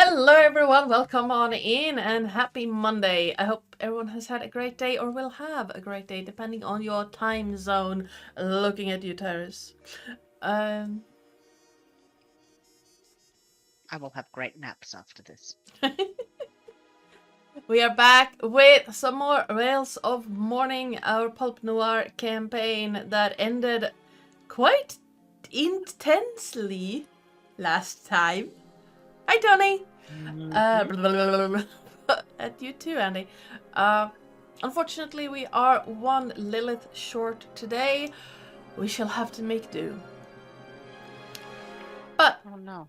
Hello everyone, welcome on in and happy Monday. I hope everyone has had a great day or will have a great day depending on your time zone. Looking at you, Terris. I will have great naps after this. We are back with some more Rails of Mourning, our pulp noir campaign that ended quite intensely last time. Hi Tony! At you too, Andy. Unfortunately, we are one Lillith short today. We shall have to make do. But Oh no.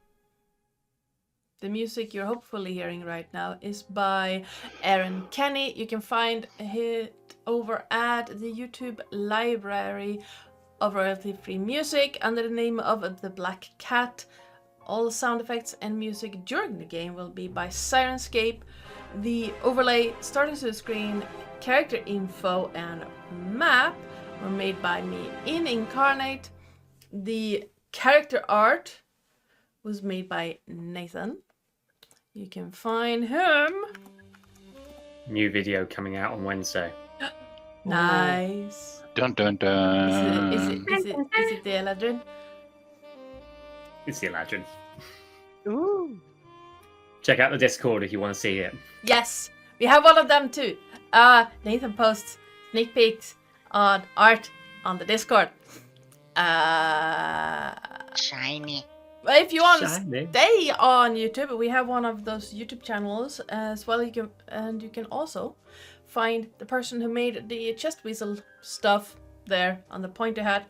the music you're hopefully hearing right now is by Aaron Kenny. You can find it over at the YouTube library of royalty-free music under the name of The Black Cat. All the sound effects and music during the game will be by Sirenscape. The overlay, starting to the screen, character info, and map were made by me in Incarnate. The character art was made by Nathan. You can find him. New video coming out on Wednesday. Nice. Dun dun dun. Is it the Eladrin? It's the Eladrin. Ooh. Check out the Discord if you want to see it. Yes, we have one of them too. Nathan posts sneak peeks on art on the Discord. Shiny. If you want to Shiny. stay on YouTube, we have one of those YouTube channels as well. You can also find the person who made the chest weasel stuff there on the pointer hat.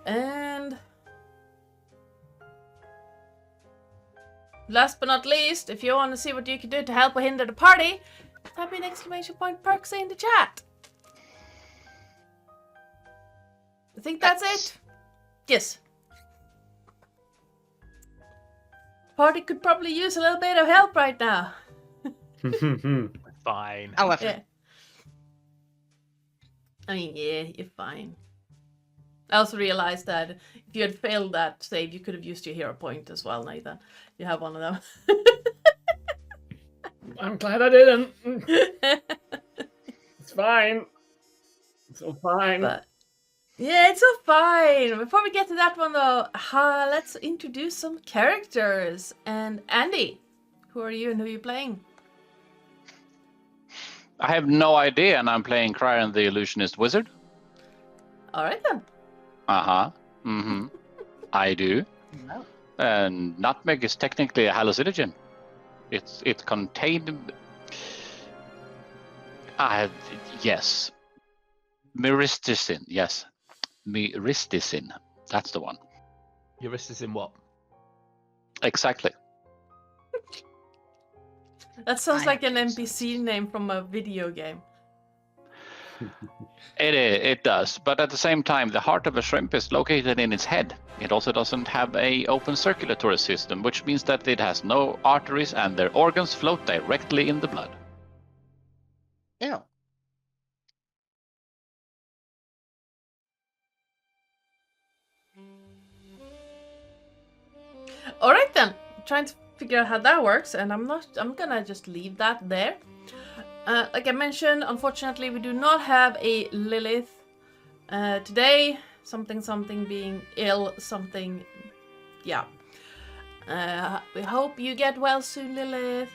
And last but not least, if you want to see what you can do to help or hinder the party, type in !perks in the chat. I think that's it. Yes. Party could probably use a little bit of help right now. Fine. However, Yeah. I mean, yeah, you're fine. I also realized that if you had failed that save, you could have used your hero point as well, Nathan. You have one of them. I'm glad I didn't. It's fine. It's all fine. But yeah, it's all fine. Before we get to that one, though, let's introduce some characters. And Andy, who are you and who are you playing? I have no idea, and I'm playing Cryon the Illusionist Wizard. All right then. Uh-huh. Mm-hmm. I do. no. And nutmeg is technically a hallucinogen. It contained... yes. Myristicin, yes. Myristicin. That's the one. Your wrist is in what? Exactly. That sounds like an Jesus. NPC name from a video game. It does, but at the same time, the heart of a shrimp is located in its head. It also doesn't have a open circulatory system, which means that it has no arteries and their organs float directly in the blood. Ew. All right then. Trying to figure out how that works, and I'm gonna just leave that there. Like I mentioned, unfortunately, we do not have a Lillith today. Something being ill, something, yeah. We hope you get well soon, Lillith.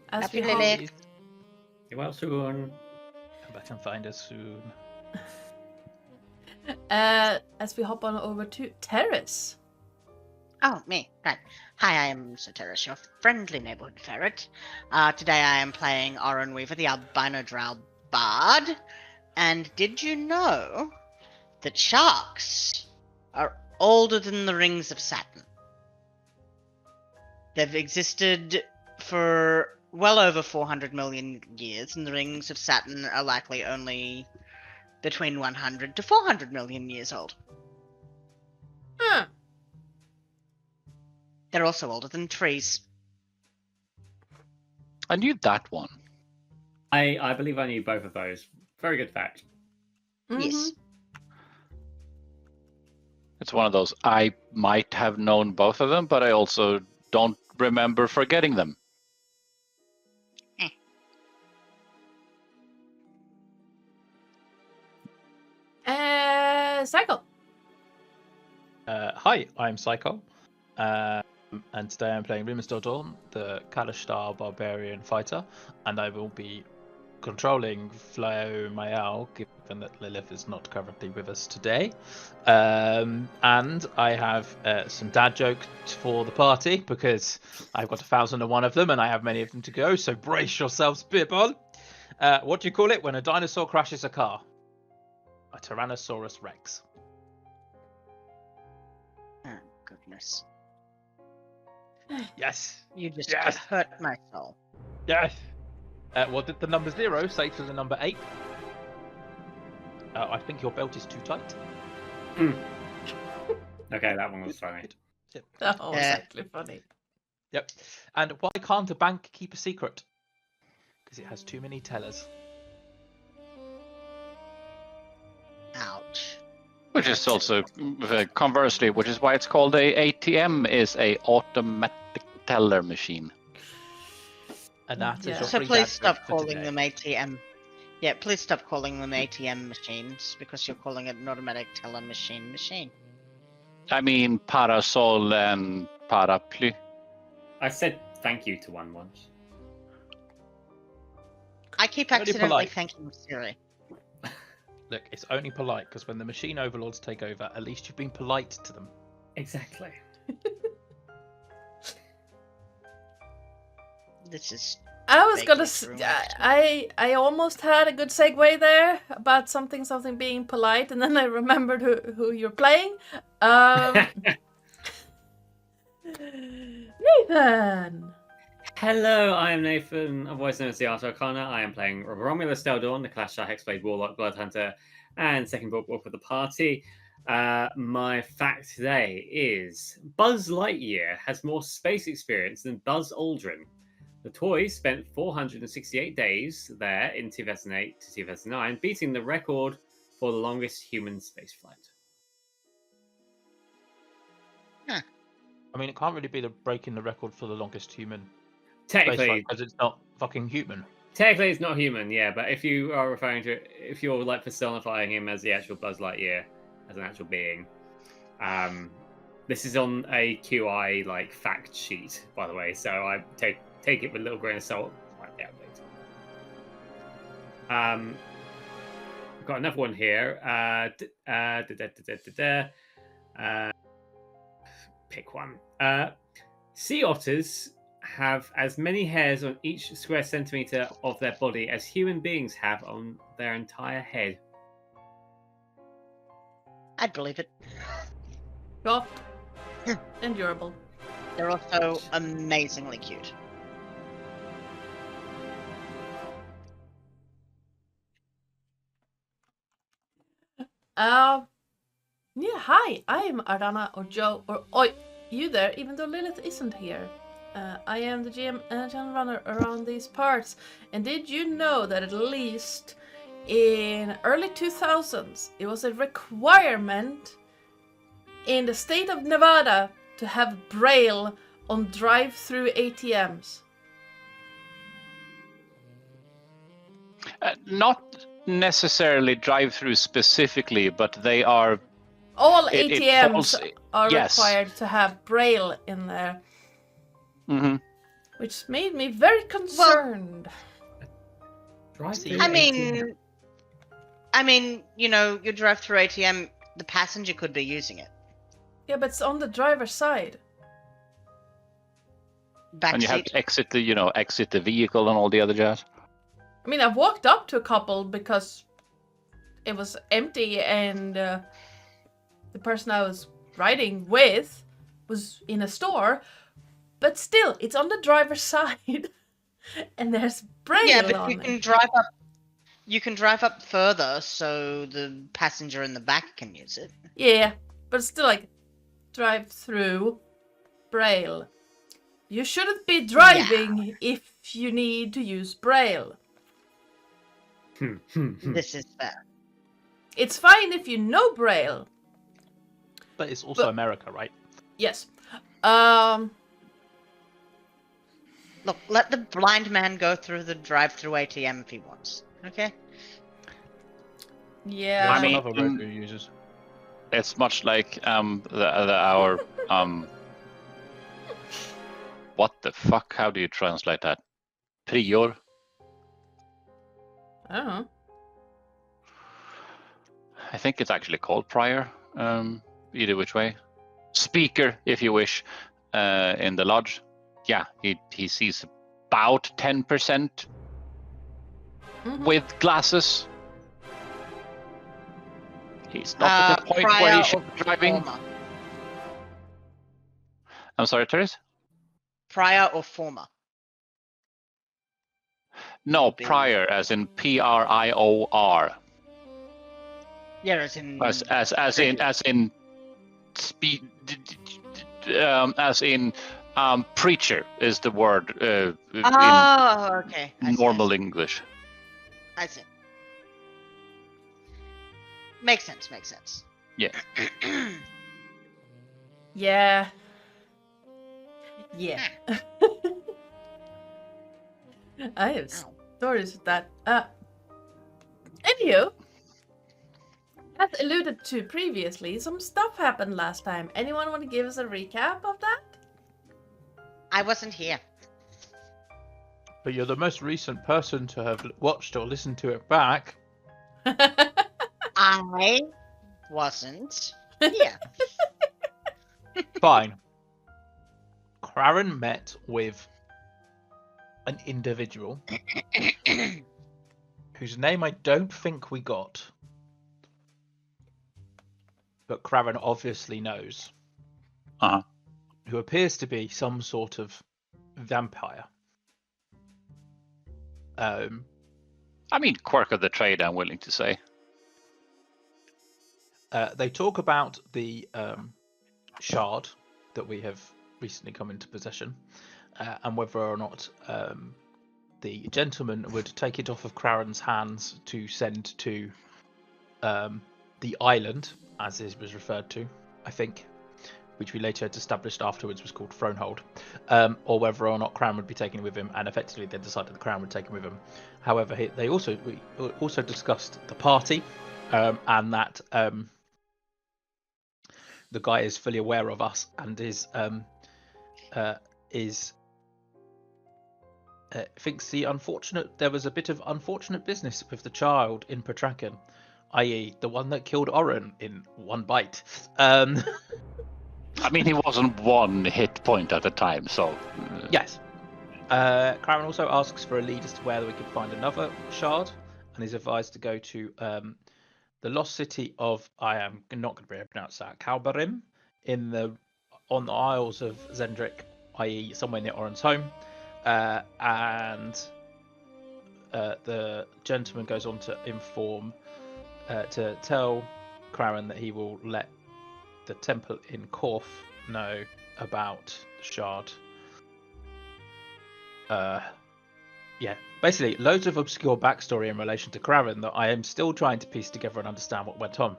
As Happy we hope- Lillith. You're well soon. Come back and find us soon. As we hop on over to Terris. Oh, me. Right. Hi, I am Sir Terris, your friendly neighborhood ferret. Today I am playing Eberron Weaver, the albino drow bard. And did you know that sharks are older than the rings of Saturn? They've existed for well over 400 million years, and the rings of Saturn are likely only between 100 to 400 million years old. Huh. They're also older than trees. I knew that one. I believe I knew both of those. Very good fact. Yes. It's one of those, I might have known both of them, but I also don't remember forgetting them. Psycole. Hi, I'm Psycole. And today I'm playing Rimsdor Dawn, the Kalashtar Barbarian Fighter, and I will be controlling Flo Mayal, given that Lillith is not currently with us today. And I have some dad jokes for the party, because I've got 1,001 of them, and I have many of them to go, so brace yourselves, people. What do you call it when a dinosaur crashes a car? A Tyrannosaurus Rex. Oh, goodness. Yes. You just Yes. hurt my soul. Yes. What did the number 0 say to the number 8? I think your belt is too tight. Okay, that one was funny. Yep. That was Yeah. actually funny. Yep. And why can't a bank keep a secret? Because it has too many tellers. Ouch. Which is also, conversely, which is why it's called a ATM, is a automatic teller machine. And that is Yeah. your So free please dad stop joke for calling today. them ATM. Yeah, please stop calling them ATM machines, because you're calling it an automatic teller machine. I mean, parasol and parapluie. I said thank you to one once. I keep Very accidentally polite. thanking Siri. Look, it's only polite because when the machine overlords take over, at least you've been polite to them. Exactly. This is I was vaguely gonna. true, I almost had a good segue there about something being polite, and then I remembered who you're playing. Nathan. Hello, I am Nathan, otherwise known as the House Tarkanan. I am playing Romulus Dawn, the Kalashtar Hexblade Warlock Bloodhunter, and second book for the party. My fact today is Buzz Lightyear has more space experience than Buzz Aldrin. The toy spent 468 days there in 2008 to 2009, beating the record for the longest human spaceflight. I mean, it can't really be breaking the record for the longest human Technically, because it's not fucking human. Technically, it's not human, yeah. But if you are referring to, if you're like personifying him as the actual Buzz Lightyear, as an actual being, this is on a QI like fact sheet, by the way. So I take it with a little grain of salt. Might be outdated. I've got another one here. Pick one. Sea otters have as many hairs on each square centimeter of their body as human beings have on their entire head. I'd believe it. Soft. Endurable. They're also amazingly cute. Yeah, hi, I am Arana or Joe or Oi, you there, even though Lillith isn't here. I am the GM and channel runner around these parts. And did you know that at least in early 2000s, it was a requirement in the state of Nevada to have Braille on drive-through ATMs? Not necessarily drive-through specifically, but they are. All It ATMs falls- are yes. required to have Braille in there, Mhm. which made me very concerned. Drive-through I ATM. mean, you know, you drive through ATM, the passenger could be using it. Yeah, but it's on the driver's side. Backseat. And you have to exit the vehicle and all the other jazz. I mean, I've walked up to a couple because it was empty and the person I was riding with was in a store, but still, it's on the driver's side and there's Braille Yeah, but on you it. can drive up. You can drive up further so the passenger in the back can use it. Yeah, but it's still like drive through Braille. You shouldn't be driving if you need to use Braille. This is fair. It's fine if you know Braille. But it's also But- America, right? Yes. Look, let the blind man go through the drive-through ATM if he wants. Okay? Yeah. I mean, another road who uses. it's much like our what the fuck? How do you translate that? Prior. Oh. I think it's actually called prior. Either which way. Speaker, if you wish, in the lodge. Yeah, he sees about 10% Mhm. with glasses. He's not at the point where he should be driving. Former. I'm sorry, Terris? Prior or former? No, Be- prior, as in Prior. Yeah, as in... As in preacher is the word okay. in I see, normal English. I see. Makes sense. Yeah. Yeah. Yeah. I have stories of that. Anywho, as alluded to previously, some stuff happened last time. Anyone want to give us a recap of that? I wasn't here. But you're the most recent person to have watched or listened to it back. I wasn't here. Fine. Craren met with an individual whose name I don't think we got, but Craren obviously knows. Uh-huh. Who appears to be some sort of vampire. I mean, quirk of the trade, I'm willing to say. They talk about the shard that we have recently come into possession, and whether or not the gentleman would take it off of Craren's hands to send to the island, as it was referred to, I think, which we later had established afterwards was called Thronehold, or whether or not Craren would be taken with him, and effectively they decided the Craren would take him with him. However, we also discussed the party, and that the guy is fully aware of us and thinks there was a bit of unfortunate business with the child in Petraken, i.e. the one that killed Oren in one bite. I mean, he wasn't one hit point at a time, so... Yes. Craren also asks for a lead as to where we could find another shard, and is advised to go to the lost city of, I am not going to be able to pronounce that, Kalbarim, on the Isles of Zendrick, i.e. somewhere near Oren's home. And the gentleman goes on to to tell Craren that he will let the temple in Korth know about the shard. Basically loads of obscure backstory in relation to Craren that I am still trying to piece together and understand what went on.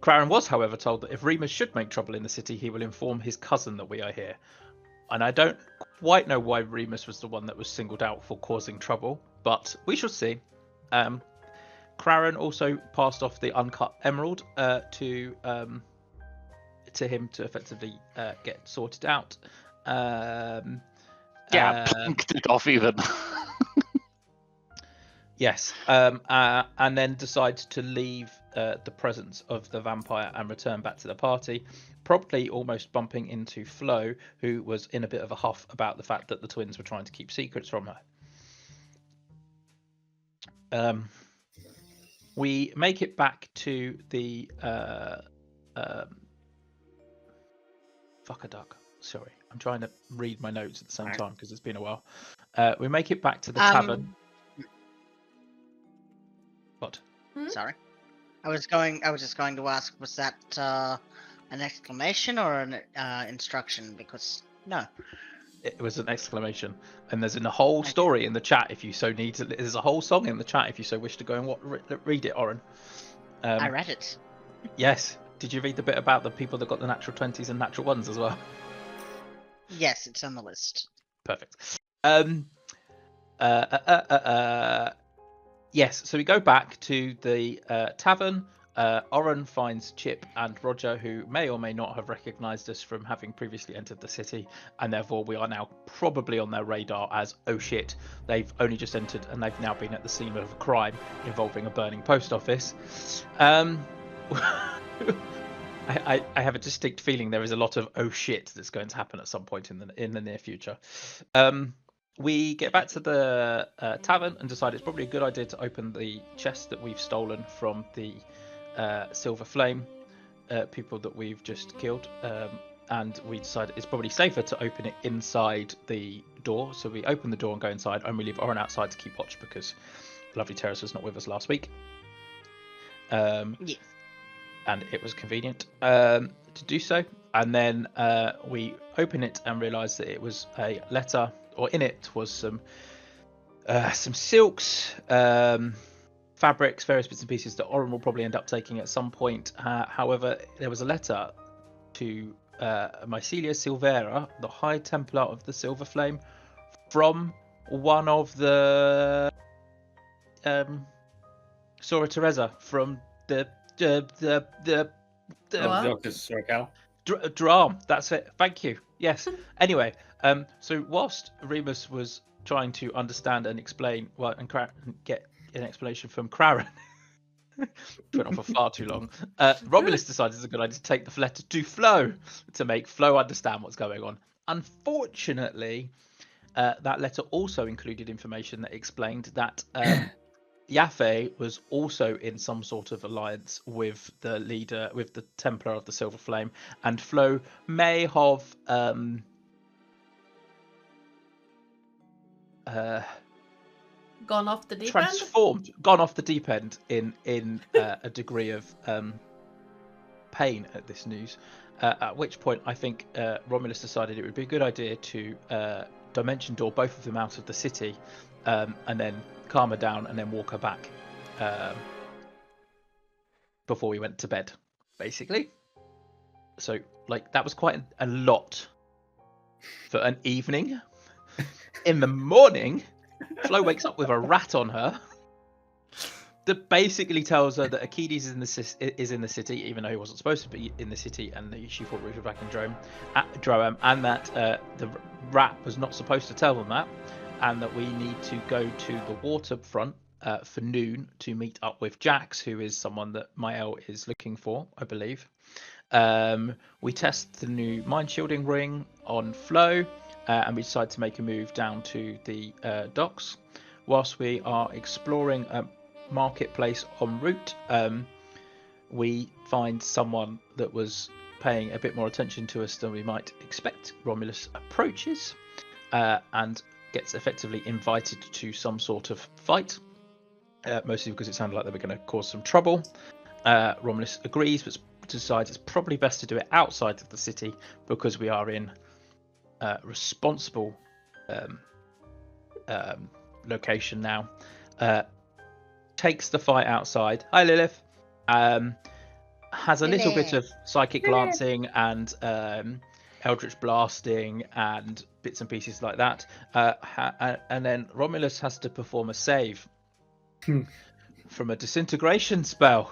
Craren was, however, told that if Remus should make trouble in the city, he will inform his cousin that we are here. And I don't quite know why Remus was the one that was singled out for causing trouble, but we shall see. Craren also passed off the uncut emerald to him to effectively get sorted out. Punked it off even. Yes, and then decides to leave the presence of the vampire and return back to the party, probably almost bumping into Flo, who was in a bit of a huff about the fact that the twins were trying to keep secrets from her. We make it back to the fuck a duck. Sorry, I'm trying to read my notes at the same time because it's been a while. We make it back to the tavern. What? Sorry, I was just going to ask, was that an exclamation or an instruction? Because no, it was an exclamation, and there's a whole story in the chat if you so need to. There's a whole song in the chat if you so wish to go and read it, Oren. I read it. Yes. Did you read the bit about the people that got the natural 20s and natural 1s as well? Yes, it's on the list. Perfect. Yes, so we go back to the tavern. Oren finds Chip and Roger, who may or may not have recognised us from having previously entered the city, and therefore we are now probably on their radar as, oh shit, they've only just entered and they've now been at the scene of a crime involving a burning post office. I have a distinct feeling there is a lot of oh shit that's going to happen at some point in the near future. We get back to the tavern and decide it's probably a good idea to open the chest that we've stolen from the Silver Flame people that we've just killed. And we decided it's probably safer to open it inside the door. So we open the door and go inside, and we leave Oren outside to keep watch because lovely Terris was not with us last week. Yes. And it was convenient to do so. And then we open it and realise that it was a letter, or in it was some silks, fabrics, various bits and pieces that Oren will probably end up taking at some point. However, there was a letter to Mycelia Silvera, the High Templar of the Silver Flame, from one of the Sora Teresa from the Dram. That's it. Thank you. Yes. Anyway, so whilst Remus was trying to understand and explain, get an explanation from Craren, went on for far too long. Romulus decided it's a good idea to take the letter to Flo to make Flo understand what's going on. Unfortunately, that letter also included information that explained that Yaffe was also in some sort of alliance with the leader, with the Templar of the Silver Flame, and Flo may have Gone off the deep gone off the deep end in a degree of pain at this news. At which point, I think Romulus decided it would be a good idea to dimension door both of them out of the city, and then calm her down and then walk her back before we went to bed, basically. So, like, that was quite a lot for an evening. In the morning, Flo wakes up with a rat on her that basically tells her that Akides is in the city, even though he wasn't supposed to be in the city, and she thought we were back in Droam, and that the rat was not supposed to tell them that, and that we need to go to the waterfront for noon to meet up with Jax, who is someone that Mael is looking for, I believe. We test the new mind shielding ring on Flo, and we decide to make a move down to the docks. Whilst we are exploring a marketplace en route, we find someone that was paying a bit more attention to us than we might expect. Romulus approaches and gets effectively invited to some sort of fight, mostly because it sounded like they were going to cause some trouble. Romulus agrees, but decides it's probably best to do it outside of the city because we are in responsible location now. Takes the fight outside. Hi, Lillith. Has a little bit of psychic glancing and eldritch blasting and bits and pieces like that. And then Romulus has to perform a save from a disintegration spell,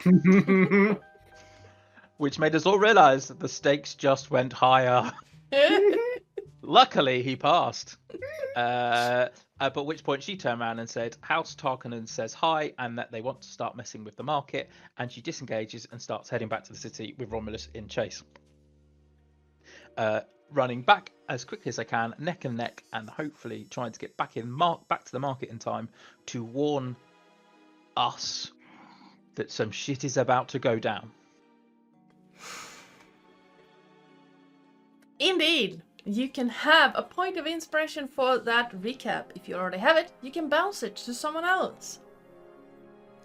which made us all realise that the stakes just went higher. Luckily, he passed. But which point she turned around and said, House Tarkanan says hi, and that they want to start messing with the market, and she disengages and starts heading back to the city with Romulus in chase. Running back as quickly as I can, neck and neck, and hopefully trying to get back to the market in time to warn us that some shit is about to go down. Indeed. You can have a point of inspiration for that recap. If you already have it, you can bounce it to someone else.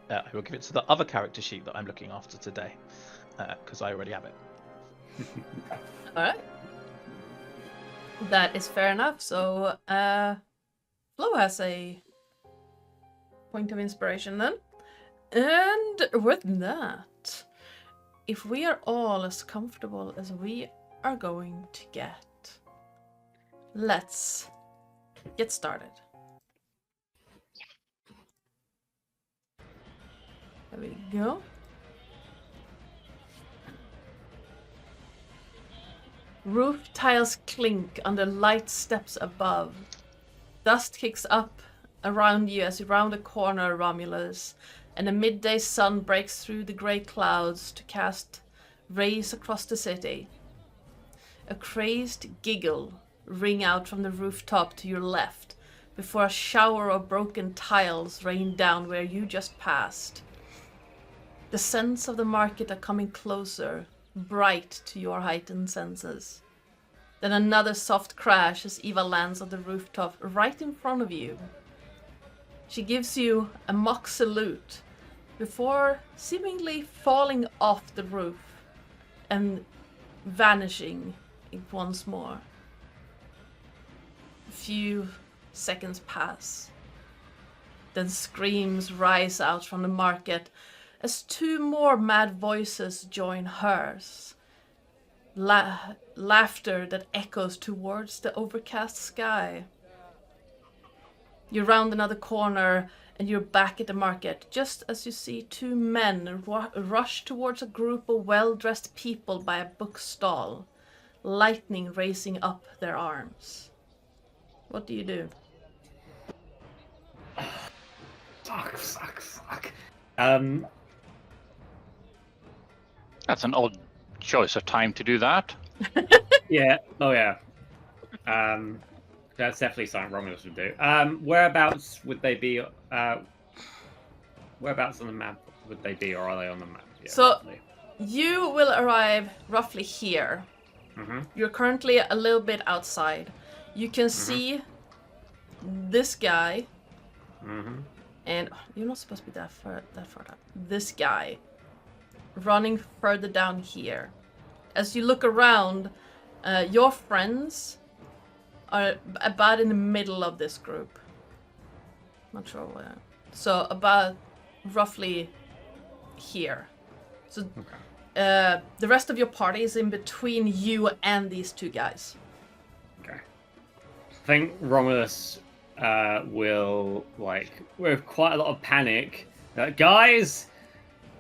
I will give it to the other character sheet that I'm looking after today, because I already have it. Alright. That is fair enough. So, Flo has a point of inspiration then. And with that, if we are all as comfortable as we are going to get, let's get started. There we go. Roof tiles clink under light steps above. Dust kicks up around you as you round a corner, Romulus, and the midday sun breaks through the grey clouds to cast rays across the city. A crazed giggle ring out from the rooftop to your left before a shower of broken tiles rain down where you just passed. The scents of the market are coming closer, bright to your heightened senses. Then another soft crash as Eva lands on the rooftop right in front of you. She gives you a mock salute before seemingly falling off the roof and vanishing once more. A few seconds pass. Then screams rise out from the market as two more mad voices join hers. Laughter that echoes towards the overcast sky. You round another corner and you're back at the market just as you see two men rush towards a group of well-dressed people by a book stall, lightning racing up their arms. What do you do? Fuck. That's an odd choice of time to do that. Yeah. Oh, yeah. That's definitely something Romulus would do. Whereabouts would they be? Whereabouts on the map would they be, or are they on the map? Yeah, So- roughly. You will arrive roughly here. Mm-hmm. You're currently a little bit outside. You can see this guy, Mm-hmm. and you're not supposed to be that far down. This guy running further down here. As you look around, your friends are about in the middle of this group. Not sure where. So about roughly here. So Okay. the rest of your party is in between you and these two guys. Okay. I think Romulus will, like, with quite a lot of panic, guys,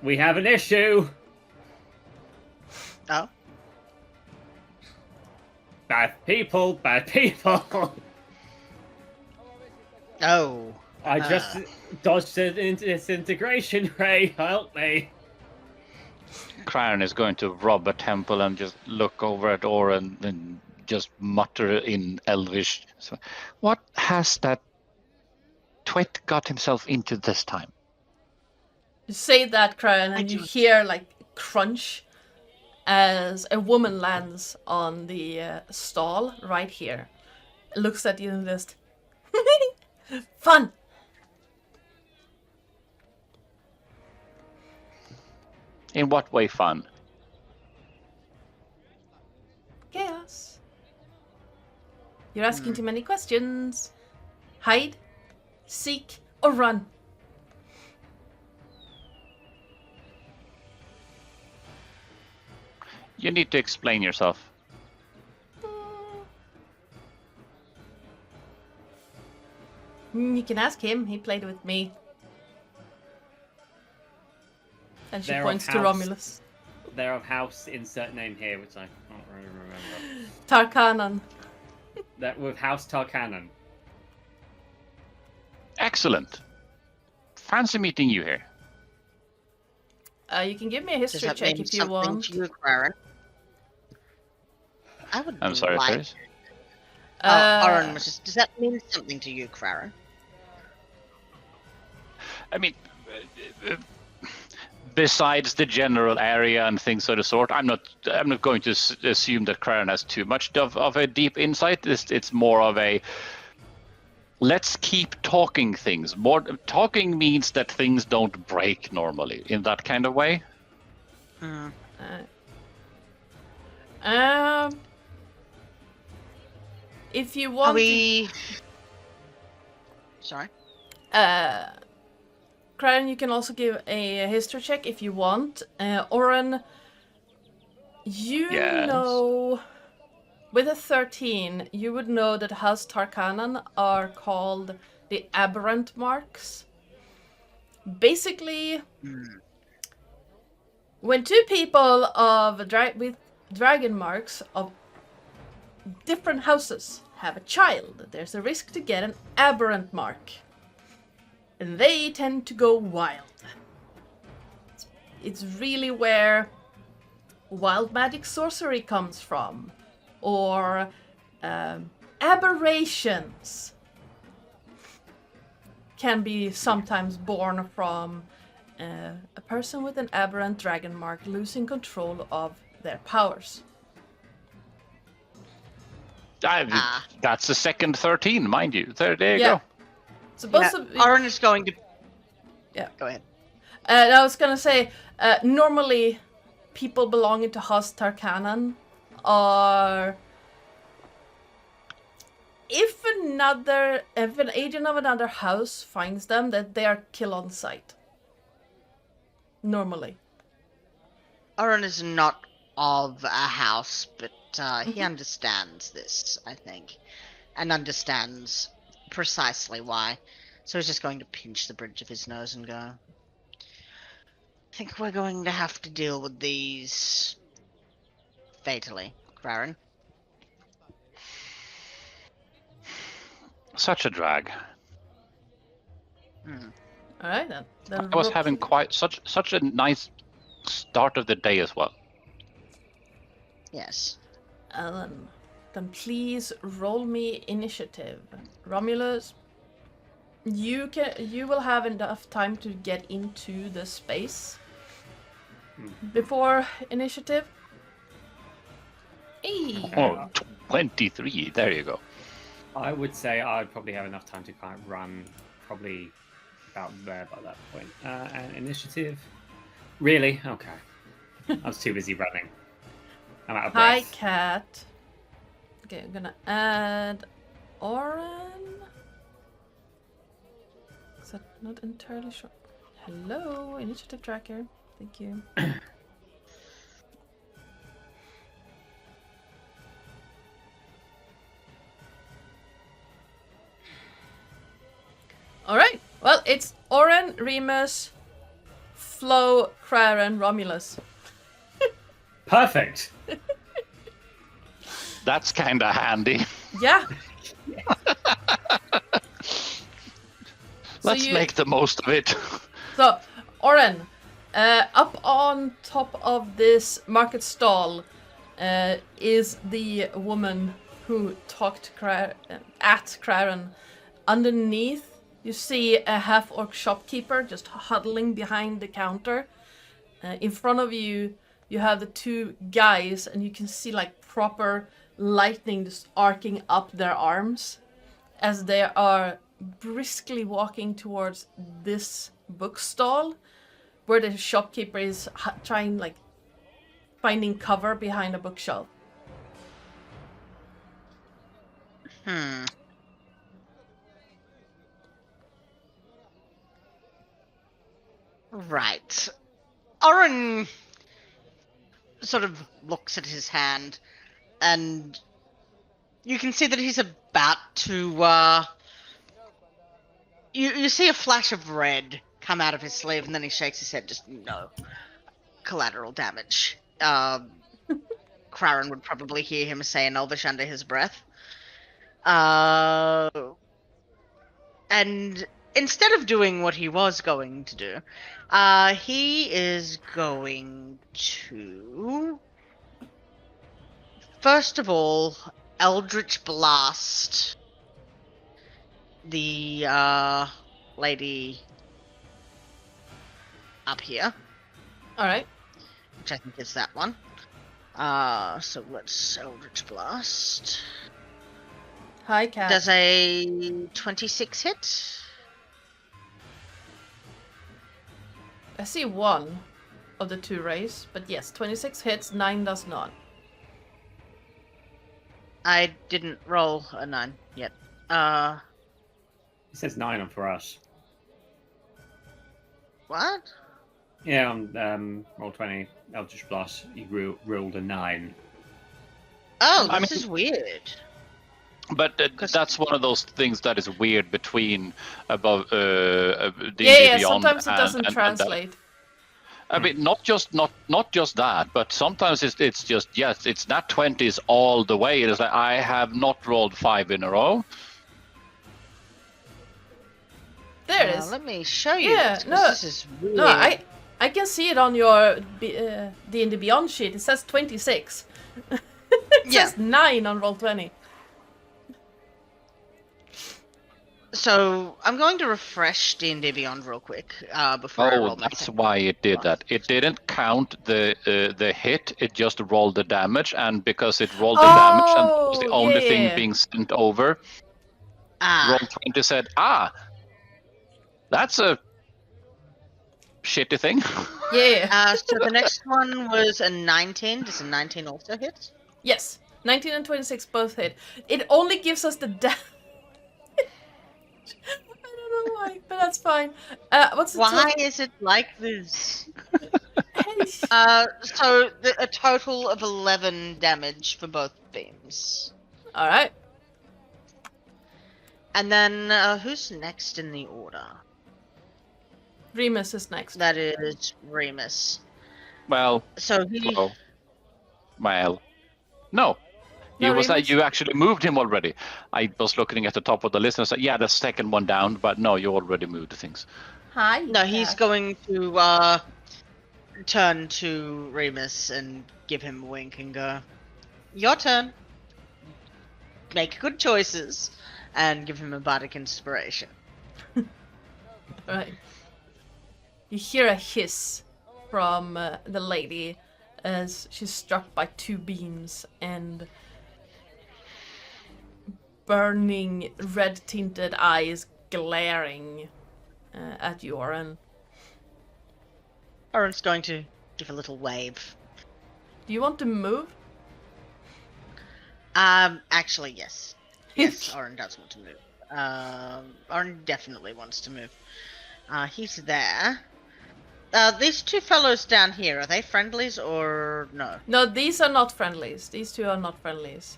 we have an issue. Oh, Bad people. oh. I just dodged an disintegration ray. Help me. Cryon is going to rob a temple and just look over at Oren and just mutter in Elvish. So, what has that twit got himself into this time? You say that, Cryon, and you do. hear like crunch as a woman lands on the stall right here. Looks at you and just fun. In what way fun? Chaos. You're asking too many questions. Hide, seek, or run. You need to explain yourself. You can ask him. He played with me. And she They're points of to house. Romulus. They're of house insert name here, which I can't really remember. Tarkanan. That with House Tarkanan. Excellent. Fancy meeting you here. You can give me a Does history that check mean if you something want. to you, Cryon? I would I'm sorry, like... Terris. Oren, does that mean something to you, Cryon? I mean, besides the general area and things of the sort, I'm not going to assume that Cryon has too much of a deep insight. It's more of a let's keep talking things. More talking means that things don't break normally in that kind of way. If you want Are we... Sorry? Cryon, you can also give a history check if you want. Oren, you Yes. know with a 13, you would know that House Tarkanan are called the aberrant marks. Basically, when two people with dragon marks of different houses have a child, there's a risk to get an aberrant mark. And they tend to go wild. It's really where wild magic sorcery comes from. Or aberrations can be sometimes born from a person with an aberrant dragon mark losing control of their powers. That's the second 13, mind you. There you Yeah. go. So both of Oren is going to... Yeah. Go ahead. I was gonna say, normally people belonging to House Tarkanan are... If an agent of another house finds them, that they are killed on sight. Normally. Oren is not of a house, but he understands this, I think. And understands precisely why. So he's just going to pinch the bridge of his nose and go, I think we're going to have to deal with these fatally, Craren. Such a drag. Alright then. I was having quite such a nice start of the day as well. Yes. Then please roll me initiative. Romulus, you will have enough time to get into the space before initiative. Hey. Oh, 23. There you go. I would say I'd probably have enough time to kind of run probably about there by that point. And initiative? Really? Okay. I was too busy running. I'm out of breath. Hi, Cat. Okay, I'm gonna add Oren. Is that not entirely sure? Hello, initiative tracker. Thank you. Alright, well, it's Oren, Remus, Flo, Craren, Romulus. Perfect. That's kind of handy. Yeah. Let's make the most of it. So, Oren, up on top of this market stall is the woman who talked at Craren. Underneath, you see a half-orc shopkeeper just huddling behind the counter. In front of you, you have the two guys, and you can see like proper lightning just arcing up their arms as they are briskly walking towards this bookstall where the shopkeeper is trying, like, finding cover behind a bookshelf. Right. Oren sort of looks at his hand, and you can see that he's about to, You see a flash of red come out of his sleeve, and then he shakes his head, just no collateral damage. Craren would probably hear him say an Elvish under his breath. And instead of doing what he was going to do, he is going to... First of all, Eldritch Blast the lady up here. Alright. Which I think is that one. So let's Eldritch Blast. Hi, Cat. Does a 26 hit? I see one of the two rays, but yes, 26 hits, 9 does not. I didn't roll a 9 yet. It says 9 on for us. What? Yeah, on roll 20, Eldritch Blast, you rolled a 9. Oh, I this mean- is weird. But 'Cause- that's one of those things that is weird between above D&D Yeah, Beyond sometimes it and- doesn't and that. translate. I mean, not just that, but sometimes it's just yes, it's not 20s all the way. It's like I have not rolled 5 in a row. There it is. Let me show you Yeah, this, 'cause no, this is weird. No, I can see it on your D&D Beyond sheet. It says 26. It Yeah. says 9 on Roll20. So I'm going to refresh D&D Beyond real quick before I Oh, roll my that's second. why it did that. It didn't count the hit. It just rolled the damage, and because it rolled the damage and it was the Oh, only thing yeah. being sent over, Ah, Roll20 said, that's a shitty thing. Yeah. so the next one was a 19. Does a 19 also hit? Yes. 19 and 26 both hit. It only gives us the damage. I don't know why, but that's fine. What's the Why is it like this? Hey. So a total of 11 damage for both beams. All right. And then who's next in the order? Remus is next. That is Remus. Well, So he. no. He No, was like, Remus- you actually moved him already. I was looking at the top of the list and said, yeah, the second one down, but no, you already moved things. Hi. No, he's going to turn to Remus and give him a wink and go, "Your turn. Make good choices," and give him a bardic inspiration. Right. You hear a hiss from the lady as she's struck by 2 beams and burning red-tinted eyes glaring at Yoren. Oren's going to give a little wave. Do you want to move? Actually, yes. Yes, Oren does want to move. Oren definitely wants to move. He's there. These 2 fellows down here, are they friendlies or no? No, these are not friendlies. These 2 are not friendlies.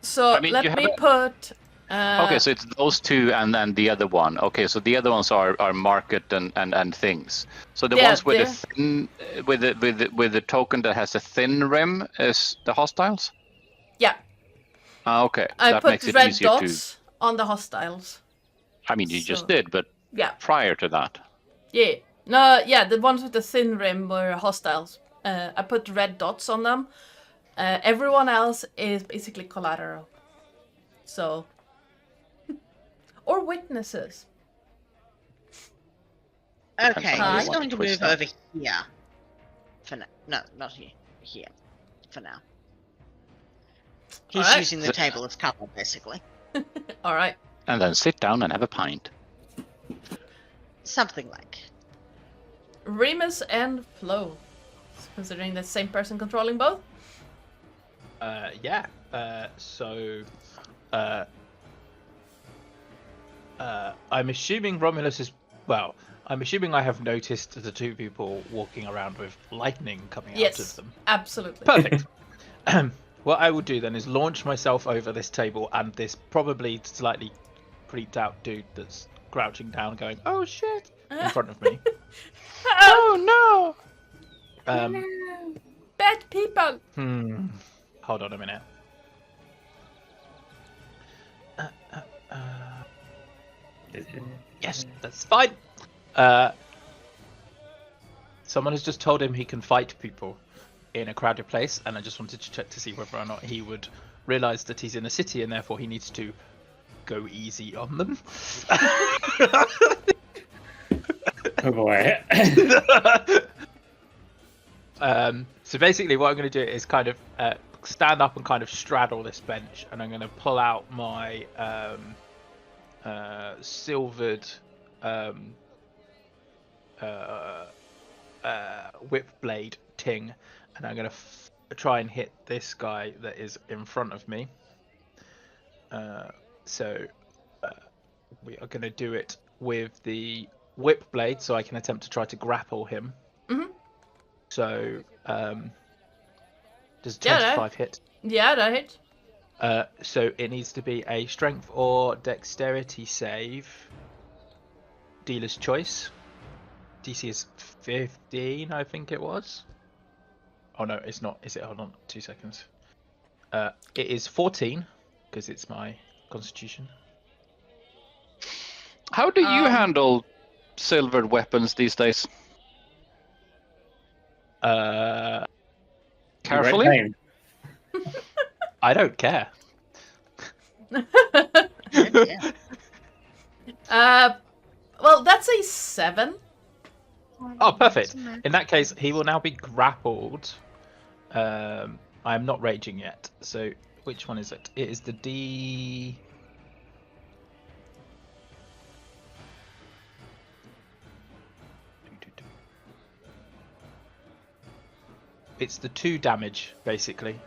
So I mean, you let have me a- put. Okay, so it's those 2 and then the other one. Okay, so the other ones are market and things. So the Yeah, ones with the they're- thin, with the token that has a thin rim is the hostiles. Yeah, Okay, I that put makes it red easier dots on the hostiles. I mean, you just so- did, but Yeah, prior to that. yeah. No, yeah, the ones with the thin rim were hostiles. I put red dots on them. Everyone else is basically collateral. So. Or witnesses. Okay, on how you he's want going to to move twist that. over here. For now. No, not here. Here. For now. He's Alright. using the table as cover, basically. Alright. And then sit down and have a pint. Something like. Remus and Flo. Considering the same person controlling both? Yeah. So, I'm assuming Romulus is. Well, I'm assuming I have noticed the 2 people walking around with lightning coming out Yes. of them. Absolutely. Perfect. What I will do then is launch myself over this table and this probably slightly creeped out dude that's crouching down, going, "Oh shit!" in front of me. Oh Um, no! Bad people! Hold on a minute. Yes, that's fine. Someone has just told him he can fight people in a crowded place, and I just wanted to check to see whether or not he would realize that he's in a city and therefore he needs to go easy on them. Oh boy. So basically what I'm going to do is kind of stand up and kind of straddle this bench, and I'm going to pull out my silvered whip blade ting, and I'm going to try and hit this guy that is in front of me. So we are going to do it with the whip blade, so I can attempt to try to grapple him. Mhm. So Does Yeah, 25 hit? Yeah, that hit. So it needs to be a strength or dexterity save. Dealer's choice. DC is 15, I think it was. Oh no, it's not. Is it? Hold on, 2 seconds. It is 14 because it's my constitution. How do you handle silvered weapons these days? Carefully? Red I don't care. Well, that's a 7. Oh, perfect. In that case, he will now be grappled. I am not raging yet. So, which one is it? It is the D. It's the 2 damage, basically.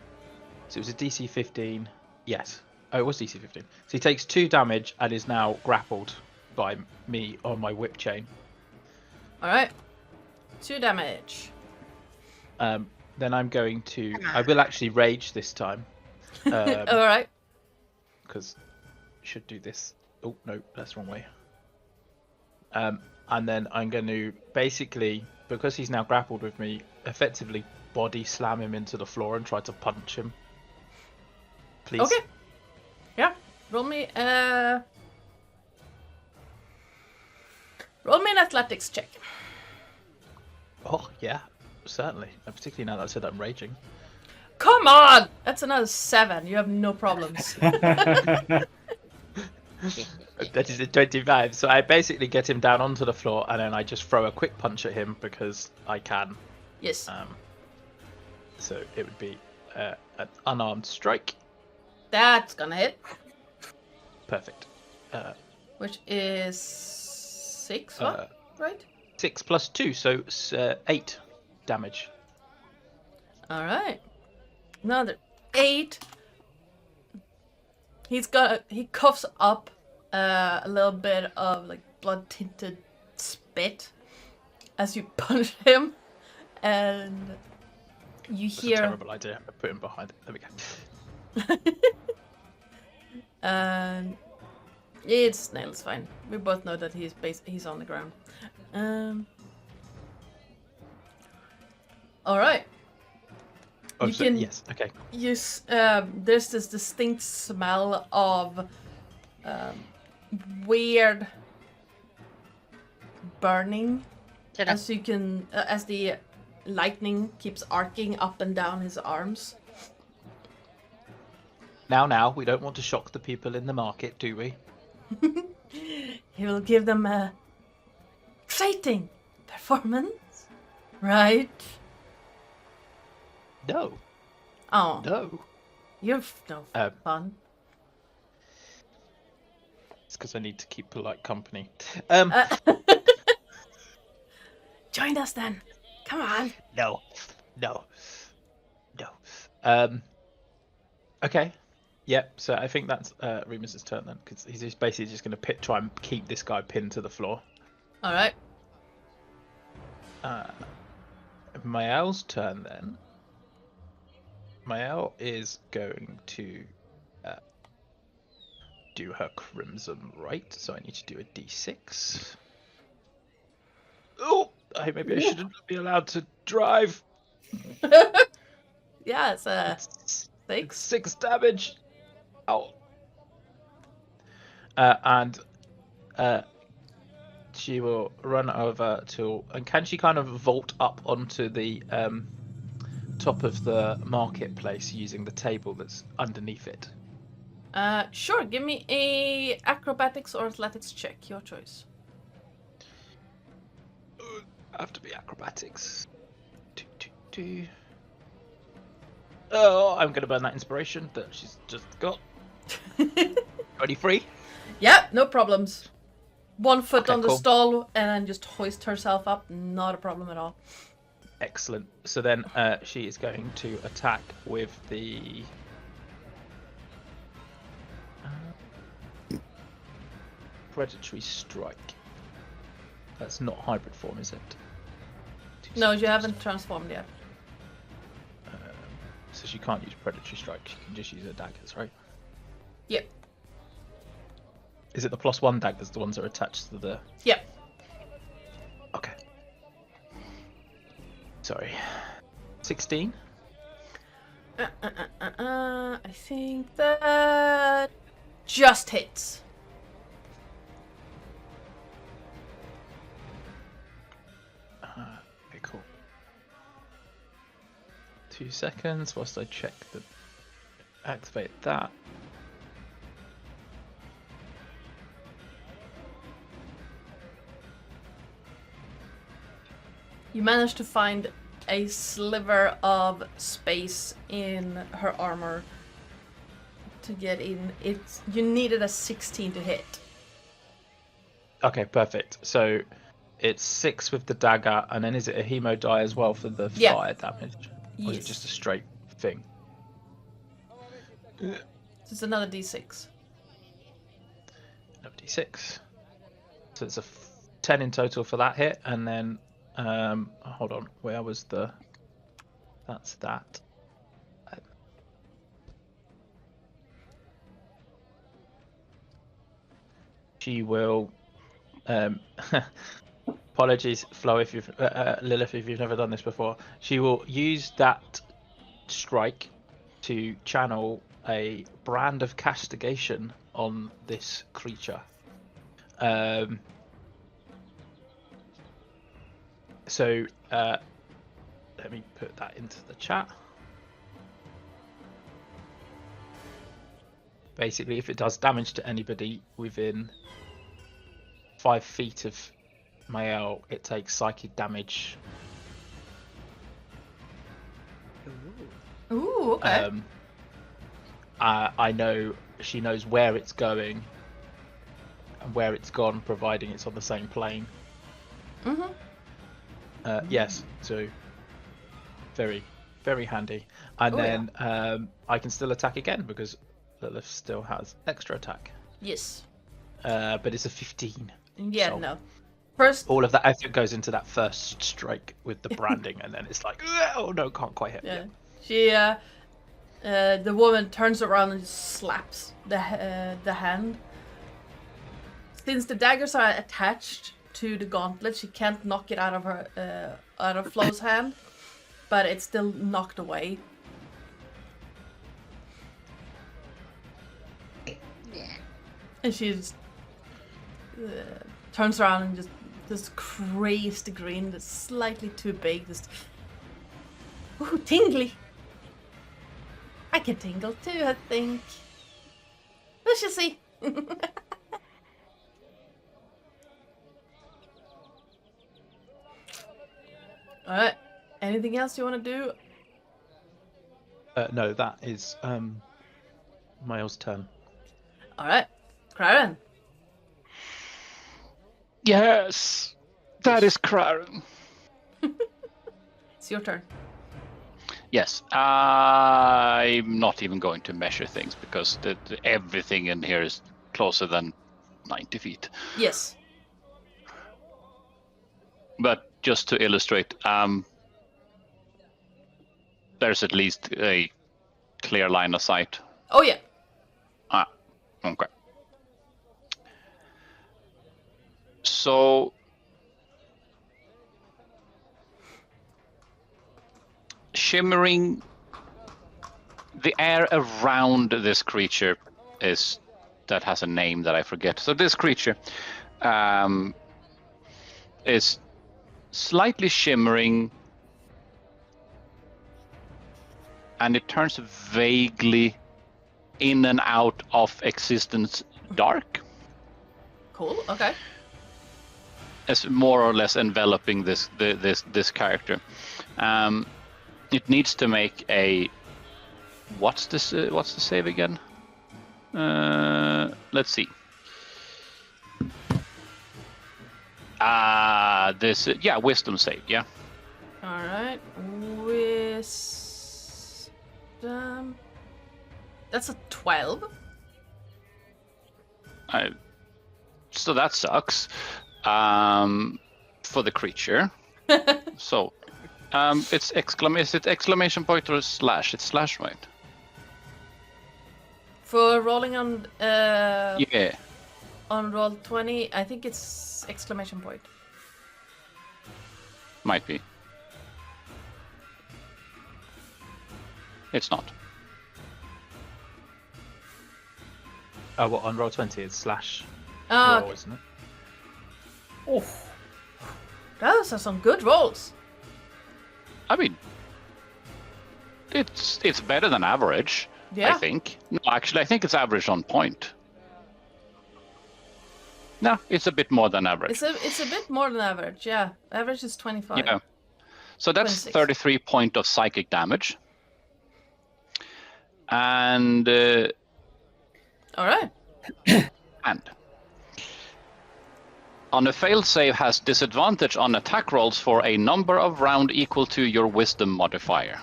So it was a DC 15. Yes. Oh, it was DC 15. So he takes 2 damage and is now grappled by me on my whip chain. Alright. 2 damage. Then I'm going to... I will actually rage this time. Alright. Because should do this. Oh, no, that's the wrong way. And then I'm going to basically, because he's now grappled with me, effectively body slam him into the floor and try to punch him. Please. Okay. Yeah. Roll me an athletics check. Oh, yeah, certainly. Particularly now that I said I'm raging. Come on! That's another 7. You have no problems. That is a 25. So I basically get him down onto the floor and then I just throw a quick punch at him because I can. Yes. So it would be an unarmed strike. That's gonna hit. Perfect. Which is 6, right? 6 plus 2, so 8 damage. Alright. Another 8. He coughs up a little bit of like blood tinted spit as you punch him, and you That's hear a terrible idea. I put him behind it. There we go. and it's fine. We both know that he's on the ground. All right. Oh, You so, can- yes. Okay. There's this distinct smell of weird burning as you can as the lightning keeps arcing up and down his arms. Now, we don't want to shock the people in the market, do we? He will give them a exciting performance, right? No. Oh, No. you've no fun. It's because I need to keep polite company. Join us then. Come on. No. Okay. Yep. So I think that's Remus's turn then, because he's just basically just going to try and keep this guy pinned to the floor. All right. Mael's turn then. Mael is going to do her Crimson Right, so I need to do a d6. Oh, maybe I shouldn't be allowed to drive. Yeah, it's a 6. 6 damage. Ow. And she will run over to, and can she kind of vault up onto the top of the marketplace using the table that's underneath it? Sure. Give me a acrobatics or athletics check. Your choice. Have to be acrobatics. Oh, I'm gonna burn that inspiration that she's just got. 23. Yeah, no problems. 1 foot Okay, on the cool. stall and then just hoist herself up. Not a problem at all. Excellent. So then she is going to attack with the predatory strike. That's not hybrid form, is it? No, you haven't transformed yet. So she can't use predatory strike. She can just use her daggers, right? Yep. Is it the +1 daggers, the ones that are attached to the? Yep. Okay. Sorry. 16. I think that just hits. Okay, cool. 2 seconds whilst I check the activate that. You managed to find a sliver of space in her armor to get in. You needed a 16 to hit. Okay, perfect. So it's 6 with the dagger, and then is it a hemo die as well for the Yeah. fire damage? Or is it just a straight thing? So it's another d6. Another d6. So it's a 10 in total for that hit, and then hold on, where was the? That's that. She will. Apologies, Flo, if you've Lilith, if you've never done this before. She will use that strike to channel a brand of castigation on this creature. So let me put that into the chat. Basically, if it does damage to anybody within 5 feet of Mael, it takes psychic damage. Ooh, okay. I know she knows where it's going and where it's gone, providing it's on the same plane. Yes, so very, very handy. And then I can still attack again because Lilith still has extra attack. Yes. But it's a 15. Yeah, So no. First, all of that effort goes into that first strike with the branding, and then it's like, oh no, can't quite hit. yeah. She, the woman turns around and just slaps the hand. Since the daggers are attached to the gauntlet, she can't knock it out of Flo's hand, but it's still knocked away. Yeah. And she just turns around and just this crazed grin that's slightly too big. Just, ooh, tingly. I can tingle too, I think. Let's just see. Alright. Anything else you want to do? No, that is Mael's turn. Alright. Craren. Yes, that is Craren. It's your turn. Yes, I'm not even going to measure things because everything in here is closer than 90 feet. Yes. But just to illustrate, there's at least a clear line of sight. Oh yeah. Ah, okay. So shimmering, the air around this creature that has a name that I forget. So this creature is slightly shimmering, and it turns vaguely in and out of existence dark. Cool. Okay. As more or less enveloping this character. It needs to make a what's the save again? Let's see. Wisdom save. Yeah. All right. Wisdom. That's a 12. So that sucks for the creature. So It's is it exclamation point or slash? It's slash, right? For rolling on Yeah. on roll 20, I think it's exclamation point. Might be. It's not. Oh, what, on roll 20 it's slash Oh, roll, isn't it? oof. Those are some good rolls. I mean, it's better than average. Yeah. I think. No, actually, I think it's average on point. No, it's a bit more than average. It's a bit more than average, yeah. Average is 25. Yeah. So that's 26. 33 point of psychic damage. And All right. and on a failed save has disadvantage on attack rolls for a number of round equal to your wisdom modifier.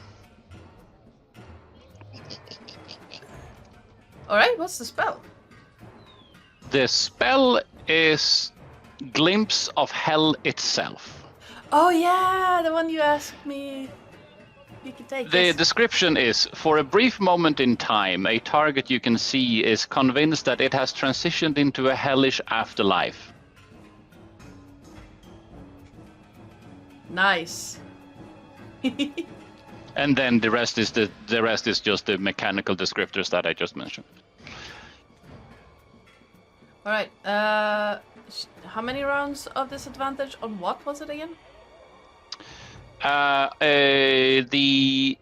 All right. What's the spell? The spell is Glimpse of Hell itself. Oh yeah, the one you asked me. You can take The this. description is, for a brief moment in time, a target you can see is convinced that it has transitioned into a hellish afterlife. Nice. And then the rest is just the mechanical descriptors that I just mentioned. All right. How many rounds of disadvantage on what was it again?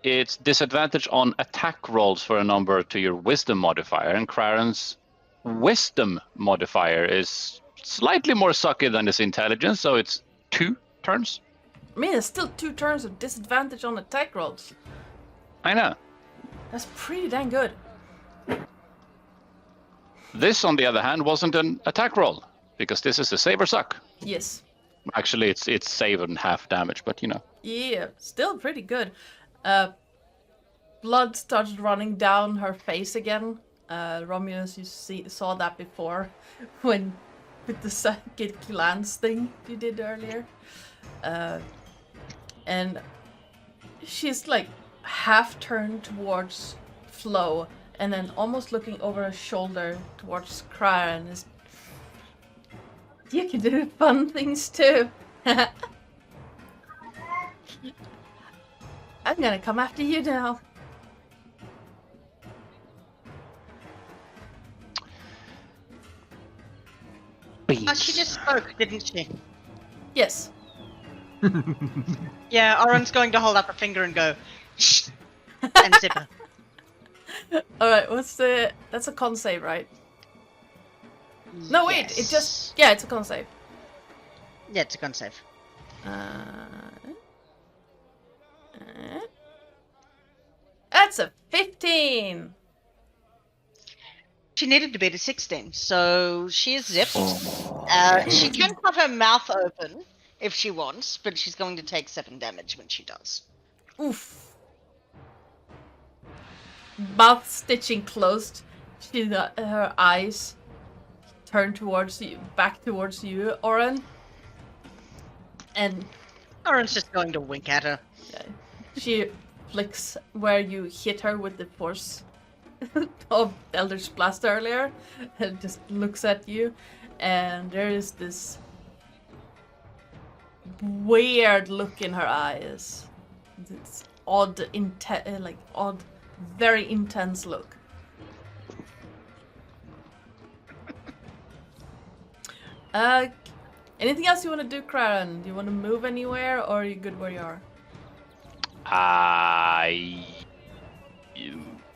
It's disadvantage on attack rolls for a number to your wisdom modifier, and Kraren's wisdom modifier is slightly more sucky than his intelligence, so it's 2 turns. I mean, it's still 2 turns of disadvantage on attack rolls. I know. That's pretty dang good. This, on the other hand, wasn't an attack roll, because this is a save or suck. Yes. Actually, it's save and half damage, but you know. Yeah, still pretty good. Blood started running down her face again. Romulus, you saw that before, when with the psychic glance thing you did earlier. And she's like half turned towards Flo, and then almost looking over her shoulder towards Craren. Is you can do fun things too. I'm gonna come after you now. Oh, she just spoke, didn't she? Yes. Yeah, Oren's going to hold up a finger and go, shh, and zip her. Alright, what's the... That's a con save, right? No, wait, it just... Yeah, it's a con save. Yeah, it's a con save. That's a 15! She needed to beat a 16, so she is zipped. She can cut her mouth open if she wants, but she's going to take 7 damage when she does. Oof. Mouth stitching closed. Her eyes turn towards you, back towards you, Oren. And Oren's just going to wink at her. she flicks where you hit her with the force of Eldritch Blast earlier, and just looks at you, and there is this weird look in her eyes. This odd, very intense look. Anything else you want to do, Craren? Do you want to move anywhere, or are you good where you are?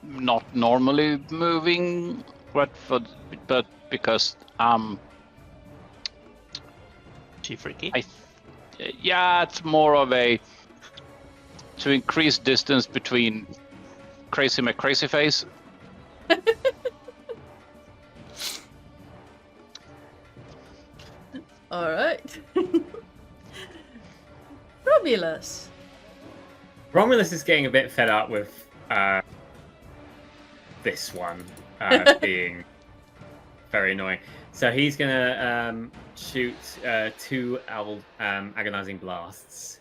Not normally moving, but because She freaky. yeah, it's more of a to increase distance between Crazy McCrazy Face. All right. Romulus. Romulus is getting a bit fed up with this one being very annoying. So he's gonna shoot 2 agonizing blasts.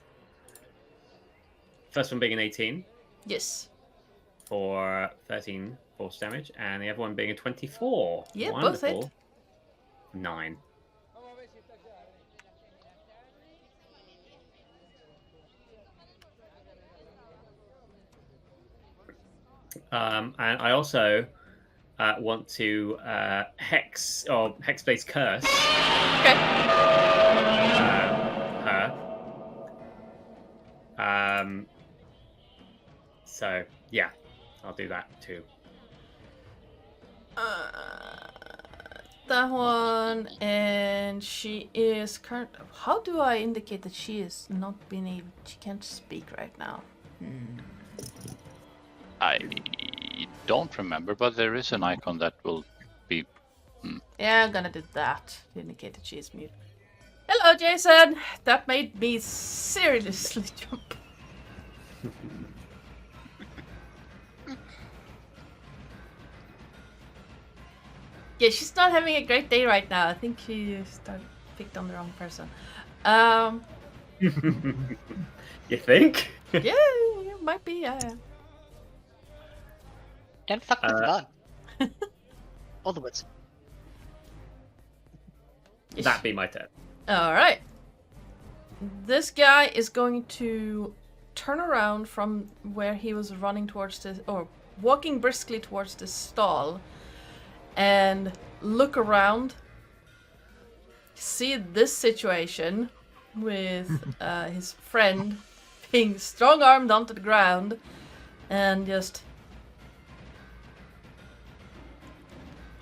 First one being an 18 Yes. for 13 force damage, and the other one being a 24. Yeah, both Wonderful. hit. 9. And I also want to hex or hex-based curse Okay. her. So yeah, I'll do that too. That one, and she is current. How do I indicate that she is not being able? She can't speak right now. I don't remember, but there is an icon that will be. Yeah, I'm gonna do that to indicate that she is mute. Hello, Jason. That made me seriously jump. Yeah, she's not having a great day right now. I think she picked on the wrong person. You think? Yeah, it might be. Don't fuck with the bard. All the words. That be my turn. All right. This guy is going to turn around from where he was running towards this, or walking briskly towards the stall, and look around. See this situation with his friend being strong-armed onto the ground, and just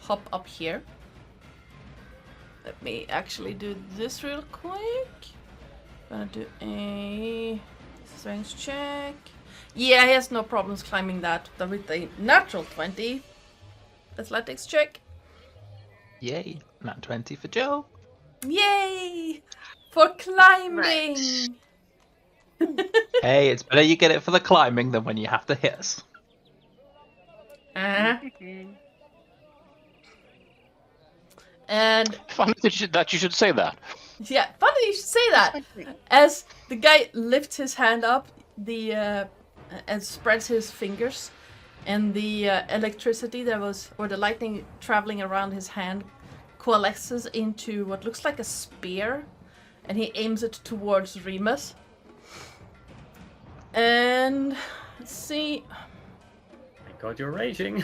hop up here. Let me actually do this real quick. Gonna do a strength check. Yeah, he has no problems climbing that with a natural 20. Athletics check. Yay! Nat 20 for Joe. Yay! For climbing! Hey, it's better you get it for the climbing than when you have to hit us. And Funny that you should say that. yeah, funny you should say that. As the guy lifts his hand up, and spreads his fingers, and the electricity that was, or the lightning traveling around his hand, coalesces into what looks like a spear, and he aims it towards Remus. And let's see. Thank God you're raging.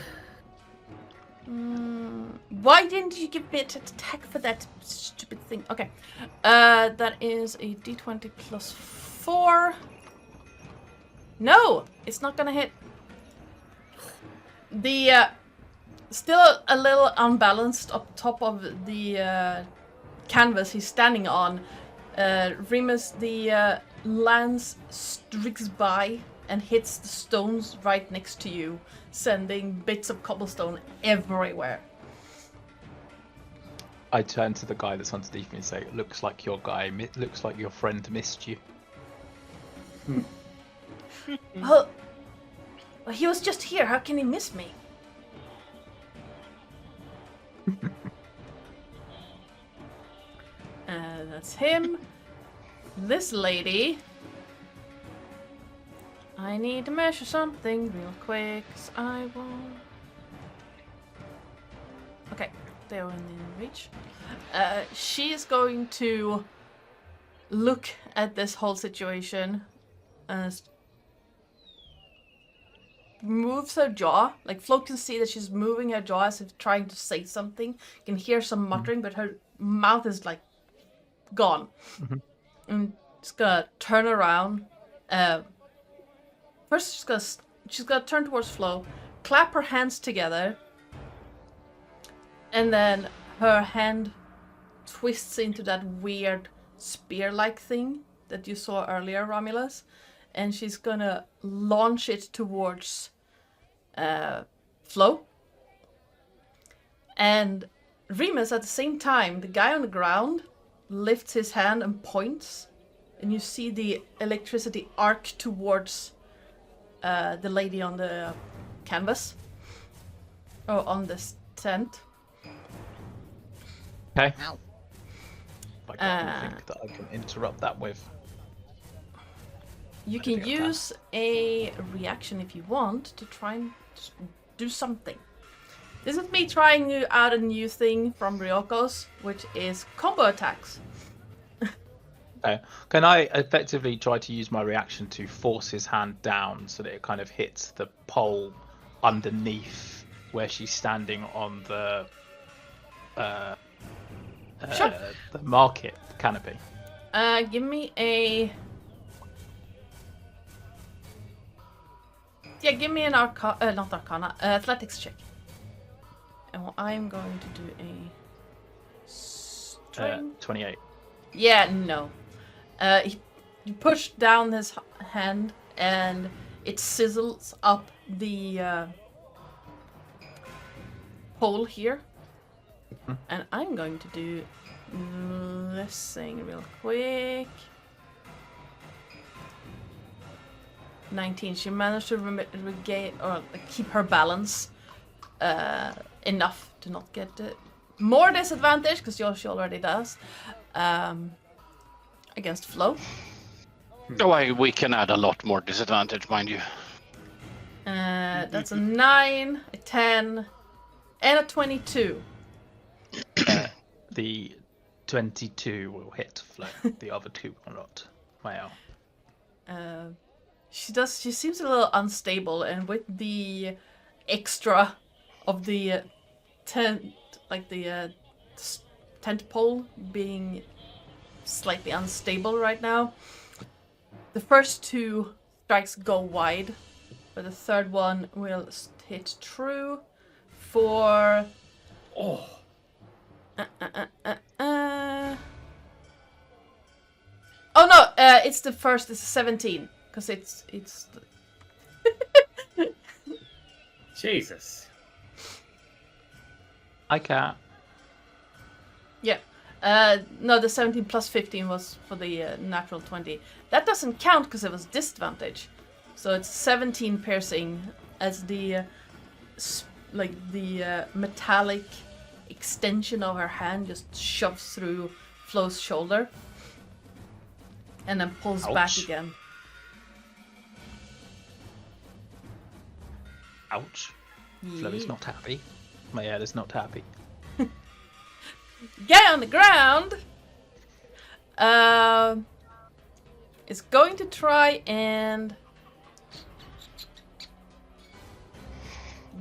Why didn't you give me an attack for that stupid thing? Okay. That is a d20 plus 4. No! It's not gonna hit. The, still a little unbalanced up top of the canvas he's standing on. Remus, the lance streaks by and hits the stones right next to you, sending bits of cobblestone everywhere. I turn to the guy that's underneath me and say, "Looks like your looks like your friend missed you." Well, he was just here. How can he miss me? That's him. This lady. I need to measure something real quick, 'cause I will. Okay, they're within reach. She's going to look at this whole situation and moves her jaw. Like, Flo can see that she's moving her jaw as if trying to say something. You can hear some muttering, but her mouth is like gone. And she's gonna turn around. First, she's gonna turn towards Flo, clap her hands together, and then her hand twists into that weird spear-like thing that you saw earlier, Romulus, and she's gonna launch it towards Flo. And Remus, at the same time, the guy on the ground lifts his hand and points, and you see the electricity arc towards the lady on the canvas, or on this tent. Okay. Ow. I don't think that I can interrupt that with. You can use a reaction if you want to try and do something. This is me trying out a new thing from Ryokos, which is combo attacks. Okay. Can I effectively try to use my reaction to force his hand down so that it kind of hits the pole underneath where she's standing on the Sure. the market canopy? Give me a... Yeah, give me an not Arcana, athletics check. And I'm going to do a... Strength? 28. Yeah, no. You push down his hand and it sizzles up the hole here. And I'm going to do this thing real quick. 19. She managed to regain or keep her balance enough to not get more disadvantage, because she already does, against Flo. Oh, we can add a lot more disadvantage, mind you. That's a 9, a 10, and a 22. The 22 will hit Flo. The other two will not. Wow. She seems a little unstable, and with the extra of the tent, like the tent pole being slightly unstable right now, the first two strikes go wide, but the third one will hit true for... Oh. Oh no, it's the first, it's 17, because it's Jesus. I can't. Yeah. No, the 17 plus 15 was for the natural 20. That doesn't count because it was disadvantage. So it's 17 piercing as the metallic extension of her hand just shoves through Flo's shoulder and then pulls back Ouch. again. Ouch. Flo is not happy. My head is not happy. Get on the ground! Is going to try and...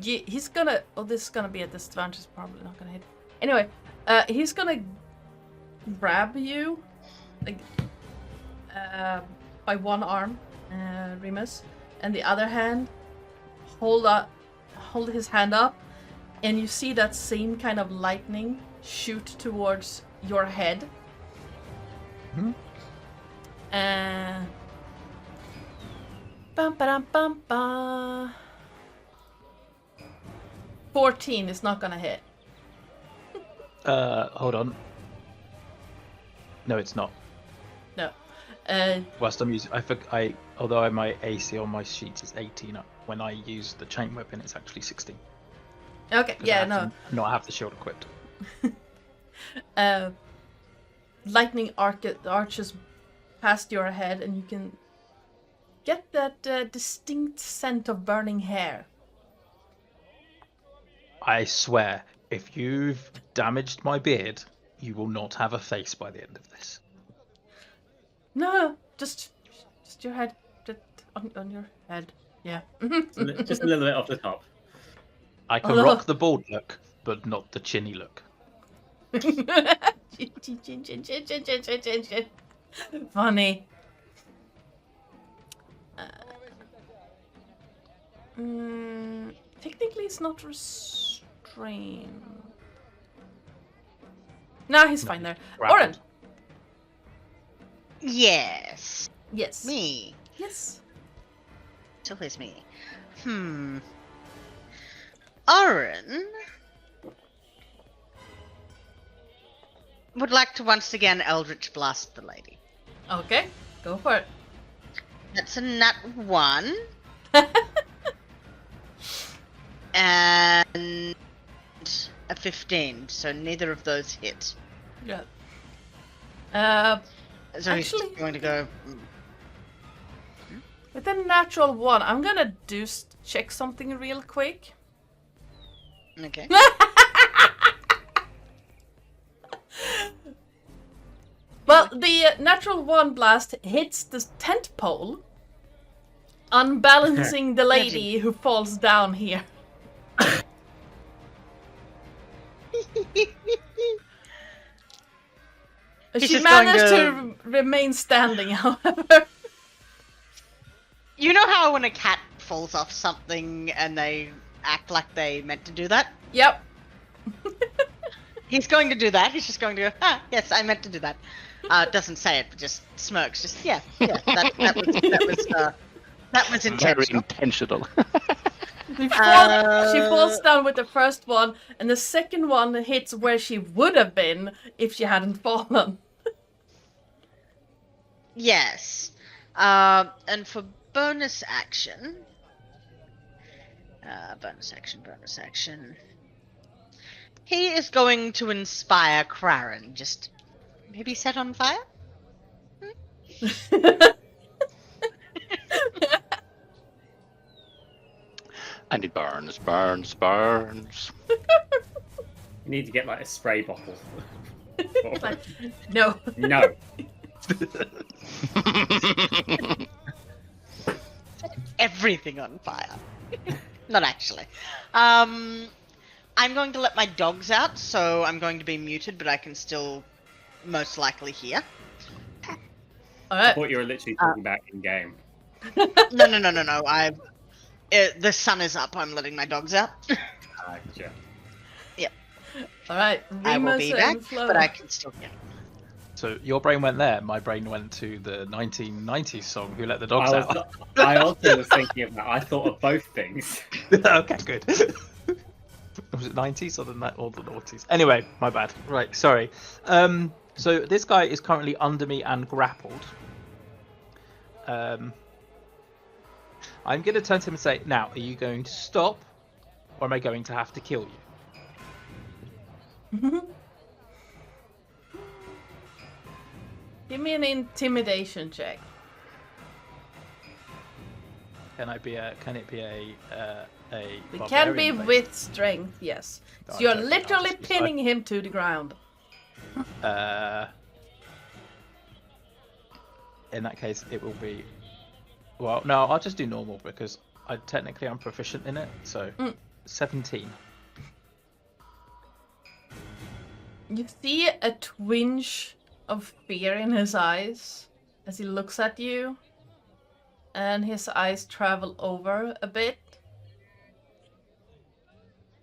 Yeah, he's gonna... Oh, this is gonna be a disadvantage. It's probably not gonna hit. Anyway, he's gonna grab you, like, by one arm, Remus, and the other hand, hold his hand up, and you see that same kind of lightning shoot towards your head. Hmm? Bum, ba-dum, bum, ba. 14 is not gonna hit. Hold on. No, it's not. No. Whilst I'm using, although my AC on my sheets is 18, when I use the chain weapon, it's actually 16. Okay, yeah, no. Not have the shield equipped. Lightning arches past your head, and you can get that distinct scent of burning hair. I swear, if you've damaged my beard, you will not have a face by the end of this. No, just your head, just on your head. Yeah. Just a little bit off the top. I can rock the bald look, but not the chinny look. Funny. Technically, it's not restrained. Nah, he's fine there. grappled. Oren. Yes. Yes. Me. Yes. It's always me. Oren would like to once again Eldritch Blast the lady. Okay, go for it. That's a nat 1. And a 15, so neither of those hit. Yeah. So Actually- he's going to go. With a natural 1, I'm gonna check something real quick. Okay. Well, the natural 1 blast hits the tent pole, unbalancing the lady who falls down here. He's She just going managed to- to remain standing, however. You know how when a cat falls off something and they act like they meant to do that? Yep. He's going to do that. He's just going to go, yes, I meant to do that. Doesn't say it, but just smirks. Just, that was Very intentional. intentional. She falls down with the first one, and the second one hits where she would have been if she hadn't fallen. Yes. And for bonus action, he is going to inspire Craren. Just maybe set on fire? And it burns, burns, burns. You need to get like a spray bottle. No. No. Everything on fire. Not actually. I'm going to let my dogs out, so I'm going to be muted, but I can still most likely hear. I Alright. thought you were literally talking about in game. No. The sun is up. I'm letting my dogs out. Gotcha. Alright. I will be Remus back, and Flo. but I can still hear. So your brain went there. My brain went to the 1990s song "Who Let the Dogs Out." I also was thinking of that. I thought of both things. Okay, good. Was it 90s or the noughties? Anyway, my bad. Right, sorry. So this guy is currently under me and grappled. I'm going to turn to him and say, "Now, are you going to stop, or am I going to have to kill you?" Give me an intimidation check. Can it be a It can be barbarian based? with strength, yes. No, So I'm you're joking, literally I'll just- pinning him to the ground. In that case, it will be. Well, no, I'll just do normal because I'm proficient in it. So 17. You see a twinge of fear in his eyes as he looks at you, and his eyes travel over a bit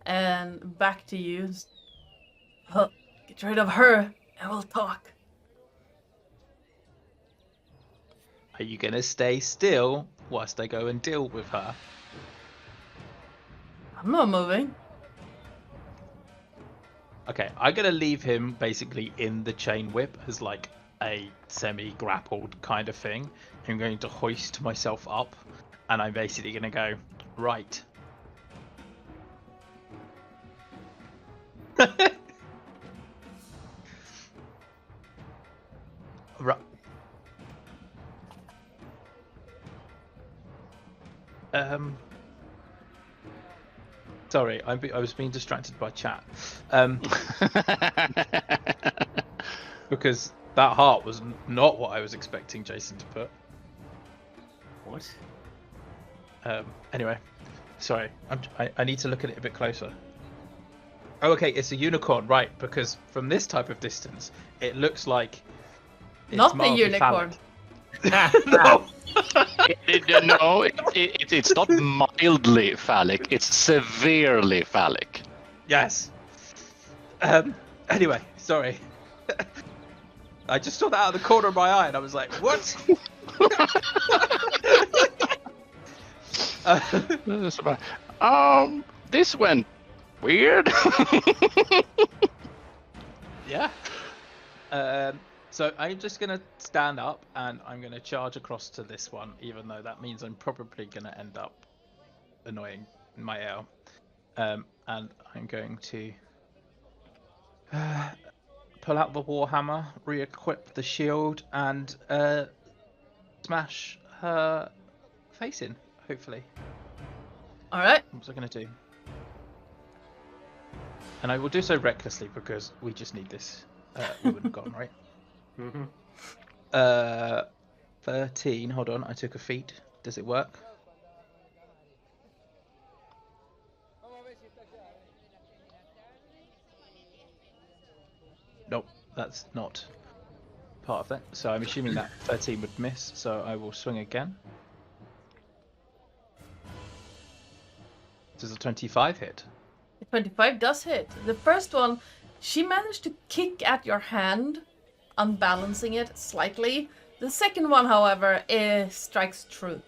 and back to you. Huh, get rid of her and we'll talk. Are you gonna stay still whilst I go and deal with her? I'm not moving. Okay, I'm gonna leave him basically in the chain whip as like a semi-grappled kind of thing. I'm going to hoist myself up, and I'm basically gonna go right. Right. Sorry, I was being distracted by chat. Because that heart was not what I was expecting Jason to put. What? Anyway, sorry, I need to look at it a bit closer. Oh, okay, it's a unicorn, right? Because from this type of distance, it looks like it's Not the mildly unicorn. phallic. No. No, it's not mildly phallic. It's severely phallic. Yes. Anyway, sorry. I just saw that out of the corner of my eye, and I was like, "What?" This went weird. Yeah. So I'm just gonna stand up and I'm gonna charge across to this one, even though that means I'm probably gonna end up annoying Mael. And I'm going to pull out the warhammer, re-equip the shield, and smash her facing, hopefully. All right. What was I going to do? And I will do so recklessly because we just need this woman gone, right? Mhm. 13. Hold on, I took a feat. Does it work? Nope, that's not part of that. So I'm assuming that 13 would miss. So I will swing again. Does a 25 hit? 25 does hit. The first one, she managed to kick at your hand, unbalancing it slightly. The second one, however, strikes true.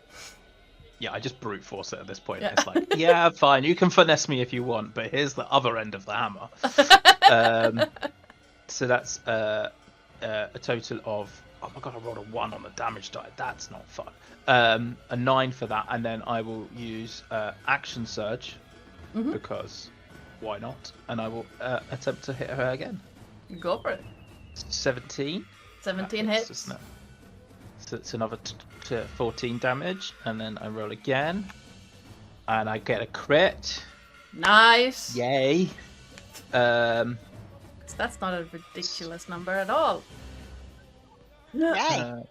Yeah, I just brute force it at this point. Yeah. It's like, yeah, fine, you can finesse me if you want, but here's the other end of the hammer. So that's a total of, oh my god, I rolled a 1 on the damage die. That's not fun. A 9 for that, and then I will use action surge because why not? And I will attempt to hit her again. Go for it. 17. 17 That hits. isn't it? So it's another 14 damage, and then I roll again, and I get a crit. Nice. Yay! That's not a ridiculous number at all. Yay!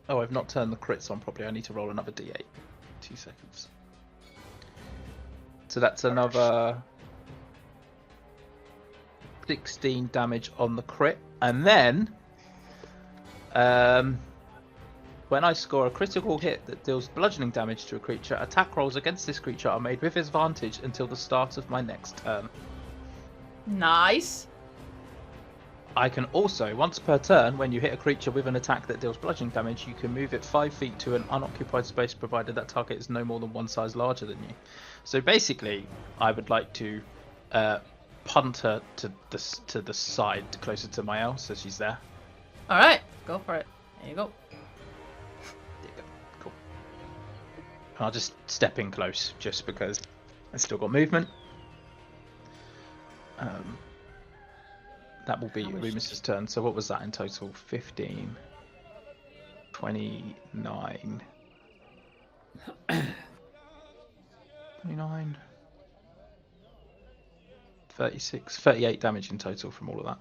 Oh, I've not turned the crits on properly. I need to roll another d8. 2 seconds. So that's another 16 damage on the crit, and then when I score a critical hit that deals bludgeoning damage to a creature, attack rolls against this creature are made with advantage until the start of my next turn. Nice. I can also, once per turn, when you hit a creature with an attack that deals bludgeoning damage, you can move it 5 feet to an unoccupied space provided that target is no more than one size larger than you. So basically, I would like to punt her to the side, closer to Mael, so she's there. All right, go for it. There you go. There you go. Cool. And I'll just step in close, just because I still got movement. That will be Remus's turn. So what was that in total? 15, 29, 29, 36, 38 damage in total from all of that.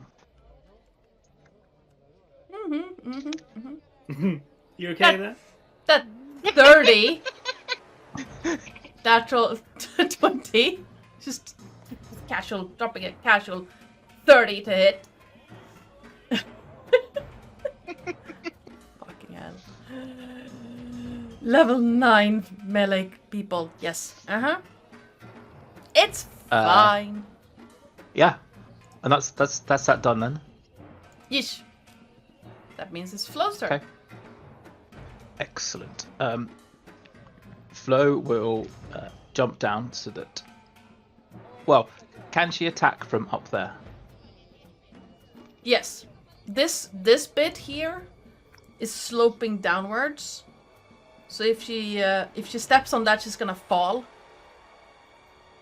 You okay there? That 30. Natural 20. Just casual, dropping it casual. 30 to hit. Fucking hell. Level 9 melee people. Yes. It's fine. Yeah, and that's that done then. Yeesh. That means it's Flo's turn. Okay. Excellent. Flo will jump down so that. Well, can she attack from up there? Yes. This bit here is sloping downwards. So if she steps on that, she's gonna fall.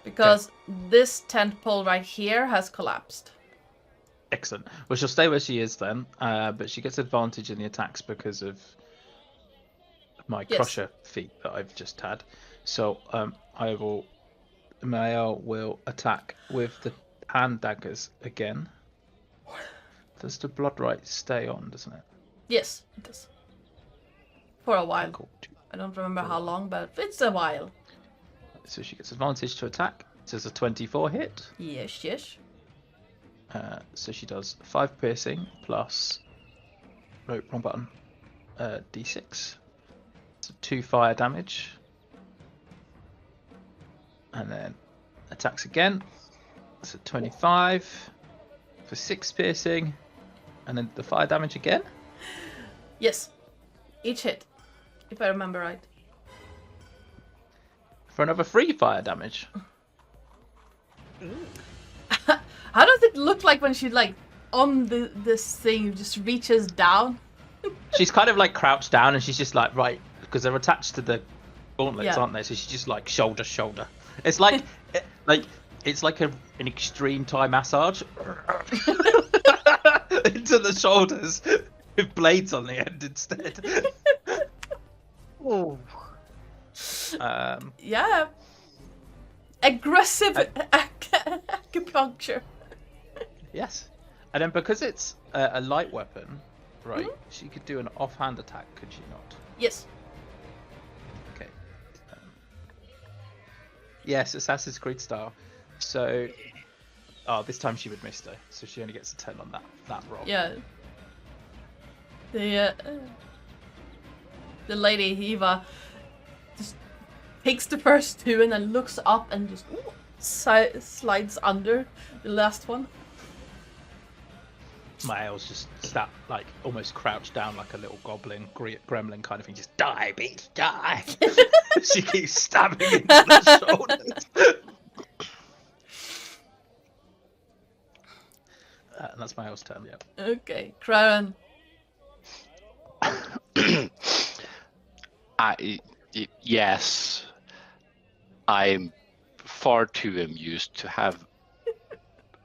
Because this tent pole right here has collapsed. Excellent. Well, she'll stay where she is then, but she gets advantage in the attacks because of my crusher feat that I've just had. So Mael will attack with the hand daggers again. Does the blood right stay on, doesn't it? Yes, it does. For a while. Cool. I don't remember how long, but it's a while. So she gets advantage to attack. Does a 24 hit? Yes, yes. So she does 5 piercing plus. No, wrong button. D6. So 2 fire damage. And then attacks again. So 25 for 6 piercing. And then the fire damage again? Yes. Each hit. If I remember right. For another 3 fire damage. How does it look like when she on this thing just reaches down? She's kind of crouched down and she's just right, because they're attached to the gauntlets, aren't they? So she's just shoulder. It's like it's like an extreme Thai massage into the shoulders with blades on the end instead. Ooh. Yeah. Aggressive acupuncture. Yes. And then because it's a light weapon, right, she could do an offhand attack, could she not? Yes. Okay. Yes, Assassin's Creed style. So, this time she would miss though, so she only gets a 10 on that roll. Yeah. The lady Eva just takes the first two and then looks up and just slides under the last one. Miles just almost crouched down like a little goblin, gremlin kind of thing. Just die, bitch, die! She keeps stabbing into the shoulders. And that's Miles' turn, yeah. Okay, Kraran. Yes, I'm far too amused to have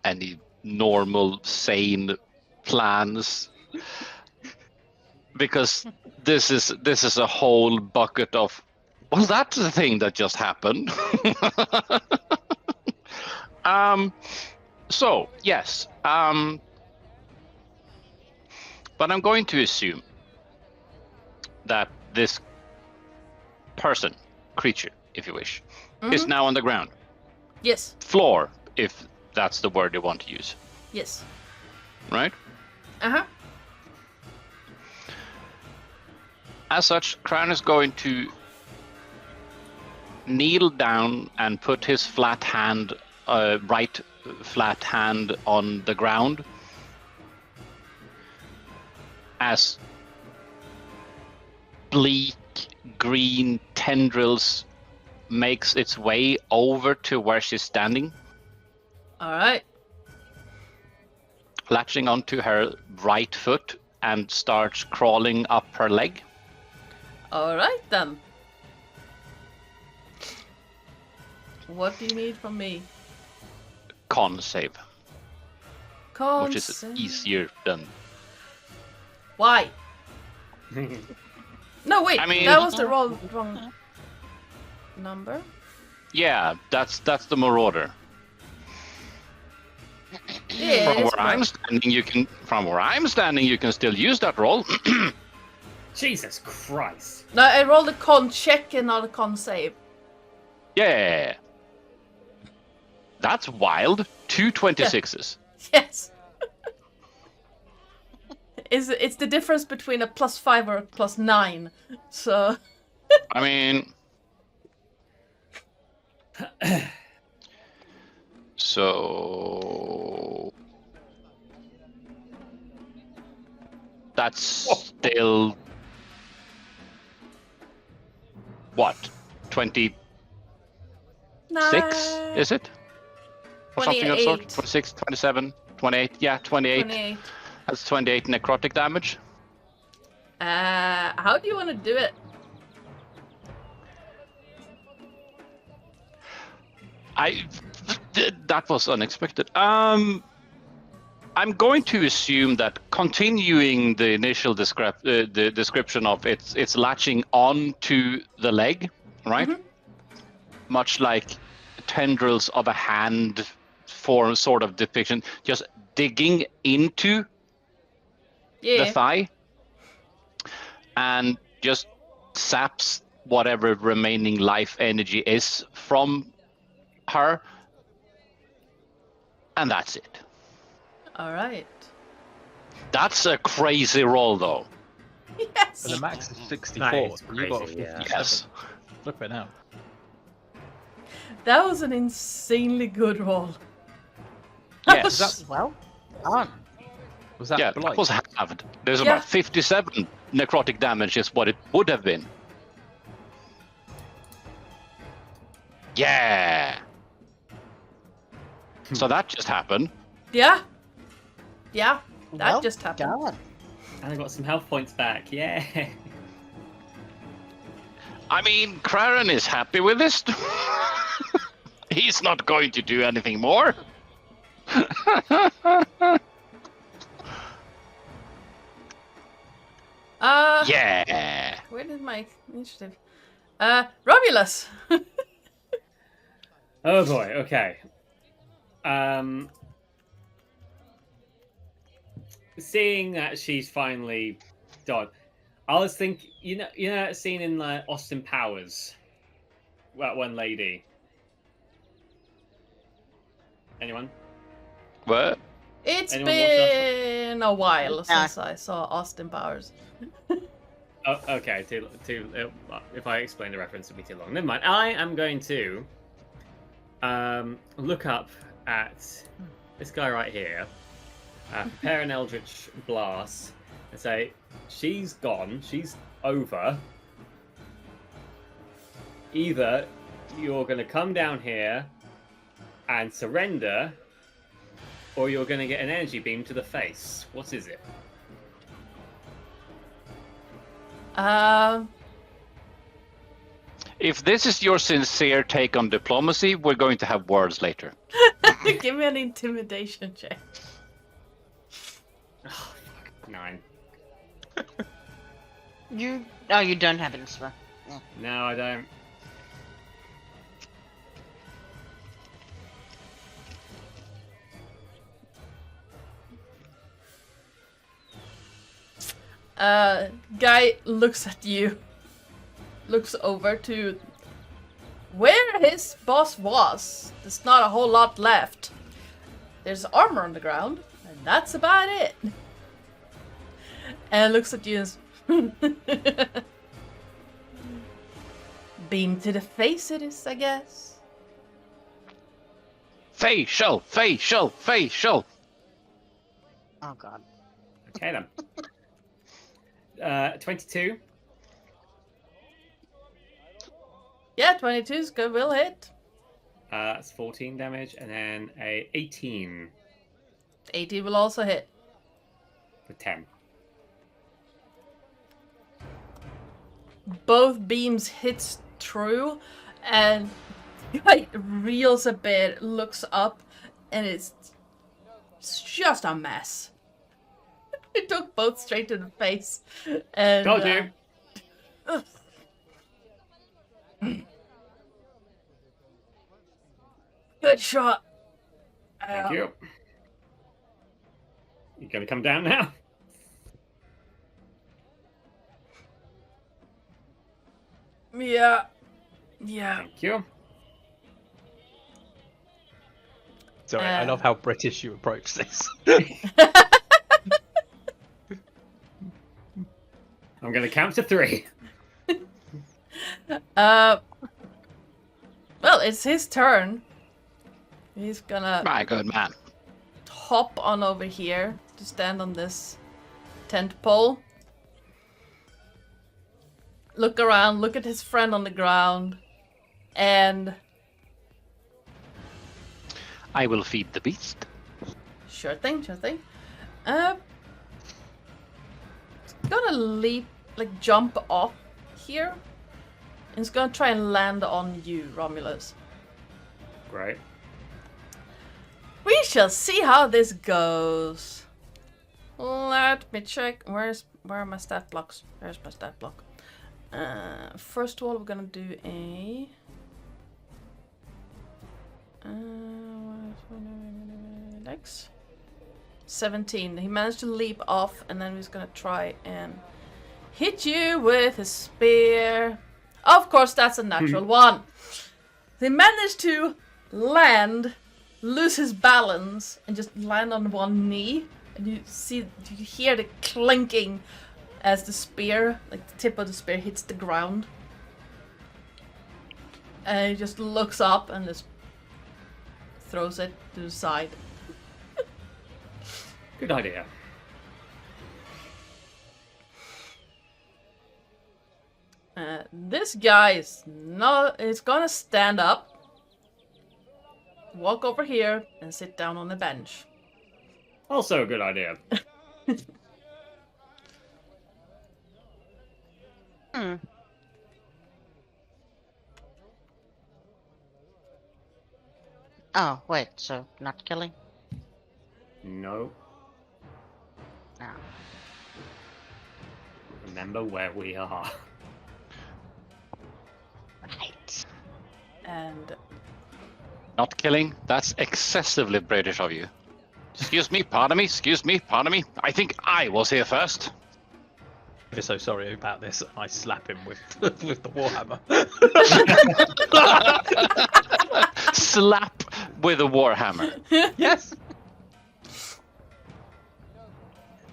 any normal, sane plans, because this is a whole bucket of, well, that's the thing that just happened. So yes, but I'm going to assume that this person, creature, if you wish, is now on the ground. Yes. Floor, if that's the word you want to use. Yes. Right? Uh-huh. As such, Crown is going to kneel down and put his flat hand, right flat hand on the ground as bleak green tendrils makes its way over to where she's standing, All right. latching onto her right foot and starts crawling up her leg. All right then. What do you need from me? Con save, which is Consent. easier than. Why? No, wait. I mean- that was the wrong number. Yeah, that's the Marauder. Yeah. From it's where I'm standing, you can still use that roll. Jesus Christ. No, I rolled a con check and not a con save. Yeah. That's wild. 2 26s. Yes. It's the difference between a +5 or a +9. So. I mean. So. That's still. What? 26? Is it? Or something of the sort? 28. 26, 27, 28. Yeah, 28. 28. That's 28 necrotic damage. How do you want to do it? That was unexpected. I'm going to assume that continuing the initial the description of it's latching onto the leg, right? Mhm. Much like tendrils of a hand form sort of depiction, just digging into Yeah. the thigh and just saps whatever remaining life energy is from her, and that's it. All right. That's a crazy roll, though. Yes. So the max is 64. That is So you got a crazy, yeah. 57. Yes. Flip it now. That was an insanely good roll. Yes. Well done. Was that Yeah, blight? that was halved. There's Yeah. about 57 necrotic damage is what it would have been. Yeah. So that just happened. Yeah. Yeah. That Well just happened. done. And I got some health points back, yeah. I mean, Kraran is happy with this. He's not going to do anything more. Yeah. Where did my initiative? Romulus. Oh boy. Okay. Seeing that she's finally done, I was thinking, you know that scene in Austin Powers, that one lady. Anyone? What? It's Anyone watch that? been a while Yeah. since I saw Austin Powers. Oh, okay. If I explain the reference, it'll be too long. Never mind. I am going to look up at this guy right here, prepare an Eldritch Blast, and say, "She's gone. She's over. Either you're going to come down here and surrender, or you're going to get an energy beam to the face. What is it?" If this is your sincere take on diplomacy, we're going to have words later. Give me an intimidation check. Oh, fuck. 9. You don't have it, sir. No, I don't. Guy looks at you. Looks over to where his boss was. There's not a whole lot left. There's armor on the ground, and that's about it. And looks at you and beam to the face it is, I guess. Facial, facial, facial. Oh god. Okay then. 22. Yeah, 22 is good, will hit. That's 14 damage, and then a 18 80 will also hit. for 10. Both beams hits true, and guy reels a bit, looks up, and it's just a mess. It took both straight to the face. And, Told you. Good shot. Thank you. You gonna come down now? Yeah. Yeah. Thank you. Sorry, I love how British you approach this. I'm gonna count to 3. Well, it's his turn. He's gonna My good man. hop on over here to stand on this tent pole. Look around, look at his friend on the ground, and I will feed the beast. sure thing, sure thing. Gonna leap, like jump off here. And it's gonna try and land on you, Romulus. Great. We shall see how this goes. Let me check. Where are my stat blocks? There's my stat block. First of all, we're gonna do a. Legs. 17. He managed to leap off, and then he's gonna try and hit you with his spear. Of course, that's a natural one. He managed to land, lose his balance, and just land on one knee. And you hear the clinking as the spear, like the tip of the spear, hits the ground. And he just looks up and just throws it to the side. Good idea. This guy is gonna stand up, walk over here, and sit down on the bench. Also a good idea. Oh, wait, so not killing? No. No. Remember where we are. and Not killing? That's excessively British of you. Excuse me, pardon me, excuse me, pardon me. I think I was here first. I'm so sorry about this. I slap him with with the warhammer. Slap with a warhammer. Yes.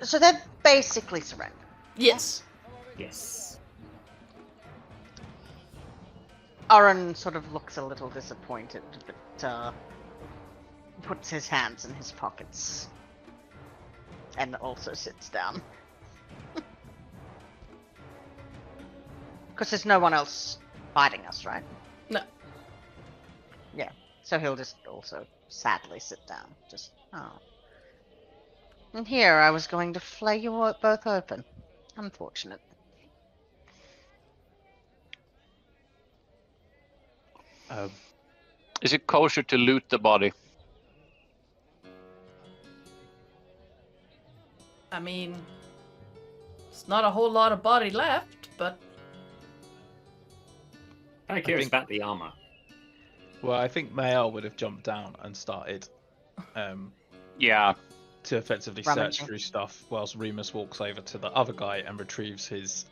So they're basically surrendered. yes. Yes. Aaron sort of looks a little disappointed, but puts his hands in his pockets and also sits down. Because there's no one else fighting us, right? No. Yeah, so he'll just also sadly sit down. Just, oh. And here I was going to flay you both open. Unfortunate. Is it kosher to loot the body? I mean, it's not a whole lot of body left, but Kind of curious think- about the armor. Well, I think Mael would have jumped down and started Yeah. to effectively Rummaging. search through stuff, whilst Remus walks over to the other guy and retrieves his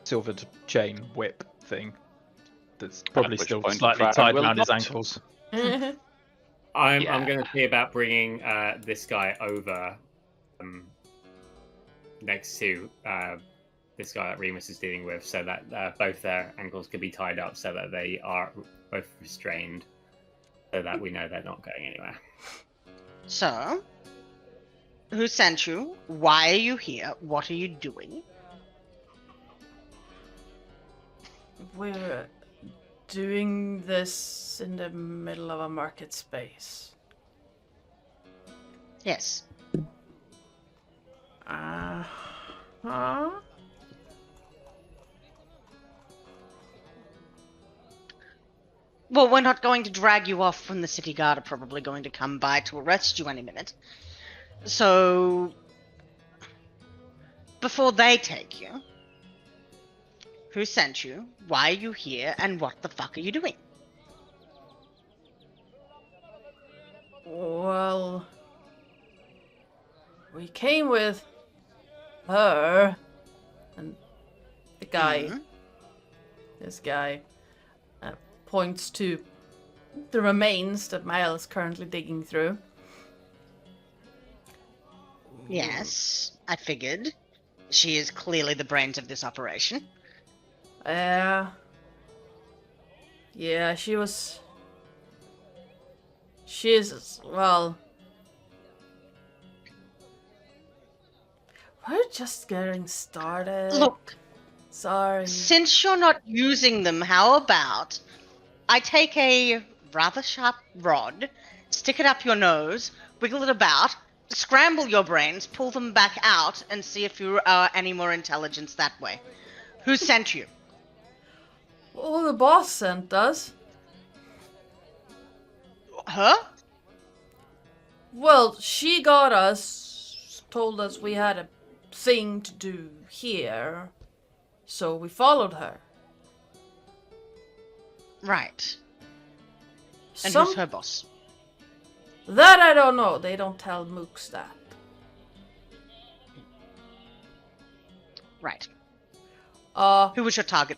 silvered chain whip thing. That's probably which still point slightly Farah tied will around his not. ankles. I'm Yeah. going to see about bringing this guy over next to this guy that Remus is dealing with, so that both their ankles can be tied up, so that they are both restrained, so that we know they're not going anywhere. So, who sent you? Why are you here? What are you doing? we're doing this in the middle of a market space. Yes. Huh? Well, we're not going to drag you off when the city guard are probably going to come by to arrest you any minute. So, before they take you, who sent you? Why are you here? And what the fuck are you doing? Well, we came with her and the guy. Mhm. This guy points to the remains that Mael is currently digging through. Yes, I figured. She is clearly the brains of this operation. Yeah, she's, well, we're just getting started. Look, Sorry. since you're not using them, how about I take a rather sharp rod, stick it up your nose, wiggle it about, scramble your brains, pull them back out, and see if you are any more intelligence that way. Who sent you? Oh, the boss sent us. Her? Well, she got us, told us we had a thing to do here, so we followed her. Right. And Some- who's her boss? That I don't know. They don't tell mooks that. Right. Uh, Who was your target?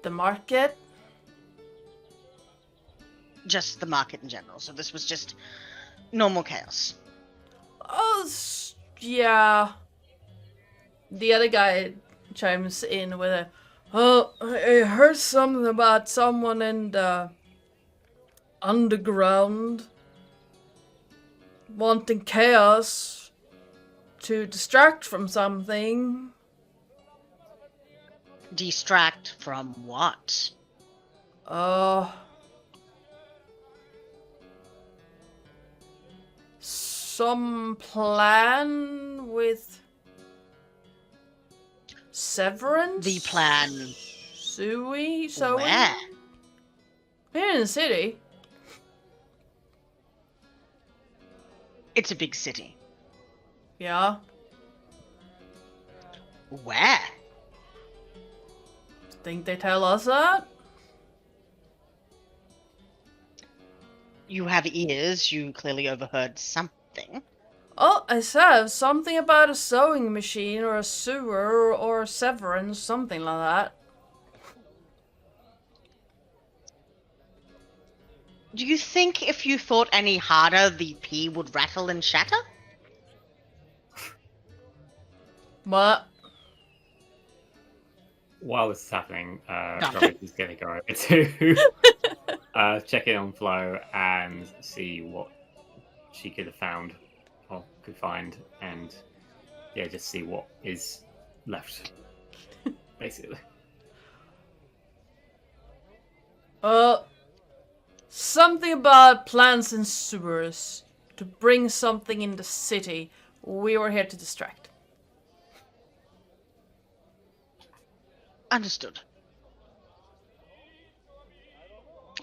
the market. Just the market in general. So this was just normal chaos. Oh, yeah. The other guy chimes in with a, "Oh, I heard something about someone in the underground wanting chaos to distract from something." Distract from what? Some plan with Severance? The plan. Sui? So Where? here in the city. It's a big city. Yeah. Where? think they tell us that. You have ears. You clearly overheard something. Oh, I said something about a sewing machine or a sewer or a severance, something like that. Do you think if you thought any harder, the P would rattle and shatter? What? While this is happening, Robert is going to go over to check in on Flo and see what she could have found or could find, and yeah, just see what is left, basically. Something about plants and sewers. To bring something in the city. We were here to distract. Understood.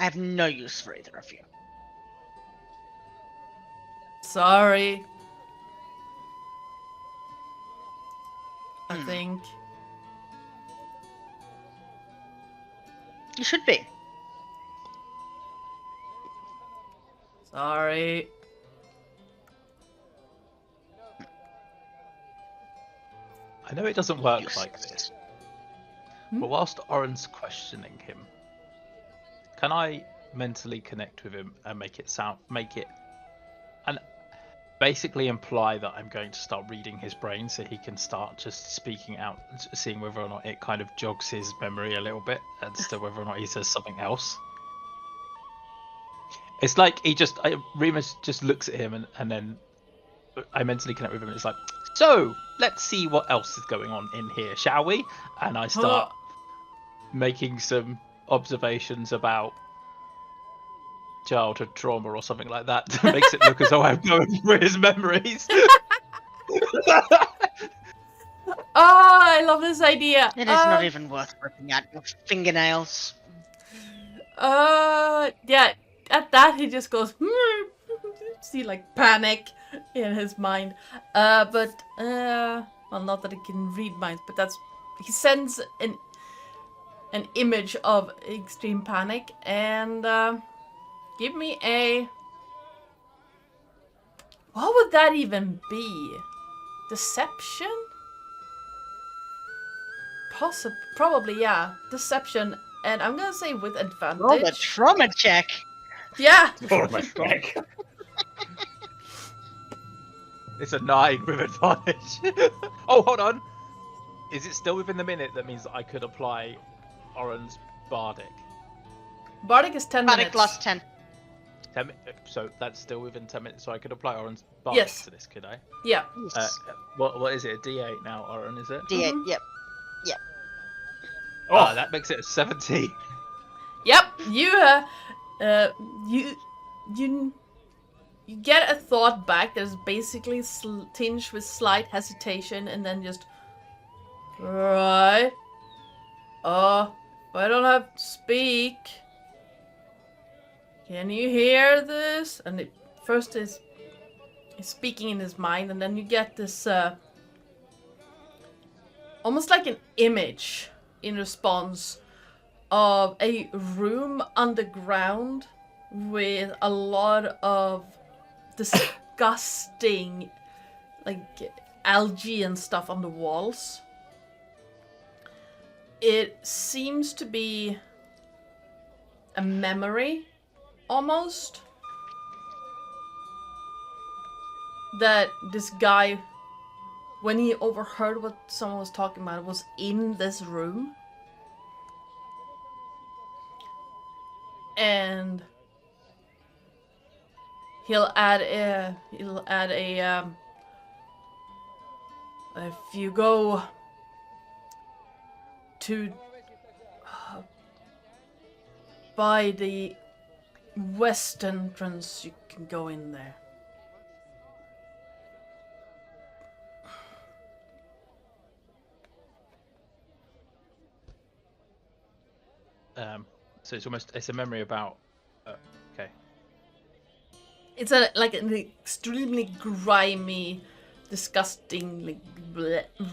I have no use for either of you. Sorry. I think. You should be. Sorry. I know it doesn't work Useless. like this, but whilst Oren's questioning him, can I mentally connect with him and and basically imply that I'm going to start reading his brain so he can start just speaking out, seeing whether or not it kind of jogs his memory a little bit as to whether or not he says something else. It's like Remus just looks at him and then I mentally connect with him and it's like, so let's see what else is going on in here, shall we? And I start making some observations about childhood trauma or something like that that makes it look as though I'm going through his memories. Oh, I love this idea. It is not even worth ripping out your fingernails. Yeah. At that, he just goes, see, like, panic in his mind. Well, not that he can read minds, but he sends an image of extreme panic, and, give me a... What would that even be? Deception? Probably, yeah. Deception, and I'm gonna say with advantage. Roll a trauma check. Yeah! Oh my god. It's a 9 with advantage. Oh, hold on. Is it still within the minute? That means that I could apply Oren's Bardic. Bardic is 10 Bardic minutes. plus 10. So that's still within 10 minutes, so I could apply Oren's Bardic Yes. to this, could I? Yeah. Yes. What is it? A D8 now, Oren, is it? D8, Mhm. yep. Oh, that makes it a 17. Yep. You get a thought back that is basically tinged with slight hesitation, and then just right. I don't have to speak. Can you hear this? And it first is speaking in his mind, and then you get this almost like an image in response of a room underground with a lot of disgusting like algae and stuff on the walls. It seems to be a memory almost that this guy, when he overheard what someone was talking about, was in this room. And he'll add a if you go to by the west entrance, you can go in there. So it's a memory about. Okay. It's like an extremely grimy, disgusting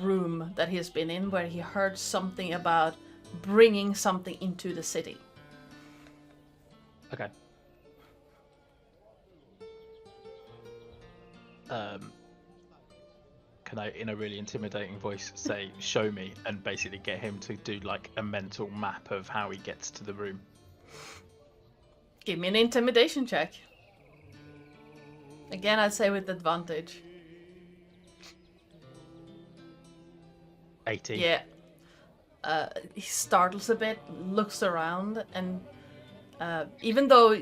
room that he has been in, where he heard something about bringing something into the city. Okay. Can I, in a really intimidating voice, say, show me, and basically get him to do like a mental map of how he gets to the room? Give me an intimidation check. Again, I'd say with advantage. 18. Yeah. He startles a bit, looks around, and even though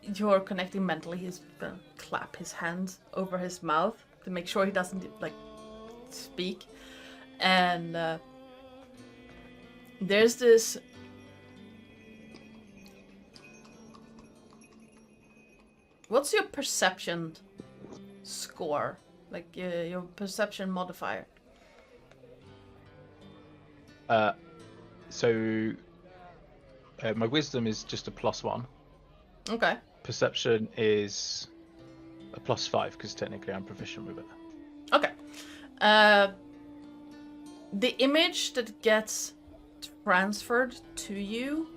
you're connecting mentally, he's gonna clap his hands over his mouth to make sure he doesn't like speak. And there's this what's your perception score? Like your perception modifier? So my wisdom is just a +1. Okay. Perception is a +5 because technically I'm proficient with it. Okay. The image that gets transferred to you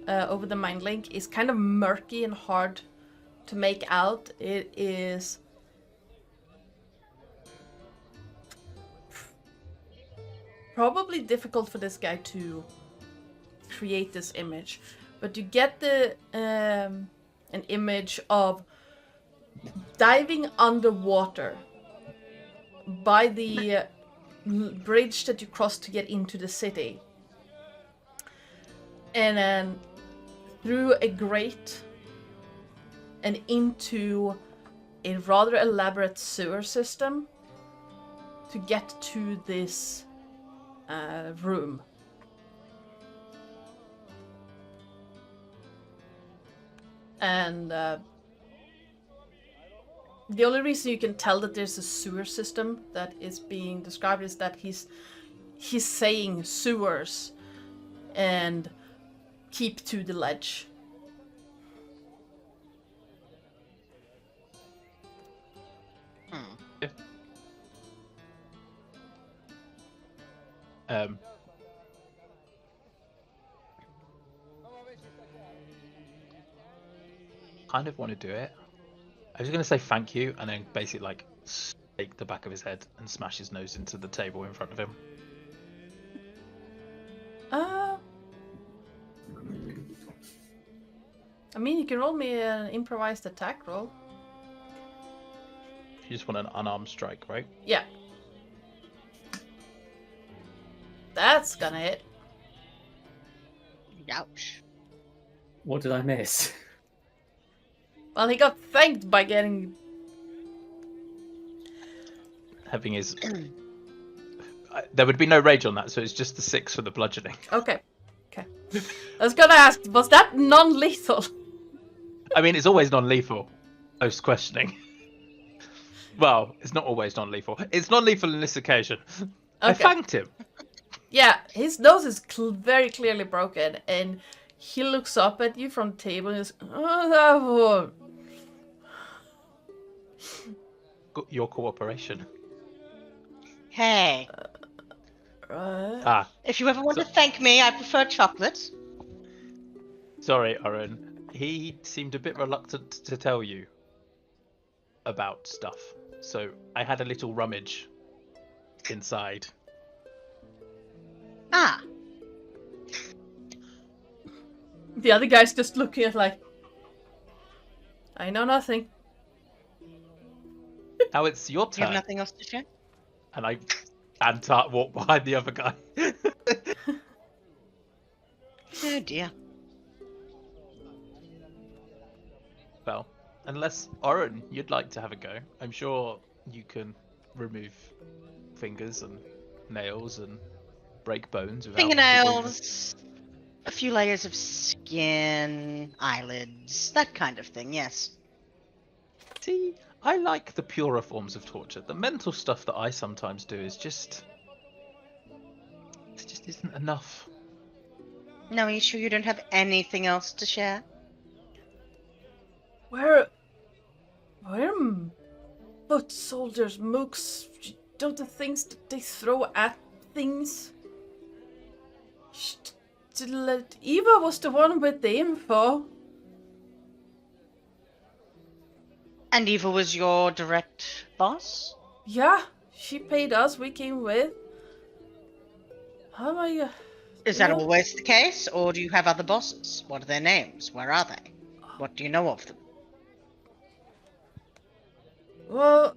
over the mind link is kind of murky and hard to make out. It is probably difficult for this guy to create this image, but you get the an image of diving underwater by the bridge that you cross to get into the city, and then through a grate and into a rather elaborate sewer system to get to this room. And the only reason you can tell that there's a sewer system that is being described is that he's saying sewers and keep to the ledge. Kind of want to do it. I was going to say thank you and then basically like stake the back of his head and smash his nose into the table in front of him. I mean, you can roll me an improvised attack roll. You just want an unarmed strike, right? Yeah. That's gonna hit. Ouch. What did I miss? Well, he got thanked by getting... Having his... there would be no rage on that, so it's just the 6 for the bludgeoning. Okay. Okay. I was gonna ask, was that non-lethal? I mean, it's always non-lethal. Post-questioning. Well, it's not always non-lethal. It's non-lethal in this occasion. Okay. I thanked him. Yeah, his nose is very clearly broken, and he looks up at you from the table and is, oh, that one. Your cooperation. Hey. If you ever want to thank me, I prefer chocolate. Sorry, Aaron. He seemed a bit reluctant to tell you about stuff, so I had a little rummage inside. Ah. The other guy's just looking at like, I know nothing. Now it's your You turn. have nothing else to share? And I walk behind the other guy. Oh dear. Well, unless, Oren, you'd like to have a go. I'm sure you can remove fingers and nails and break bones without... Fingernails, a few layers of skin, eyelids, that kind of thing, yes. See, I like the purer forms of torture. The mental stuff that I sometimes do is just... It just isn't enough. No, are you sure you don't have anything else to share? Where foot soldiers, mooks, don't the things that they throw at things Eva was the one with the info. And Eva was your direct boss? Yeah, she paid us. We came with. How am I? Is that always the case, or do you have other bosses? What are their names? Where are they? What do you know of them? Well,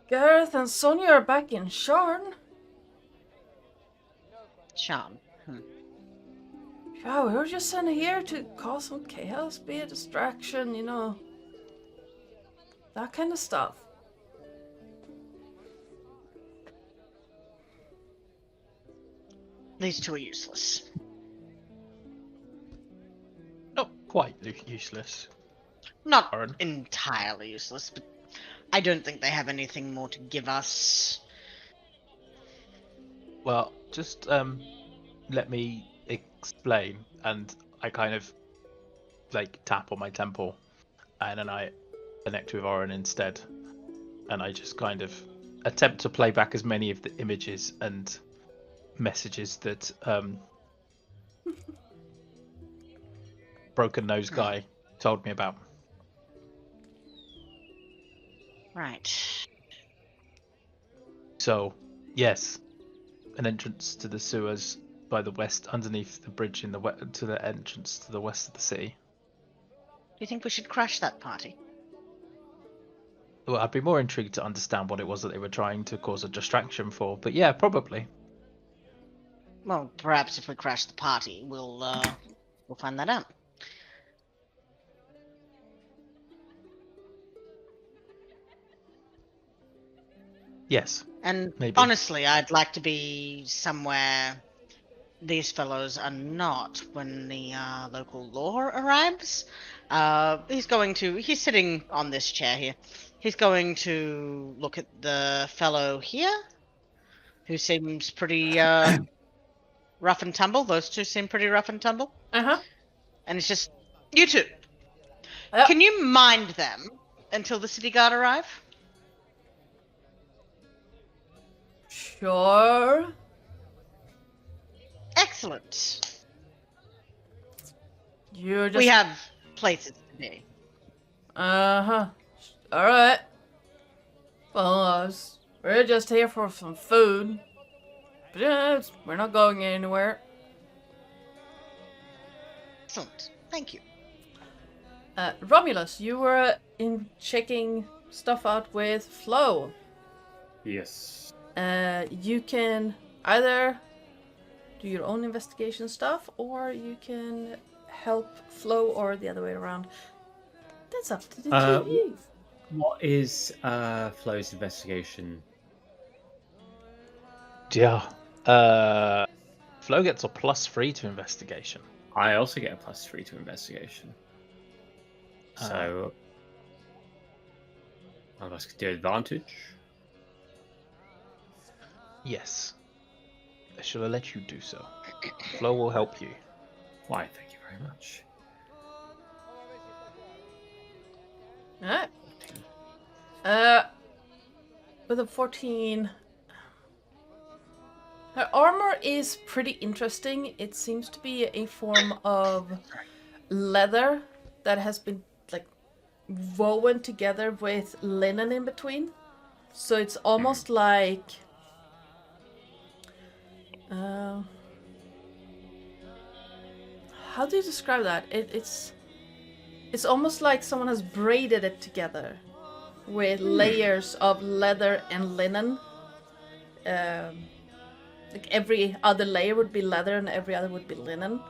Gareth and Sonia are back in Sharn. Sean. Yeah, we were just sent here to cause some chaos, be a distraction, you know. That kind of stuff. These two are useless. Not quite useless. Not Aaron. entirely useless, but I don't think they have anything more to give us. Well, just let me explain, and I kind of like tap on my temple, and then I connect with Oren instead, and I just kind of attempt to play back as many of the images and messages that Broken Nose Guy told me about. Right. So, yes, an entrance to the sewers by the west, underneath the bridge in the to the entrance to the west of the city. Do you think we should crash that party? Well, I'd be more intrigued to understand what it was that they were trying to cause a distraction for, but yeah, probably. Well, perhaps if we crash the party, we'll find that out. Yes. And Maybe. honestly, I'd like to be somewhere these fellows are not when the local law arrives. He's sitting on this chair here. He's going to look at the fellow here, who seems pretty rough and tumble. Those two seem pretty rough and tumble. Uh-huh. And it's just, you two. Yep. Can you mind them until the city guard arrive? Sure. Excellent. You're just... We have places to be. Uh-huh. Alright. Well, we're just here for some food. But yeah, we're not going anywhere. Excellent. Thank you. Romulus, you were checking stuff out with Flo. Yes. You can either do your own investigation stuff, or you can help Flo, or the other way around. That's up to the two of you. What is Flo's investigation? Yeah. Flo gets a +3 to investigation. I also get a +3 to investigation. So I'll ask the advantage. Yes. I shall let you do so. Flo will help you. Why, thank you very much. Alright. With a 14... Her armor is pretty interesting. It seems to be a form of leather that has been like woven together with linen in between. So it's almost like how do you describe that? It's almost like someone has braided it together with layers of leather and linen. Like every other layer would be leather and every other would be linen.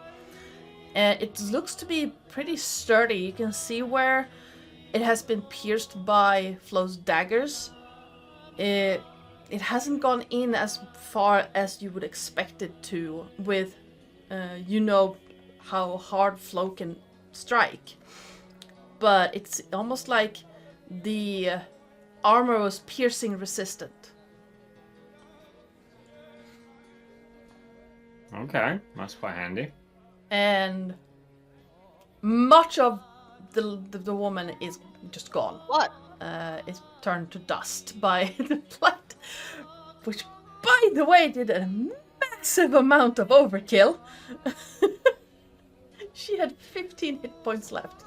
And it looks to be pretty sturdy. You can see where it has been pierced by Flo's daggers. It hasn't gone in as far as you would expect it to with, you know, how hard Flo can strike. But it's almost like the armor was piercing resistant. Okay, that's quite handy. And much of the woman is just gone. What? It's turned to dust by the light, which, by the way, did a massive amount of overkill. She had 15 hit points left.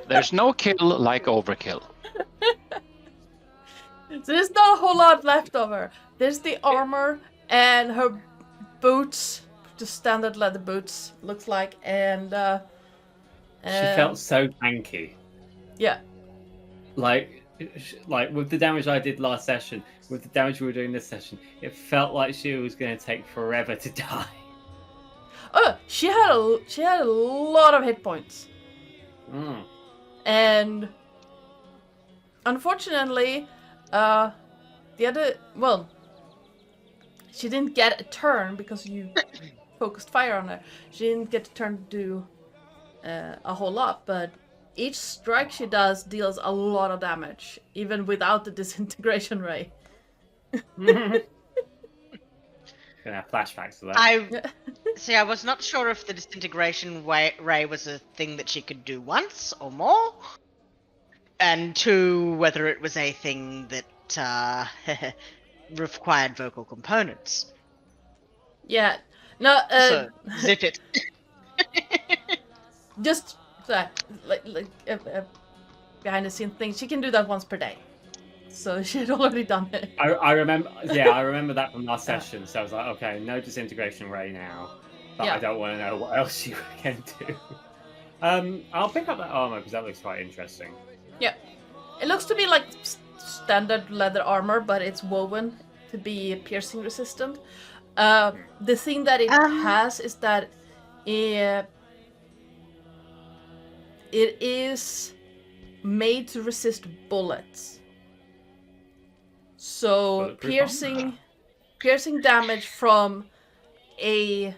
There's no kill like overkill. So there's not a whole lot left of her. There's the armor and her boots, just standard leather boots, looks like, and She felt so tanky. yeah. Like with the damage I did last session, with the damage we were doing this session, it felt like she was going to take forever to die. Oh, she had a lot of hit points, and unfortunately, she didn't get a turn because you focused fire on her. She didn't get a turn to do a whole lot, but each strike she does deals a lot of damage, even without the disintegration ray. Gonna have flashbacks to that. I was not sure if the disintegration ray was a thing that she could do once or more, and two, whether it was a thing that required vocal components. Yeah, no. So zip it. Just like behind the scene thing. She can do that once per day, so she had already done it. I remember. Yeah, I remember that from last session. So I was like, okay, no disintegration ray now, but I don't want to know what else you can do. I'll pick up that armor because that looks quite interesting. Yeah, it looks to be like standard leather armor, but it's woven to be piercing resistant. The thing that it has is that it is made to resist bullets. So piercing damage from a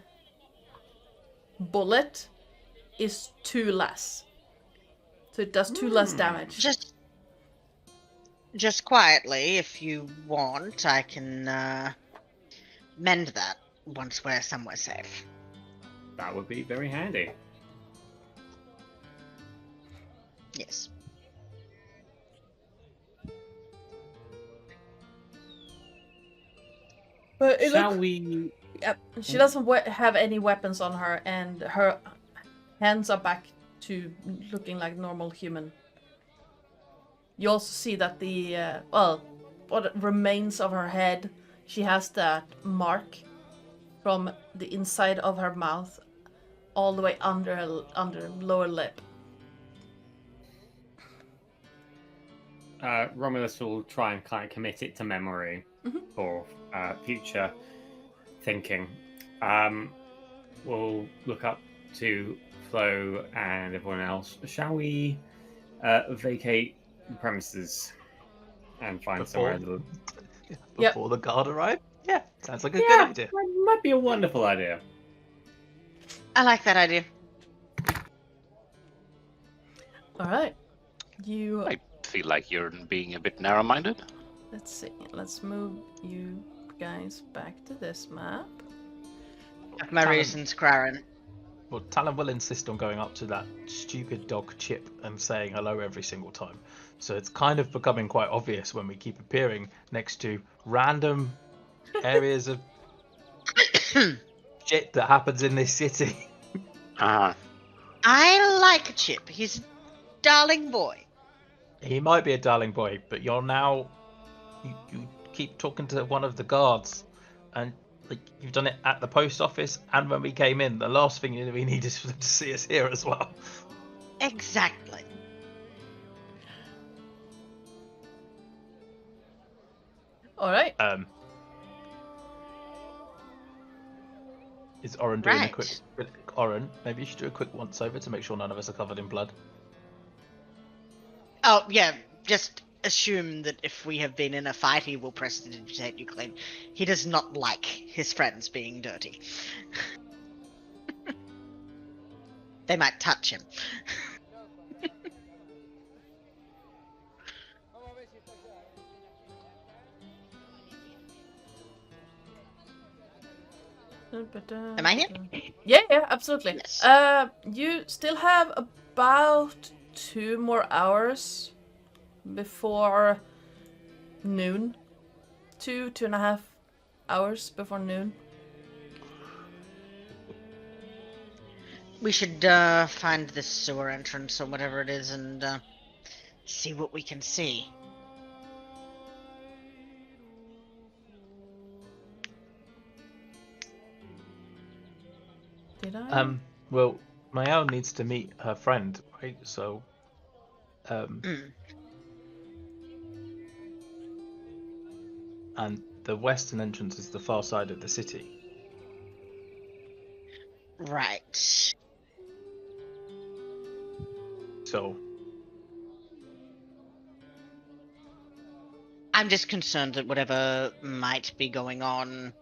bullet is 2 less. So it does 2 less damage. Just quietly, if you want, I can mend that once we're somewhere safe. That would be very handy. Yes. But Shall we? Yep. She doesn't have any weapons on her, and her hands are back to looking like normal human. You also see that the what remains of her head, she has that mark from the inside of her mouth all the way under her lower lip. Romulus will try and kind of commit it to memory for future thinking. We'll look up to Flo and everyone else. Shall we vacate the premises and find somewhere? Before the guard arrive? Yeah, sounds like a good idea. That might be a wonderful idea. I like that idea. All right, you. I feel like you're being a bit narrow-minded. Let's see. Let's move you guys back to this map. My reasons, Craren. Well, Talon will insist on going up to that stupid dog Chip and saying hello every single time. So it's kind of becoming quite obvious when we keep appearing next to random areas of shit that happens in this city. Uh-huh. I like Chip. He's a darling boy. He might be a darling boy, but you're now... You keep talking to one of the guards, and like you've done it at the post office and when we came in. The last thing we need is for them to see us here as well. Exactly. All right. Is Oren doing Right. a quick... Oren, maybe you should do a quick once-over to make sure none of us are covered in blood. Oh, yeah, just assume that if we have been in a fight, he will prestidigitate you clean. He does not like his friends being dirty. They might touch him. Am I here? Yeah, absolutely. Yes. You still have about 2 more hours before noon. 2.5 hours before noon. We should find this sewer entrance or whatever it is and see what we can see. Did I? Well, Mayal needs to meet her friend, right? So, and the western entrance is the far side of the city. Right. So, I'm just concerned that whatever might be going on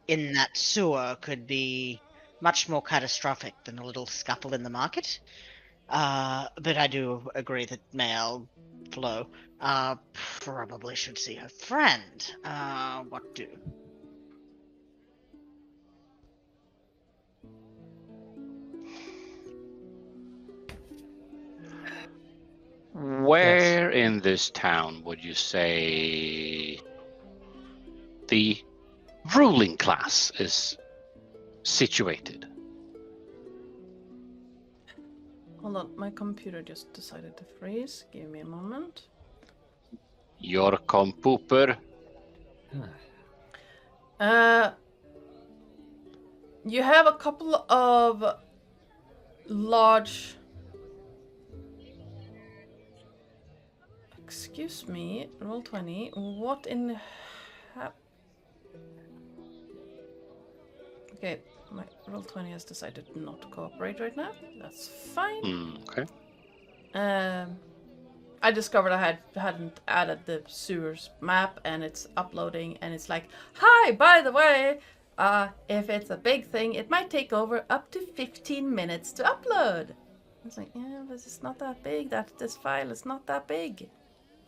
in that sewer could be much more catastrophic than a little scuffle in the market. But I do agree that male Flo probably should see her friend. What do? Where in this town would you say the ruling class is situated? Hold on, my computer just decided to freeze. Give me a moment. Your computer. You have a couple of large... Excuse me, roll 20. What in... Okay, my roll 20 has decided not to cooperate right now. That's fine. Okay. I discovered I hadn't added the sewers map, and it's uploading, and it's like, hi, by the way, if it's a big thing, it might take over up to 15 minutes to upload. I was like, yeah, but it's not that big. This file is not that big.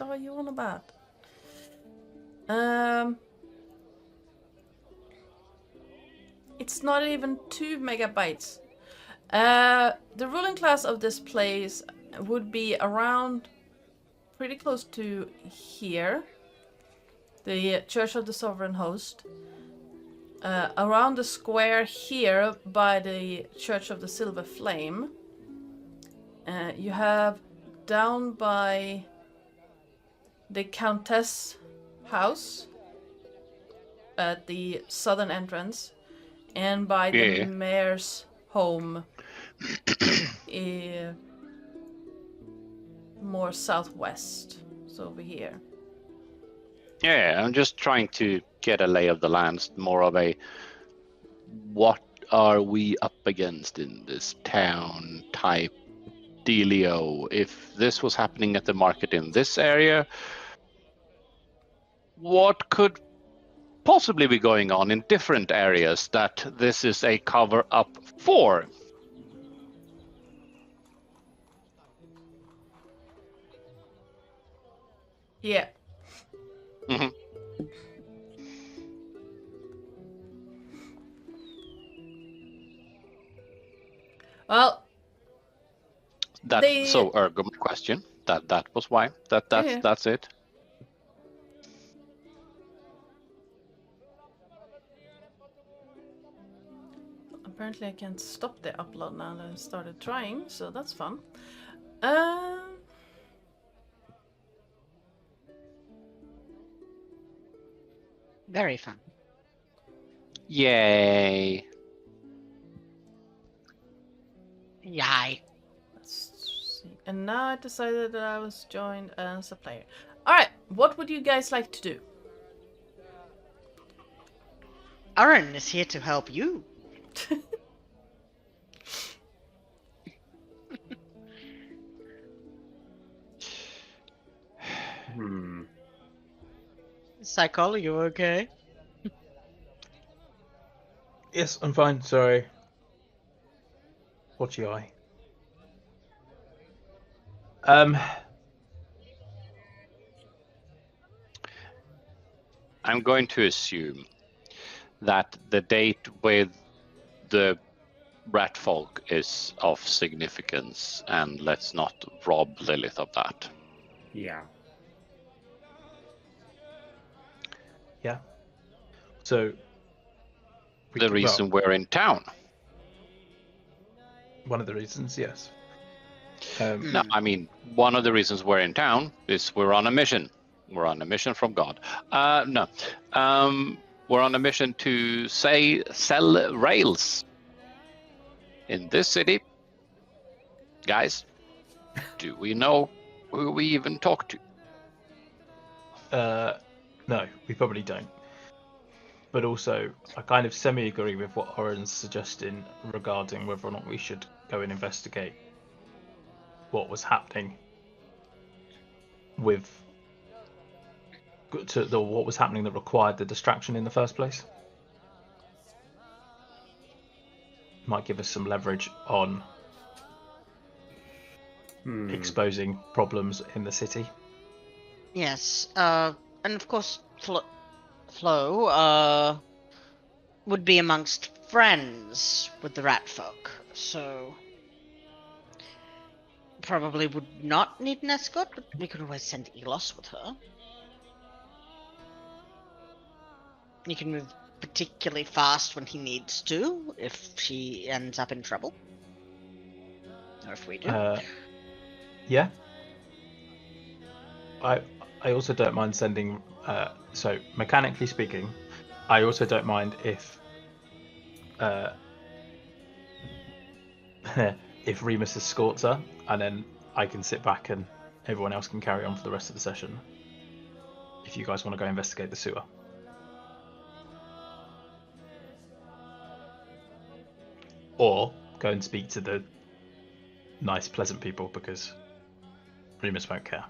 What are you on about? It's not even 2 megabytes. The ruling class of this place would be around pretty close to here. The Church of the Sovereign Host. Around the square here by the Church of the Silver Flame. You have down by the Countess house at the southern entrance, and by the mayor's home more southwest, so over here. Yeah, I'm just trying to get a lay of the land, more of a what are we up against in this town type dealio. If this was happening at the market in this area, what could possibly be going on in different areas that this is a cover up for? Yeah. Mm-hmm. Well, So argument question. That was why. That's it. Apparently I can't stop the upload now that I started trying, so that's fun. Very fun. Yay. Yay. Let's see. And now I decided that I was joined as a player. Alright, what would you guys like to do? Aaron is here to help you. Psycole, are you okay? yes, I'm fine. Sorry. What's your eye? I'm going to assume that the date with the rat folk is of significance, and let's not rob Lillith of that. Yeah. Yeah. So The reason we're in town. One of the reasons, yes. No, I mean, one of the reasons we're in town is we're on a mission. We're on a mission from God. No. We're on a mission to sell rails in this city. Guys, do we know who we even talk to? No, we probably don't. But also, I kind of semi-agree with what Oren's suggesting regarding whether or not we should go and investigate what was happening with what was happening that required the distraction in the first place. Might give us some leverage on exposing problems in the city. Yes, and of course, Flo would be amongst friends with the rat folk, so probably would not need an escort, but we could always send Elos with her. He can move particularly fast when he needs to, if she ends up in trouble. Or if we do. Yeah. I also don't mind sending. So mechanically speaking, I also don't mind if if Remus escorts her, and then I can sit back and everyone else can carry on for the rest of the session. If you guys want to go investigate the sewer. Or go and speak to the nice, pleasant people, because Remus won't care.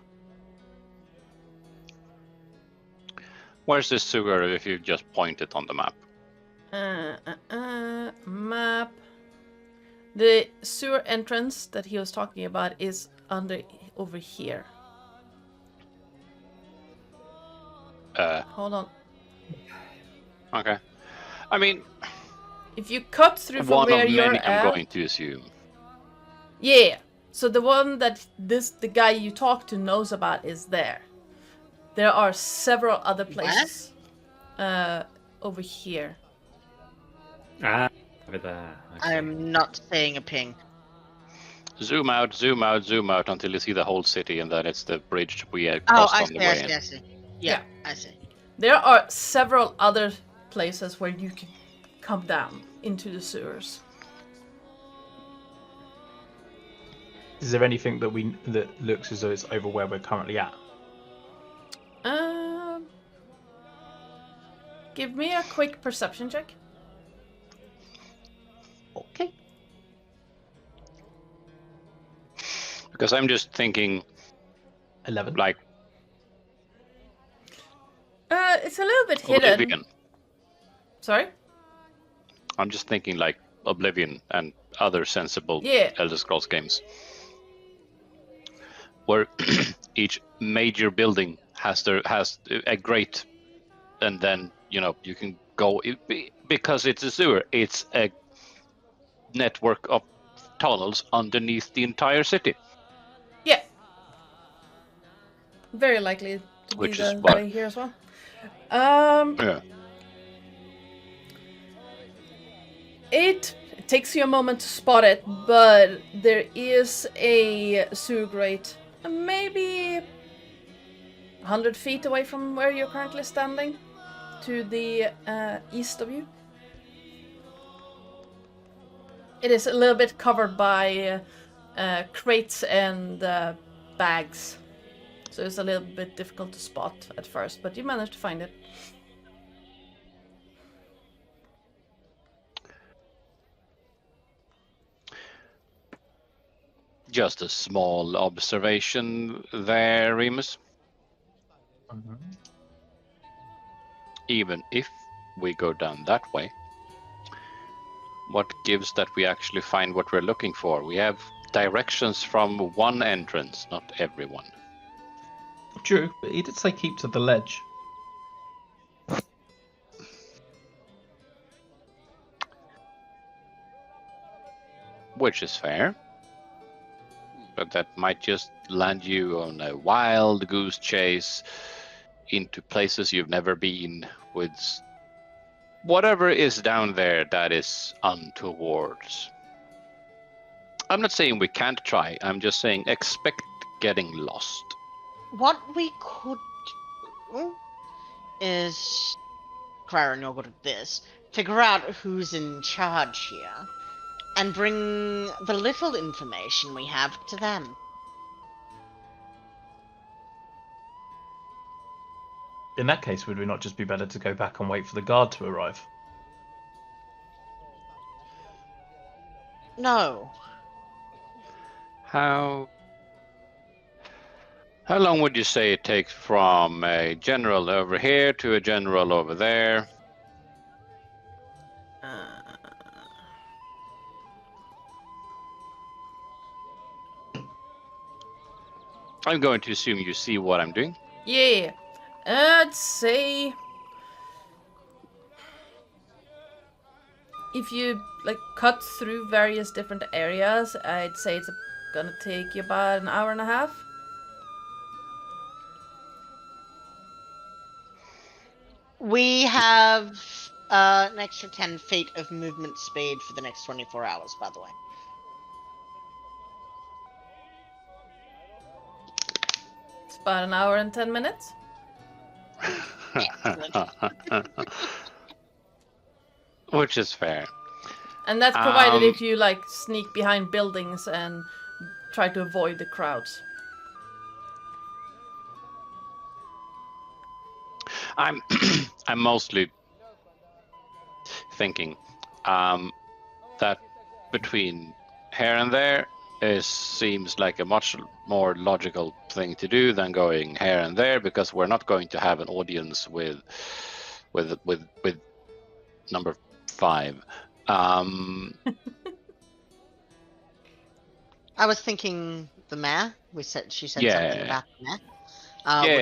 Where's this sewer if you just point it on the map? Map. The sewer entrance that he was talking about is over here. Hold on. Okay. I mean, if you cut through from one where of you're many at, I'm going to assume. Yeah. So the one that the guy you talk to knows about is there. There are several other places. Over here. Over there. Okay. I'm not saying a ping. Zoom out, zoom out, zoom out until you see the whole city, and then it's the bridge we crossed on the way in. I see. Yeah, I see. There are several other places where you can come down into the sewers. Is there anything that looks as though it's over where we're currently at? Give me a quick perception check. Okay. Because I'm just thinking 11. like It's a little bit hidden. Oblivion. Sorry? I'm just thinking like Oblivion and other sensible Elder Scrolls games, where each major building has a grate, and then you can go because it's a sewer. It's a network of tunnels underneath the entire city. Yeah. Very likely to be the way here as well. Yeah. It takes you a moment to spot it, but there is a sewer grate maybe 100 feet away from where you're currently standing, to the east of you. It is a little bit covered by crates and bags, so it's a little bit difficult to spot at first, but you managed to find it. Just a small observation there, Remus. Mm-hmm. Even if we go down that way, what gives that we actually find what we're looking for? We have directions from one entrance, not everyone. True, but he did say keep to the ledge. Which is fair. But that might just land you on a wild goose chase into places you've never been, with whatever is down there that is untoward. I'm not saying we can't try. I'm just saying expect getting lost. What we could do is, Craren, you're good at this, figure out who's in charge here, and bring the little information we have to them. In that case, would we not just be better to go back and wait for the guard to arrive? No. How long would you say it takes from a general over here to a general over there? I'm going to assume you see what I'm doing. Yeah. I'd say if you like cut through various different areas, I'd say it's gonna take you about an hour and a half. We have an extra 10 feet of movement speed for the next 24 hours, by the way. It's about an hour and 10 minutes. Which is fair. And that's provided if you like sneak behind buildings and try to avoid the crowds. I'm mostly thinking that between here and there seems like a much more logical thing to do than going here and there, because we're not going to have an audience with number 5. I was thinking the mayor. She said Yeah. something about the mayor.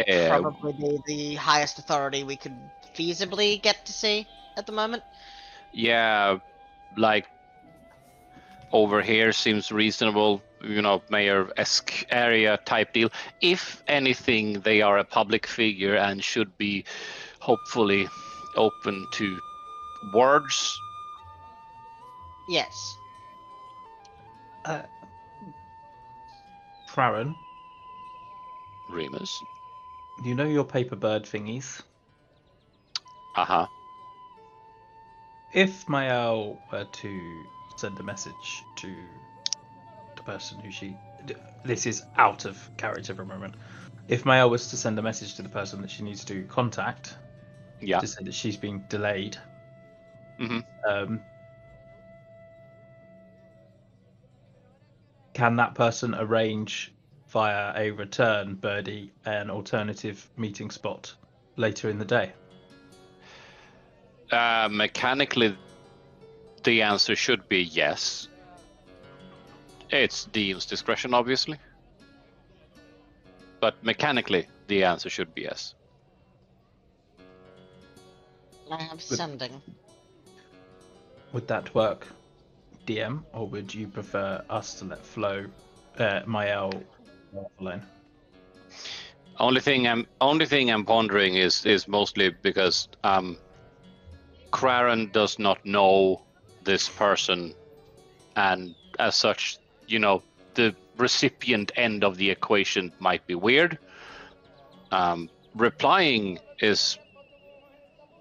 Yeah. Would probably be the highest authority we could feasibly get to see at the moment. Yeah, like over here seems reasonable, mayor-esque area type deal. If anything, they are a public figure and should be hopefully open to words. Yes. Craren, Remus. you know your paper bird thingies? Uh-huh. If Mael were to send a message to the person who this is out of character for a moment. If Mael was to send a message to the person that she needs to contact, Yeah. to say that she's being delayed, Mm-hmm. Can that person arrange via a return birdie an alternative meeting spot later in the day? Mechanically, the answer should be yes. It's Dean's discretion, obviously. But mechanically, the answer should be yes. I have sending. Would that work, DM, or would you prefer us to let Mael alone? Only thing I'm pondering is mostly because Craren does not know this person, and as such, the recipient end of the equation might be weird. Replying is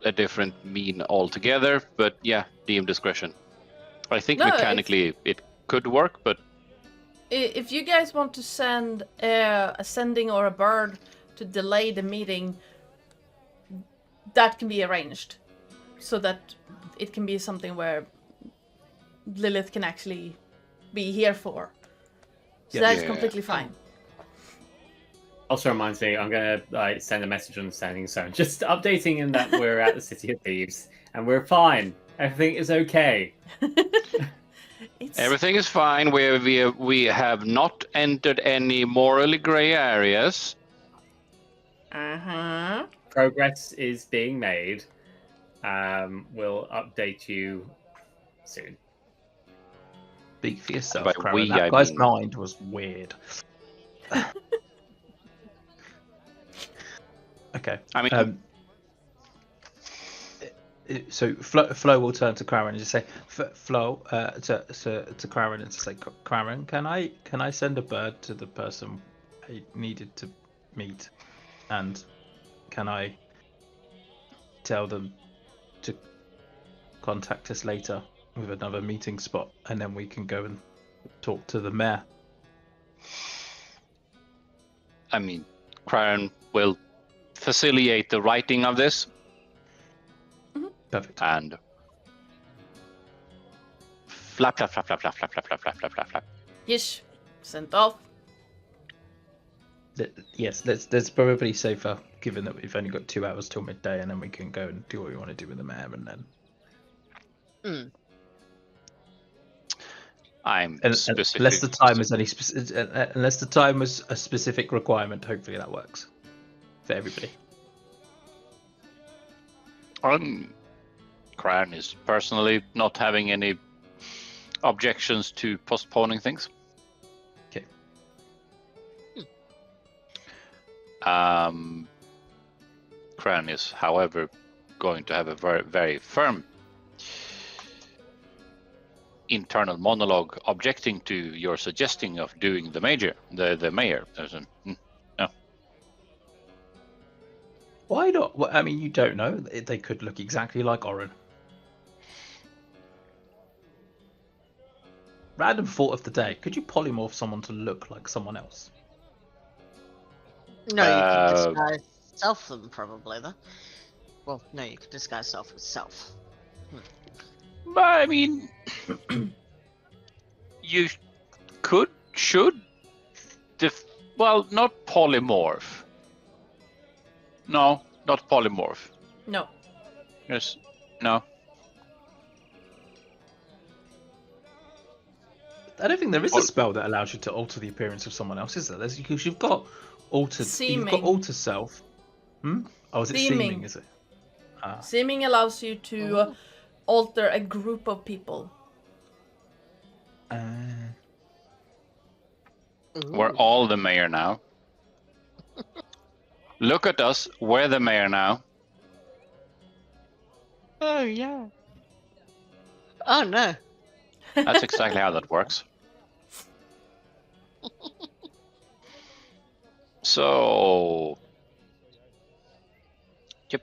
a different mean altogether, but yeah, DM discretion. I think No, mechanically it could work, but If you guys want to send a sending or a bird to delay the meeting, that can be arranged so that it can be something where Lillith can actually be here for. So that's completely fine. Also reminds me, I'm gonna send a message on the Standing Zone, just updating in that we're at the City of Thieves and we're fine. Everything is okay. everything is fine. We have not entered any morally gray areas. Progress is being made. We'll update you soon. Speak for yourself, By Craren. we, That I guy's mean- mind was weird. Okay. I mean, So Flo will turn to Craren and just say, Flo, to Craren and to say, Craren, can I send a bird to the person I needed to meet, and can I tell them to contact us later with another meeting spot, and then we can go and talk to the mayor. I mean, Craren will facilitate the writing of this. Perfect. And flap, flap, flap, flap, flap, flap, flap, flap, flap, flap, flap, flap. Yes, sent off. Yes, that's probably safer, given that we've only got 2 hours till midday, and then we can go and do what we want to do with the mayor, and then. I'm specific. Unless the time is unless the time was a specific requirement, hopefully that works for everybody. Craren is personally not having any objections to postponing things. Okay. Craren is, however, going to have a very, very firm internal monologue objecting to your suggesting of doing the mayor. No. Why not? Well, I mean, you don't know. They could look exactly like Oren. Random thought of the day. Could you polymorph someone to look like someone else? No, you could disguise self them probably though. Well, no, you could disguise self as self. But I mean, you should, well, not polymorph. No, not polymorph. No. Yes, no. I don't think there is a spell that allows you to alter the appearance of someone else, is there? Because you've got altered. You've got alter self. Oh, is it seeming? Is it? Seeming allows you to alter a group of people. We're all the mayor now. Look at us. We're the mayor now. Oh yeah. Oh no. That's exactly how that works. So. So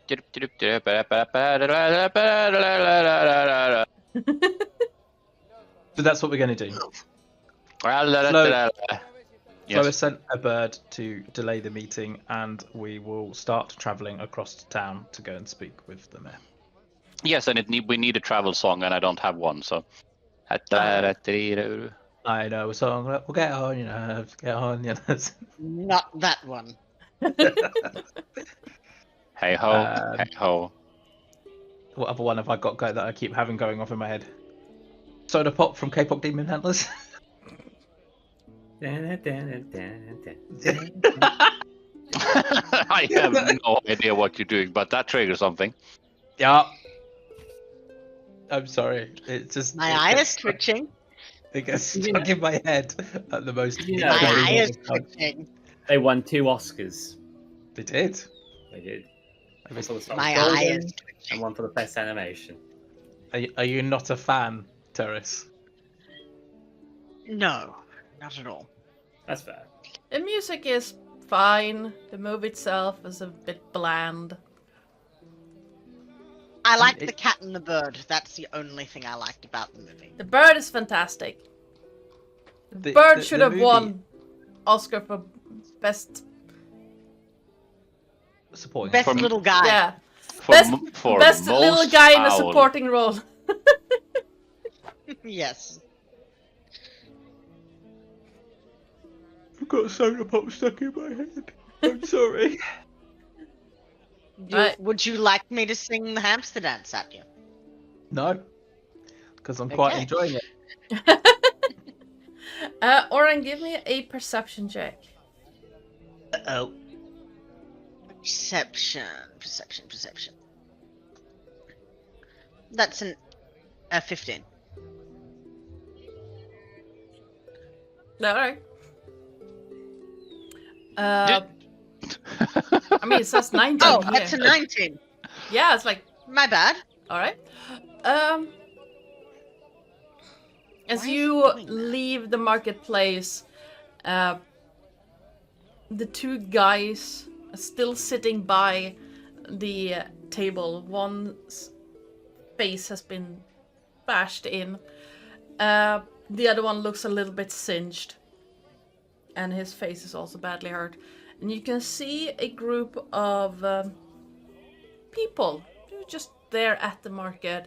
that's what we're going to do. Flo has sent a bird to delay the meeting, and we will start travelling across town to go and speak with the mayor. Yes, and we need a travel song, and I don't have one, so. I know a song. We'll get on, get on, Not that one. Hey ho, hey ho. What other one have I got that I keep having going off in my head? Soda Pop from K-pop Demon Handlers. I have no idea what you're doing, but that triggers something. Yeah. I'm sorry. It's just my eye is twitching. It gets stuck in my head at the most. My eye is twitching. They won 2 Oscars. They did. They did. My eye is twitching. And one for the best animation. Are you not a fan, Terris? No, not at all. That's fair. The music is fine. The movie itself is a bit bland. I like the cat and the bird. That's the only thing I liked about the movie. The bird is fantastic. The bird should have won Oscar for best supporting. Best little guy. Yeah. For best most little guy in a foul. supporting role. Yes. I've got Soda Pop stuck in my head. I'm sorry. Would you like me to sing the hamster dance at you? No, because I'm quite enjoying it. Oren, give me a perception check. Oh. Perception. That's a 15. Alright. I mean, it says 19 Oh, here. that's a 19. Yeah, it's like... My bad. All right. As Why is you it doing that? leave the marketplace, the two guys still sitting by the table. One's face has been bashed in. The other one looks a little bit singed, and his face is also badly hurt. And you can see a group of people just there at the market,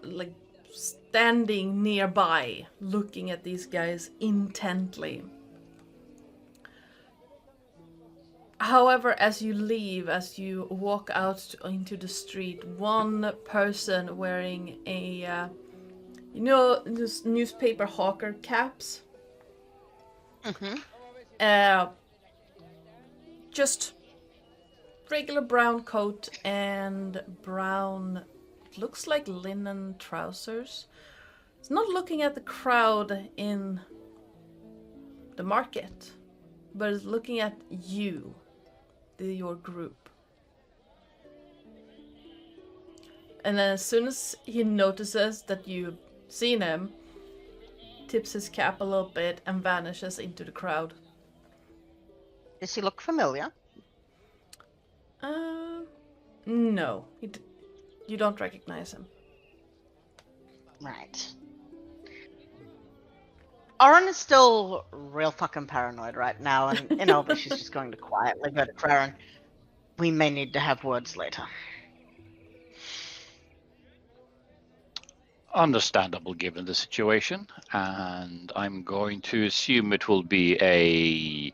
like standing nearby, looking at these guys intently. However, as you leave, as you walk out into the street, one person wearing a, this newspaper hawker caps, just regular brown coat and brown, looks like linen trousers. It's not looking at the crowd in the market, but it's looking at you, your group. And then as soon as he notices that you've seen him, tips his cap a little bit and vanishes into the crowd. Does he look familiar? No. You don't recognize him. Right. Oren is still real fucking paranoid right now, and in Elvish she's just going to quietly go to Craren. We may need to have words later. Understandable given the situation, and I'm going to assume it will be a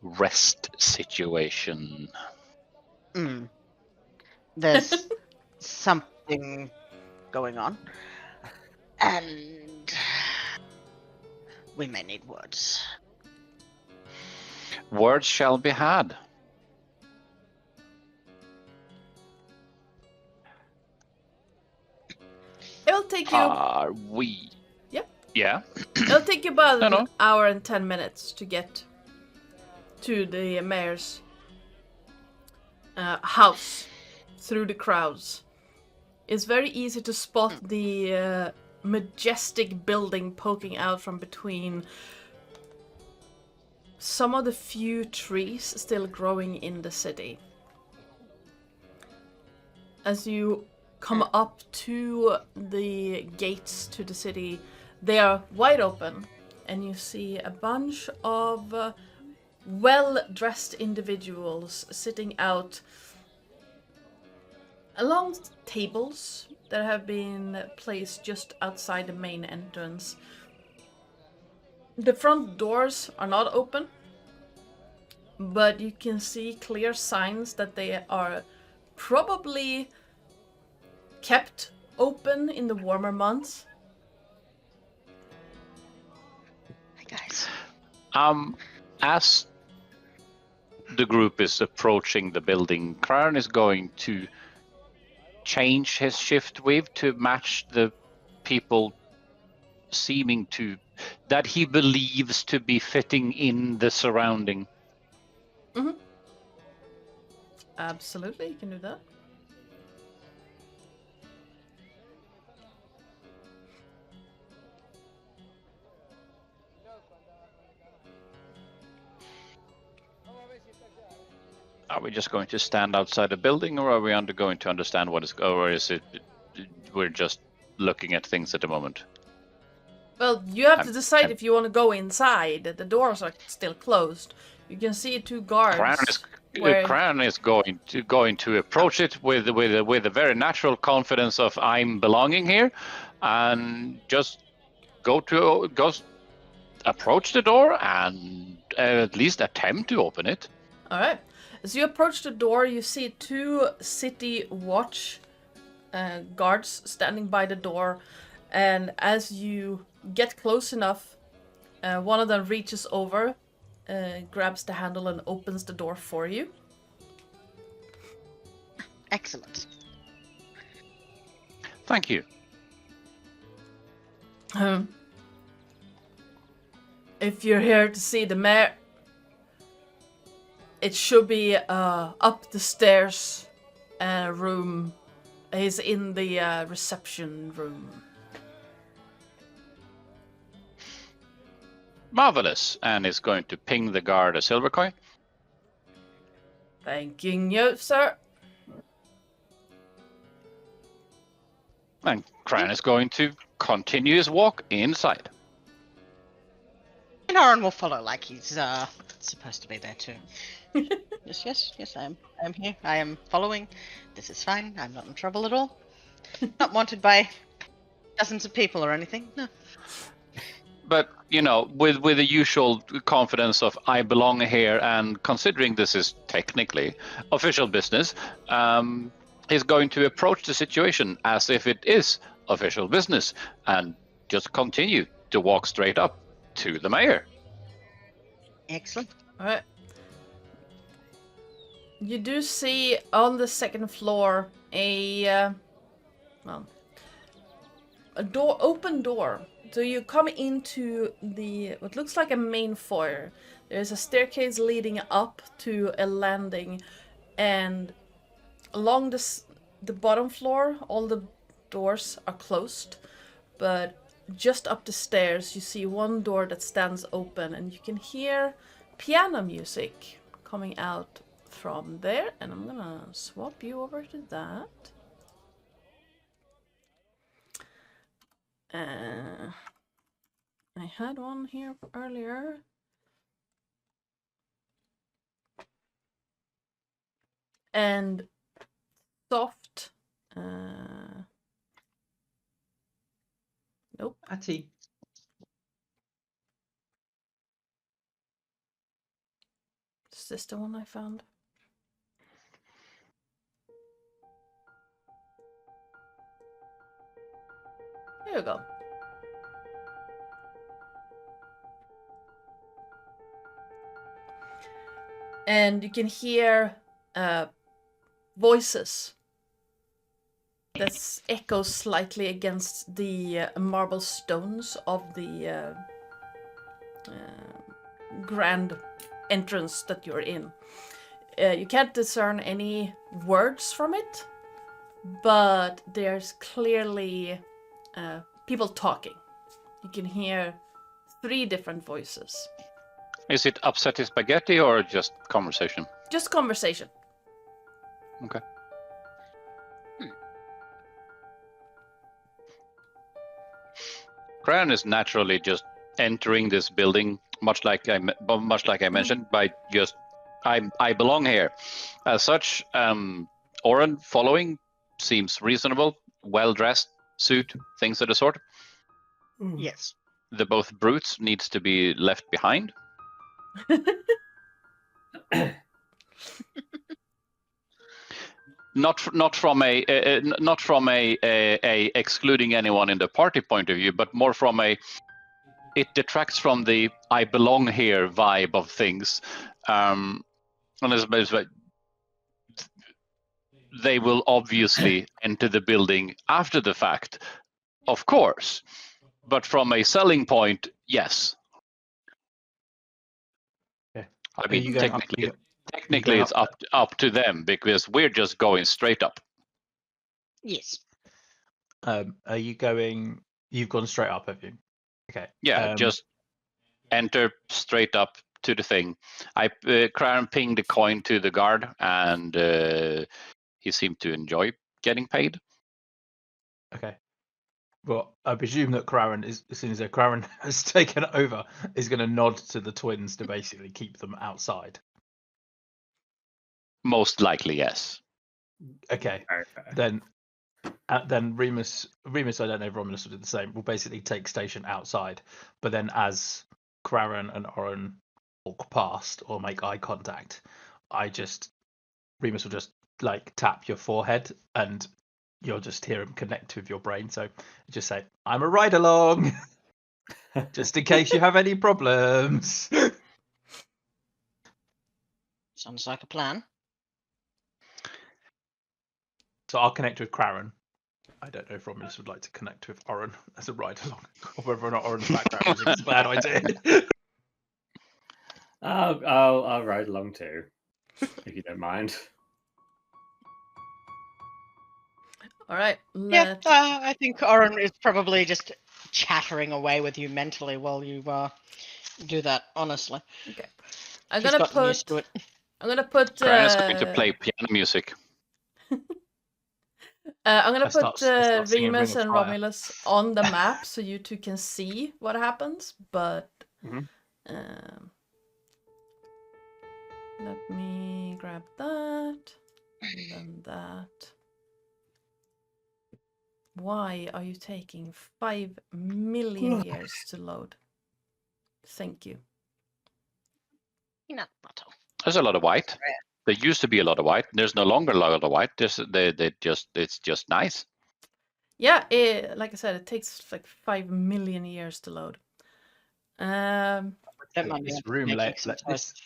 rest situation. There's something going on, and we may need words. Words shall be had. It'll take you. Are we? Yep. Yeah. It'll take you about No. an hour and 10 minutes to get to the mayor's house through the crowds. It's very easy to spot the majestic building poking out from between some of the few trees still growing in the city. As you come up to the gates to the city, they are wide open, and you see a bunch of well-dressed individuals sitting out along tables that have been placed just outside the main entrance. The front doors are not open, but you can see clear signs that they are probably kept open in the warmer months. Hey guys. As the group is approaching the building, Craren is going to change his shift weave to match the people seeming to that he believes to be fitting in the surrounding. Absolutely, you can do that. Are we just going to stand outside the building, or are we going to understand what is, or is it we're just looking at things at the moment? Well, you have to decide if you want to go inside. The doors are still closed. You can see two guards. Craren is going to approach it with a very natural confidence of I'm belonging here, and just go approach the door and at least attempt to open it. All right. As you approach the door, you see two city watch guards standing by the door, and as you get close enough, one of them reaches over, grabs the handle and opens the door for you. Excellent. Thank you. If you're here to see the mayor, it should be up the stairs room. He's in the reception room. Marvelous. And is going to ping the guard a silver coin. Thanking you, sir. And Cran is going to continue his walk inside. And Oren will follow like he's supposed to be there too. Yes, I am here. I am following. This is fine. I'm not in trouble at all. Not wanted by dozens of people or anything. No. But, you know, with the usual confidence of I belong here, and considering this is technically official business, he's going to approach the situation as if it is official business and just continue to walk straight up to the mayor. Excellent. All right. You do see on the second floor a open door. So you come into what looks like a main foyer. There's a staircase leading up to a landing, and along the bottom floor, all the doors are closed, but just up the stairs you see one door that stands open, and you can hear piano music coming out from there, and I'm gonna swap you over to that. I had one here earlier. And soft. Nope. Patty. Is this the one I found? There you go. And you can hear voices that echoes slightly against the marble stones of the grand entrance that you're in. You can't discern any words from it, but there's clearly people talking. You can hear 3 different voices. Is it upsetty spaghetti or just conversation? Just conversation. Okay. Cran is naturally just entering this building, much like I mentioned, by just I belong here. As such, Oren following seems reasonable, well dressed, suit, things of the sort. Yes. The both brutes needs to be left behind. Not from a excluding anyone in the party point of view, but more from it detracts from the I belong here vibe of things. And they will obviously enter the building after the fact, of course, but from a selling point, yes. Okay. I mean, technically going it's up to them, because we're just going straight up. Yes. Are you going? You've gone straight up, have you? Okay. Yeah, just enter straight up to the thing. Crown pinged the coin to the guard, and he seemed to enjoy getting paid. Okay. Well, I presume that Craren is, as soon as Craren has taken over, is going to nod to the twins to basically keep them outside. Most likely, yes. Okay. Then Remus, I don't know if Romulus will do the same, will basically take station outside. But then as Craren and Oren walk past or make eye contact, Remus will just like tap your forehead, and you'll just hear him connect with your brain. So just say, I'm a ride along, just in case you have any problems. Sounds like a plan. So I'll connect with Craren. I don't know if Romulus would like to connect with Oren as a ride along, or whether or not Oren's background is a bad idea. Oh, I'll, I'll, I'll ride along too, if you don't mind. All right. Yeah, I think Oren is probably just chattering away with you mentally while you do that. Honestly, Okay. I'm he's gonna gotten used to put. it. I'm gonna put. Carnis is going to play piano music. I'm gonna I start singing Ring Remus of and Fire. Romulus on the map so you two can see what happens. But Mhm. let me grab that and then that. Why are you taking 5 million years to load? Thank you. Peanut butter. There's a lot of white. There used to be a lot of white. There's no longer a lot of white. It's just nice. Yeah, like I said, it takes like 5 million years to load. Don't mind me, This I'm room making layout, some toast.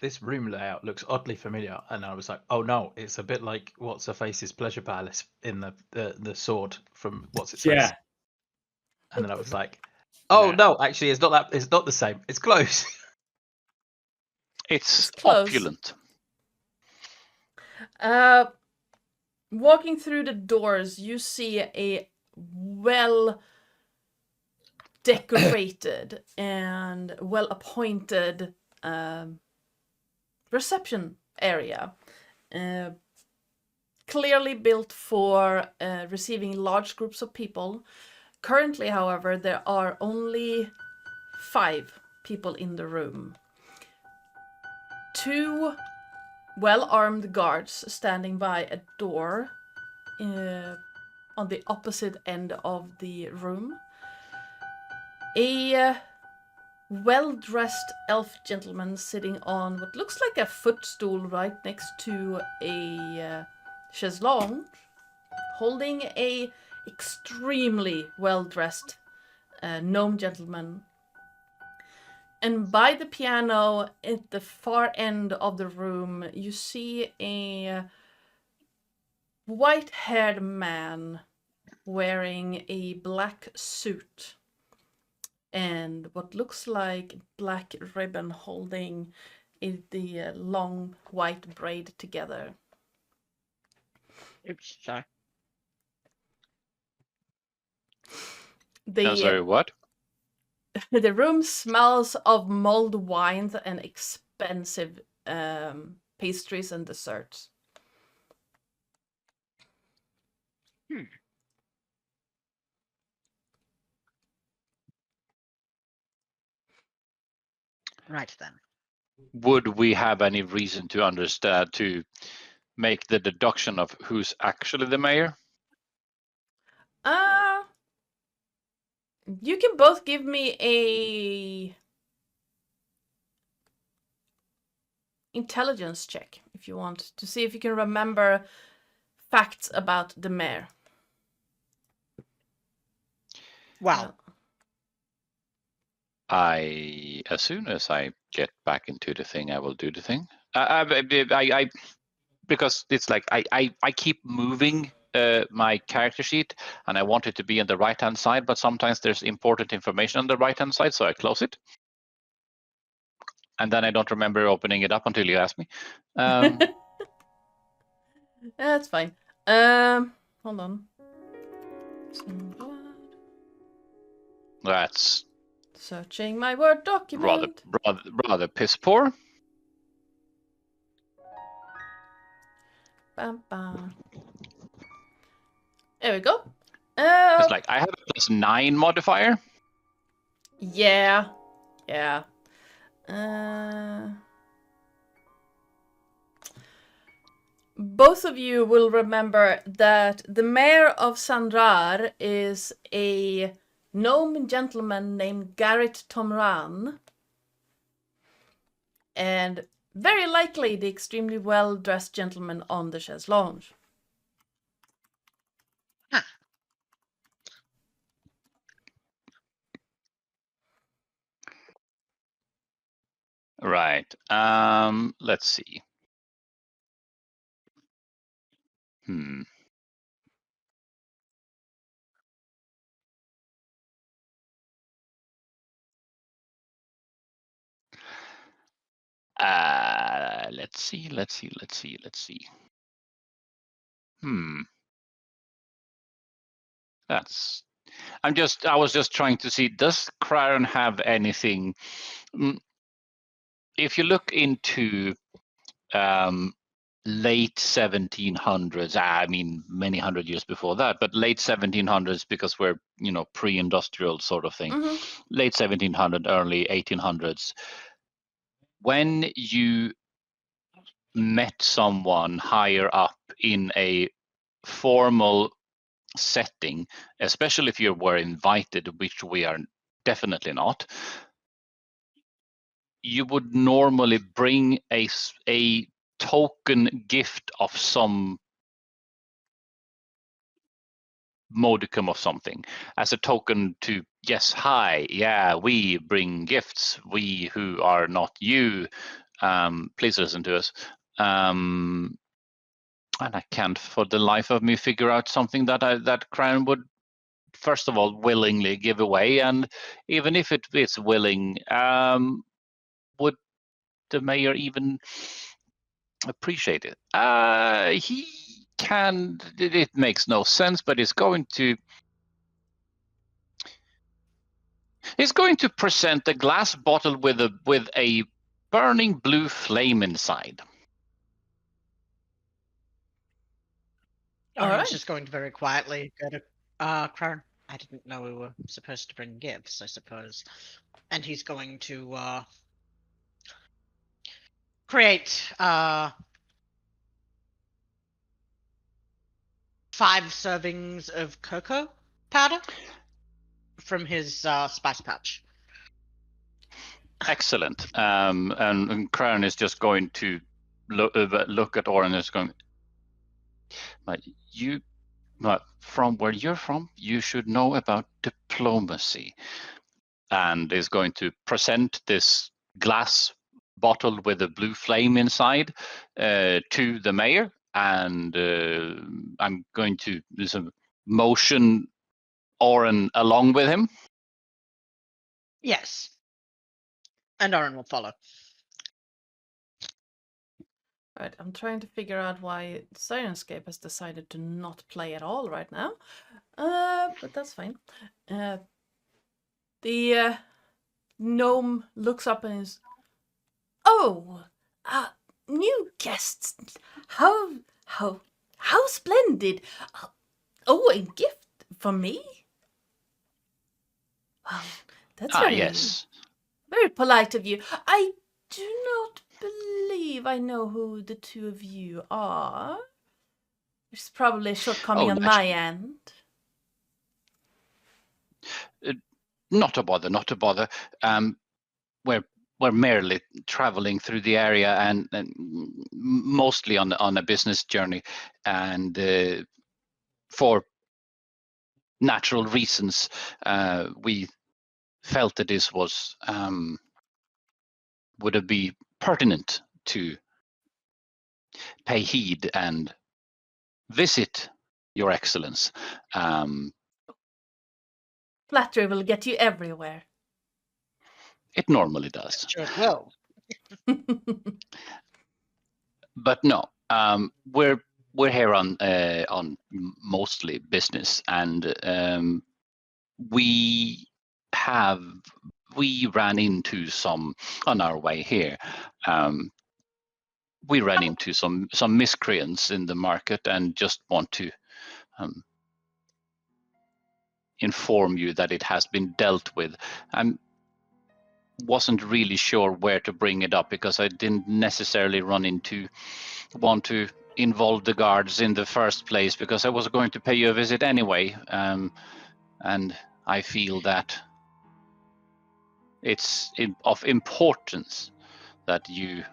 this room layout looks oddly familiar, and I was like, "Oh no, it's a bit like What's Her Face's Pleasure Palace in the sword from What's Its Face." Yeah. And then I was like, "Oh Yeah. no, actually, it's not that. It's not the same. It's close." It's close. opulent. Walking through the doors, you see a well decorated and well appointed reception area. Clearly built for receiving large groups of people. Currently, however, there are only 5 people in the room. 2 well-armed guards standing by a door on the opposite end of the room. A well-dressed elf gentleman sitting on what looks like a footstool right next to a chaise lounge, holding a extremely well-dressed gnome gentleman. And by the piano at the far end of the room, you see a white-haired man wearing a black suit and what looks like black ribbon holding the long white braid together. Oops, sorry. Sorry, what? The room smells of mulled wines and expensive pastries and desserts. Right then. Would we have any reason to understand to make the deduction of who's actually the mayor? You can both give me a intelligence check if you want to see if you can remember facts about the mayor. Wow. As soon as I get back into the thing, I will do the thing. I because it's like I keep moving my character sheet, and I want it to be on the right-hand side, but sometimes there's important information on the right-hand side, so I close it. And then I don't remember opening it up until you ask me. That's fine. Hold on. That's Searching my Word document. rather piss poor. Bam, bam. There we go. It's like I have a +9 modifier. Yeah. Both of you will remember that the mayor of Sandrar is a gnome gentleman named Garrett Tomran. And very likely the extremely well-dressed gentleman on the chaise lounge. Huh. Right. Let's see. Let's see. That's. I was just trying to see. Does Cryon have anything? If you look into late 1700s, I mean many hundred years before that, but late 1700s because we're pre-industrial sort of thing. Mm-hmm. Late 1700, early 1800s. When you met someone higher up in a formal setting, especially if you were invited, which we are definitely not, you would normally bring a token gift of some modicum of something as a token to, yes, hi, yeah, we bring gifts, we who are not you, please listen to us. And I can't for the life of me figure out something that Crown would first of all willingly give away, and even if it is willing, would the mayor even appreciate it? He can. It makes no sense, but he's going to present a glass bottle with a burning blue flame inside. All Oren's right. just going to very quietly go to Crown. I didn't know we were supposed to bring gifts, I suppose. And he's going to create 5 servings of cocoa powder from his spice pouch. Excellent. And Crown is just going to look at Oren and is going, but from where you're from, you should know about diplomacy. And is going to present this glass bottle with a blue flame inside to the mayor. And I'm going to motion Oren along with him. Yes. And Oren will follow. Right, I'm trying to figure out why Sirenscape has decided to not play at all right now. But that's fine. The gnome looks up and is, "Oh, new guests! How splendid! Oh, a gift for me? Well, that's Yes. very polite of you. I do not believe I know who the two of you are. There's probably a shortcoming on my end." Not a bother. We're merely traveling through the area and mostly on a business journey, and for natural reasons, we felt that this was would it be pertinent to pay heed and visit Your Excellence. Flattery will get you everywhere. It normally does. Sure it will. But no, we're here on mostly business, and we ran into some on our way here. We ran into some miscreants in the market, and just want to inform you that it has been dealt with. I wasn't really sure where to bring it up because I didn't necessarily want to involve the guards in the first place, because I was going to pay you a visit anyway, and I feel that it's of importance that you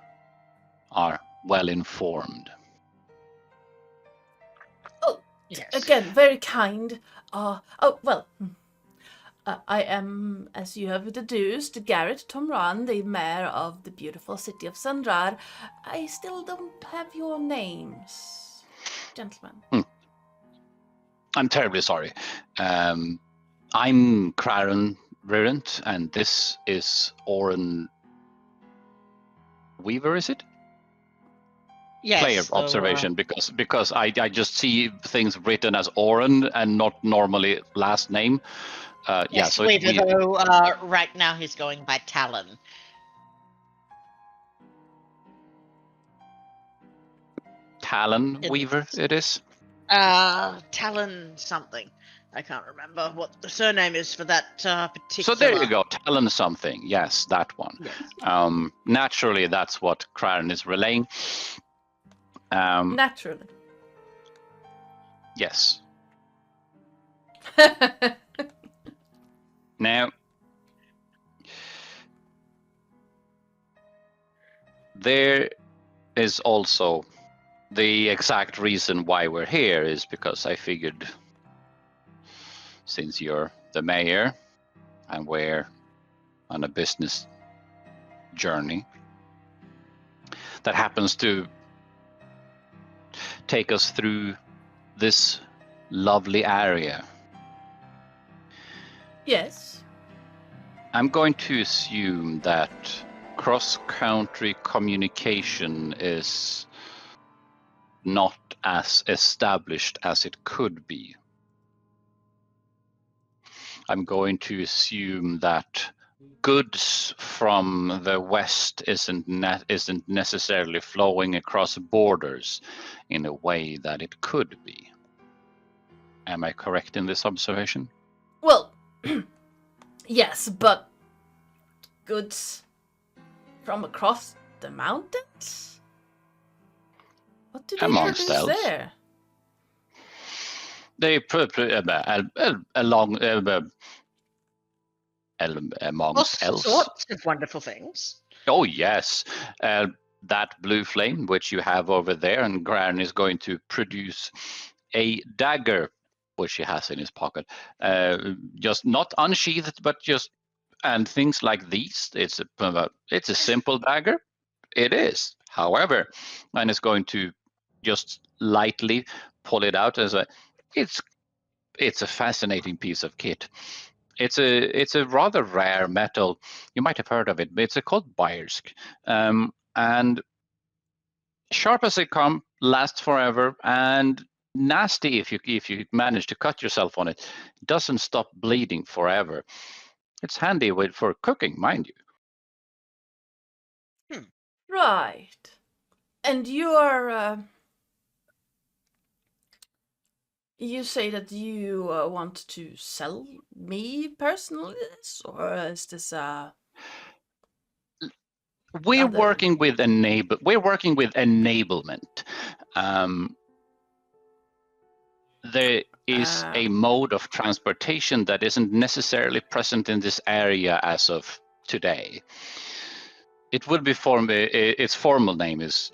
are well informed. Oh, Yes. again, very kind. I am, as you have deduced, Garrett Tomran, the mayor of the beautiful city of Sandrar. I still don't have your names, gentlemen. I'm terribly sorry. I'm Craren Rirant, and this is Oren Weaver, is it? Yes, player so, observation because I just see things written as Oren and not normally last name. Yes, so it's Weaver, weird. though, right now he's going by Talon. Talon It Weaver, it is. Talon something. I can't remember what the surname is for that particular. So there you go, Talon something. Yes, that one. Yes. Naturally, that's what Craren is relaying. Naturally. Yes. Now, there is also the exact reason why we're here is because I figured since you're the mayor and we're on a business journey that happens to take us through this lovely area, Yes. I'm going to assume that cross-country communication is not as established as it could be. I'm going to assume that goods from the west isn't necessarily flowing across borders in a way that it could be. Am I correct in this observation? Well, yes, but goods from across the mountains? What do they Amongst produce elves. there? They amongst All elves. sorts of wonderful things. Oh yes, that blue flame which you have over there, and Gran is going to produce a dagger, which he has in his pocket, just not unsheathed, but just and things like these. It's a simple dagger. It is, however, and it's going to just lightly pull it out as a. It's a fascinating piece of kit. It's a rather rare metal. You might have heard of it, but it's called Bayersk. And sharp as they come, lasts forever, and nasty if you manage to cut yourself on it. Doesn't stop bleeding forever. It's handy for cooking, mind you. Right. And you are... you say that you want to sell me personally this, or is this We're other- working with enablement. There is a mode of transportation that isn't necessarily present in this area as of today. It would be its formal name is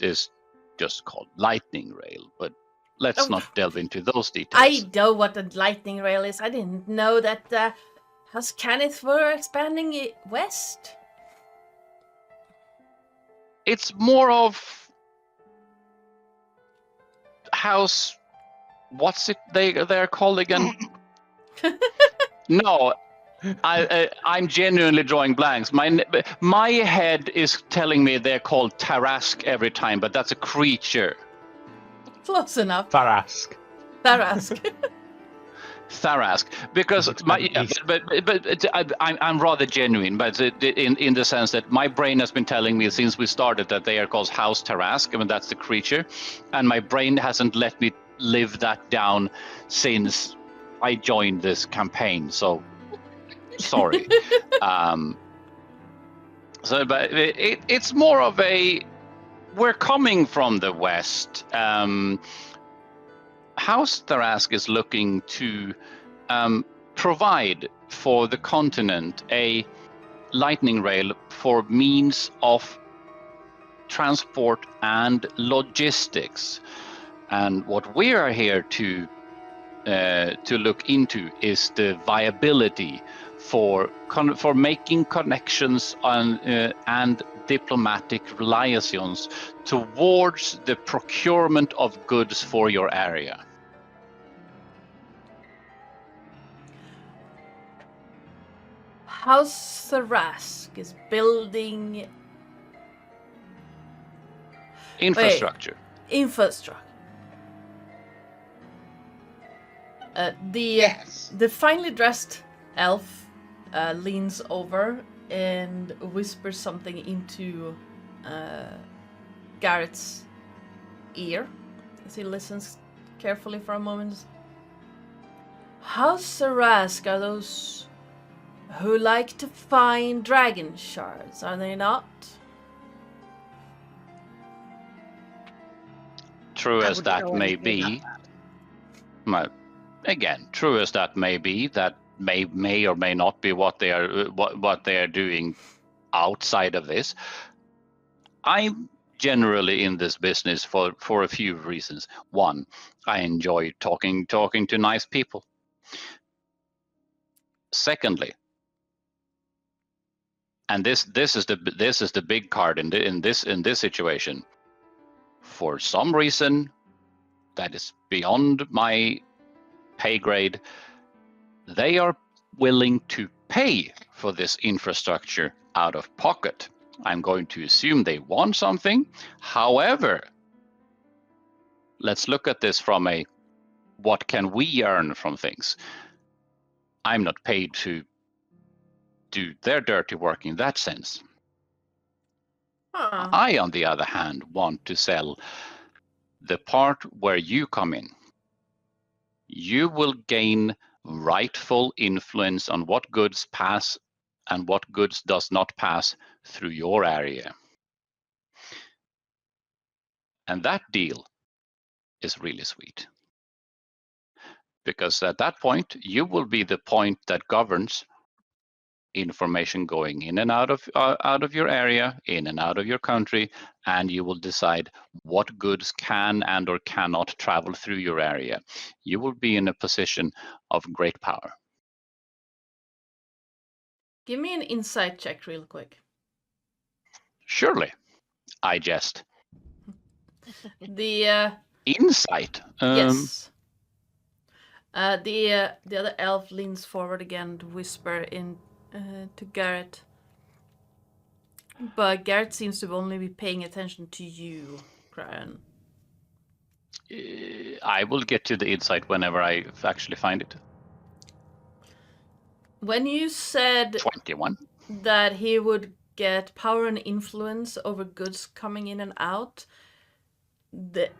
just called Lightning Rail, but let's not delve into those details. I know what a lightning rail is. I didn't know that House Carnis were expanding it west. It's more of House. What's it they're called again? No, I'm genuinely drawing blanks. My head is telling me they're called Tarask every time, but that's a creature. Close enough. Farask. Tarask. Tharask, because I'm rather genuine, but in the sense that my brain has been telling me since we started that they are called House Tarask, I mean that's the creature, and my brain hasn't let me live that down since I joined this campaign. So sorry. But it's more of we're coming from the west. House Tarask is looking to provide for the continent a lightning rail for means of transport and logistics. And what we are here to look into is the viability for making connections and diplomatic liaisons towards the procurement of goods for your area. House Tarask is building infrastructure. infrastructure. Yes. The finely dressed elf leans over and whispers something into Garrett's ear as he listens carefully for a moment. House Sarask are those who like to find dragon shards, are they not? True I as wouldn't that know may anything about be, well, again, true as that may be, that may or may not be what they are doing outside of this. I'm generally in this business for a few reasons. One, I enjoy talking to nice people. Secondly, and this is the big card in this situation. For some reason that is beyond my pay grade, they are willing to pay for this infrastructure out of pocket. I'm going to assume they want something. However, let's look at this from a what can we earn from things. I'm not paid to do their dirty work in that sense. Huh. I, on the other hand, want to sell the part where you come in. You will gain rightful influence on what goods pass and what goods does not pass through your area. And that deal is really sweet. Because at that point, you will be the point that governs information going in and out of your area, in and out of your country, and you will decide what goods can and or cannot travel through your area. You will be in a position of great power. Give me an insight check real quick. Surely, I jest. The Insight. yes. The other elf leans forward again to whisper in to Garrett. But Garrett seems to only be paying attention to you, Cryon. I will get to the insight whenever I actually find it. When you said 21. that he would get power and influence over goods coming in and out,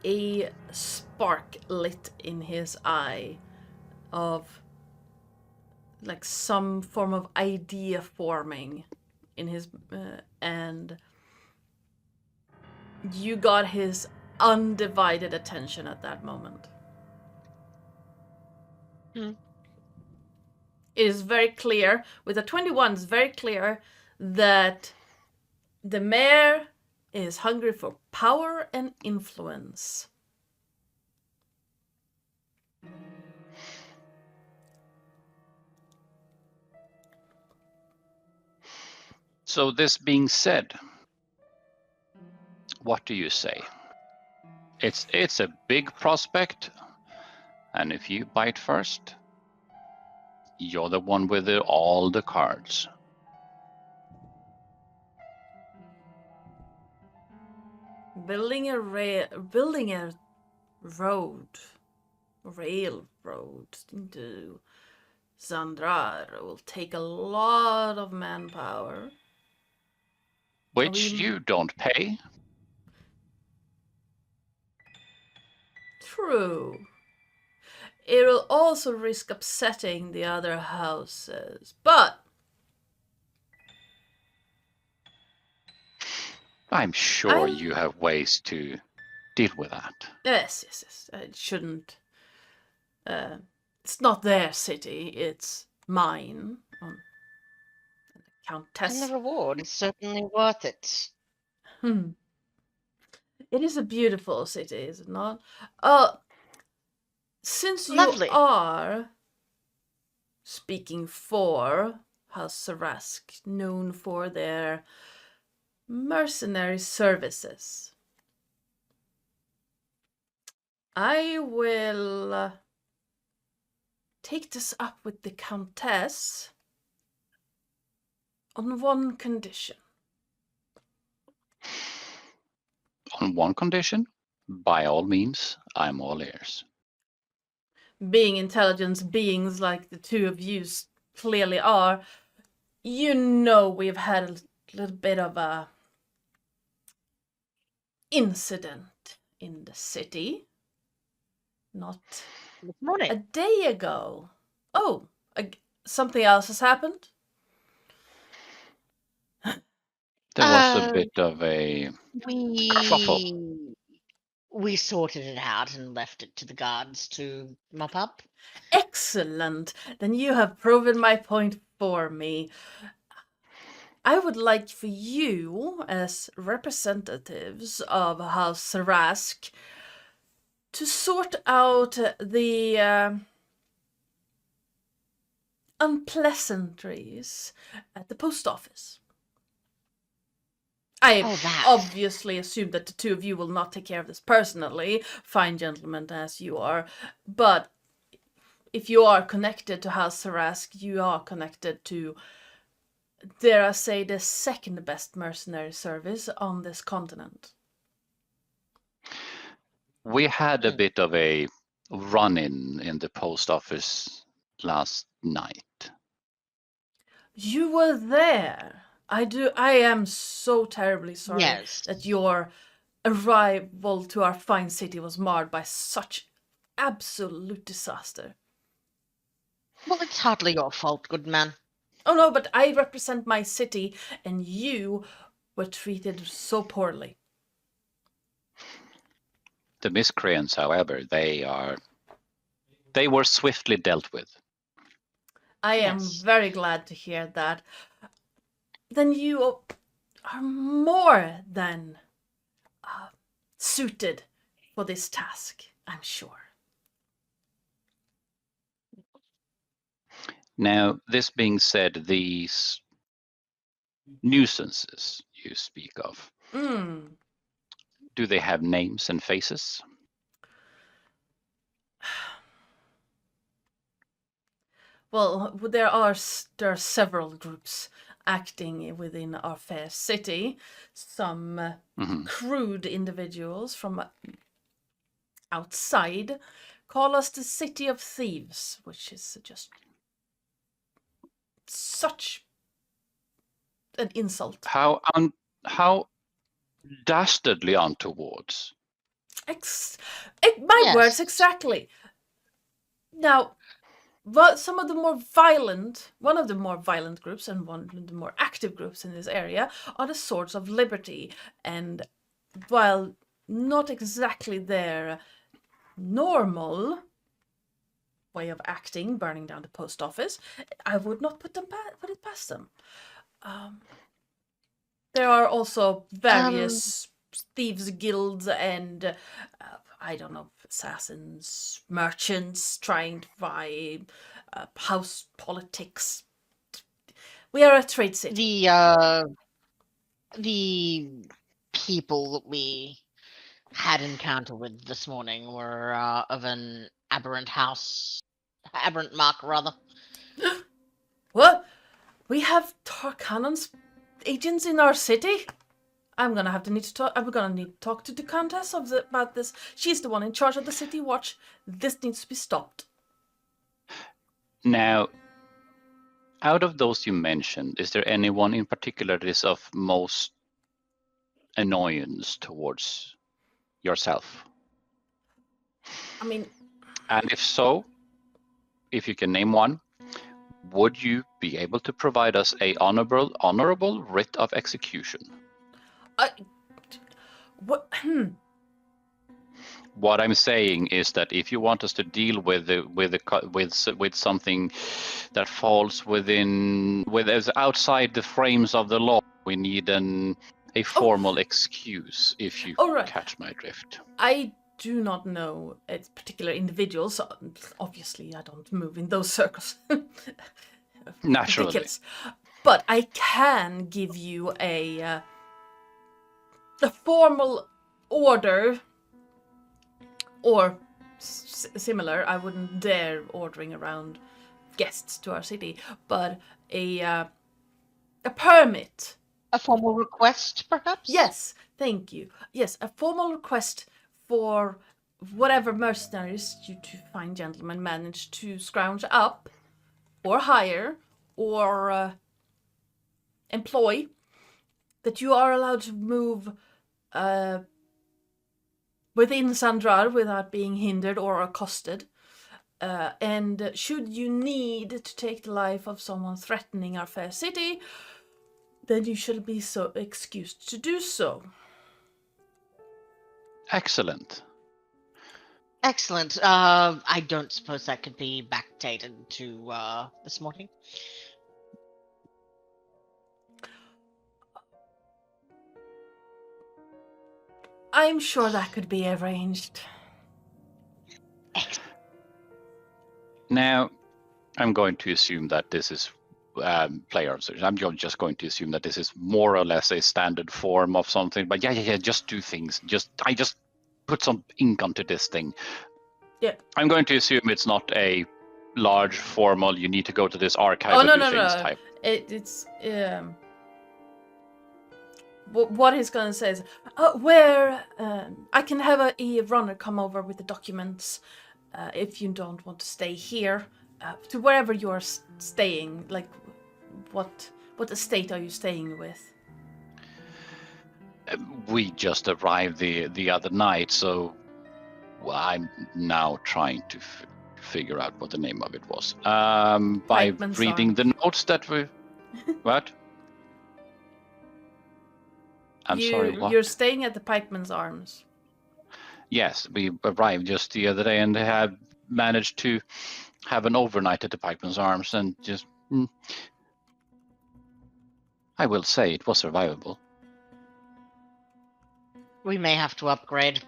a spark lit in his eye of like some form of idea forming in his and you got his undivided attention at that moment. Hmm. It is very clear with a 21, it's very clear that the mayor is hungry for power and influence. So this being said, what do you say? It's a big prospect, and if you bite first, you're the one with all the cards. Building a railroad into Zandrar will take a lot of manpower. Which you don't pay. True. It will also risk upsetting the other houses, but I'm sure you have ways to deal with that. yes. It shouldn't. It's not their city; it's mine. The Countess. And the reward is certainly worth it. It is a beautiful city, is it not? Since you Lovely. are speaking for House Sarask, known for their mercenary services, I will take this up with the Countess on one condition. On one condition, By all means, I'm all ears. Being intelligence beings like the two of you clearly are, you know we've had a little bit of a incident in the city. Not This a morning. day ago. Oh, something else has happened? There was a Uh, bit of a kerfuffle. We sorted it out and left it to the guards to mop up. Excellent. Then you have proven my point for me. I would like for you, as representatives of House Rask, to sort out the unpleasantries at the post office. I Oh, that. obviously assume that the two of you will not take care of this personally, fine gentlemen as you are, but if you are connected to House Rask, you are connected to, dare I say, the second best mercenary service on this continent. We had a bit of a run-in in the post office last night. You were there. I am so terribly sorry Yes. that your arrival to our fine city was marred by such absolute disaster. Well, it's hardly your fault, good man. Oh no, but I represent my city, and you were treated so poorly. The miscreants, however, they were swiftly dealt with. I am Yes. very glad to hear that. Then you are more than suited for this task, I'm sure. Now, this being said, these nuisances you speak of, do they have names and faces? Well, there are several groups acting within our fair city. Some crude individuals from outside call us the City of Thieves, which is just such an insult. How dastardly untowards. My Yes. words exactly. Now, some of the more violent, one of the more violent groups and one of the more active groups in this area are the Swords of Liberty. And while not exactly their normal way of acting, burning down the post office, I would not put it past them. There are also various thieves guilds and I don't know, assassins, merchants trying to buy house politics. We are a trade city. The people that we had encounter with this morning were of an aberrant mark, rather. What? We have Tarkanan's agents in our city? I'm gonna need to talk to the Countess about this. She's the one in charge of the city watch. This needs to be stopped. Now, out of those you mentioned, is there anyone in particular that is of most annoyance towards yourself? I mean, and if so, if you can name one, would you be able to provide us a honorable writ of execution? What? What I'm saying is that if you want us to deal with something that falls outside the frames of the law, we need a formal excuse. If you catch my drift. I do not know particular individuals. So obviously, I don't move in those circles. Naturally. Ridiculous. But I can give you a formal order, or similar. I wouldn't dare ordering around guests to our city, but a permit. A formal request, perhaps? Yes, thank you. Yes, a formal request for whatever mercenaries you two fine gentlemen manage to scrounge up, or hire, or employ, that you are allowed to move within Sandrar without being hindered or accosted. And should you need to take the life of someone threatening our fair city, then you shall be so excused to do so. Excellent. Excellent. I don't suppose that could be backdated to this morning. I'm sure that could be arranged. Now, I'm going to assume that this is player observation. I'm just going to assume that this is more or less a standard form of something. But yeah, just do things. I just put some ink onto this thing. Yeah. I'm going to assume it's not a large formal. You need to go to this archive Oh, and no, do no, things no. type. It's what he's gonna say is, where I can have a runner come over with the documents if you don't want to stay here, to wherever you are staying. Like, what estate are you staying with? We just arrived the other night, so I'm now trying to figure out what the name of it was. By Pikeman's reading the notes that we... What? I'm sorry, what? You're staying at the Pikeman's Arms. Yes, we arrived just the other day and had managed to have an overnight at the Pikeman's Arms, and just... I will say it was survivable. We may have to upgrade.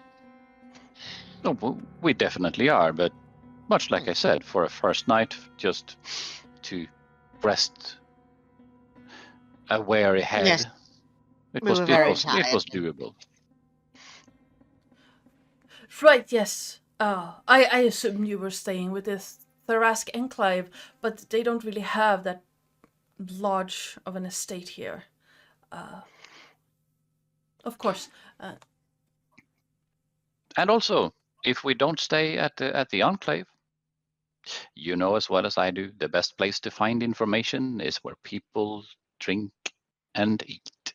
No, we definitely are, but much like I said, for a first night, just to rest a weary head, Yes. it We was were very it was tired. doable. Right, yes. I assume you were staying with this Tharask enclave, but they don't really have that large of an estate here. Of course. And also, if we don't stay at the enclave, you know as well as I do, the best place to find information is where people drink and eat.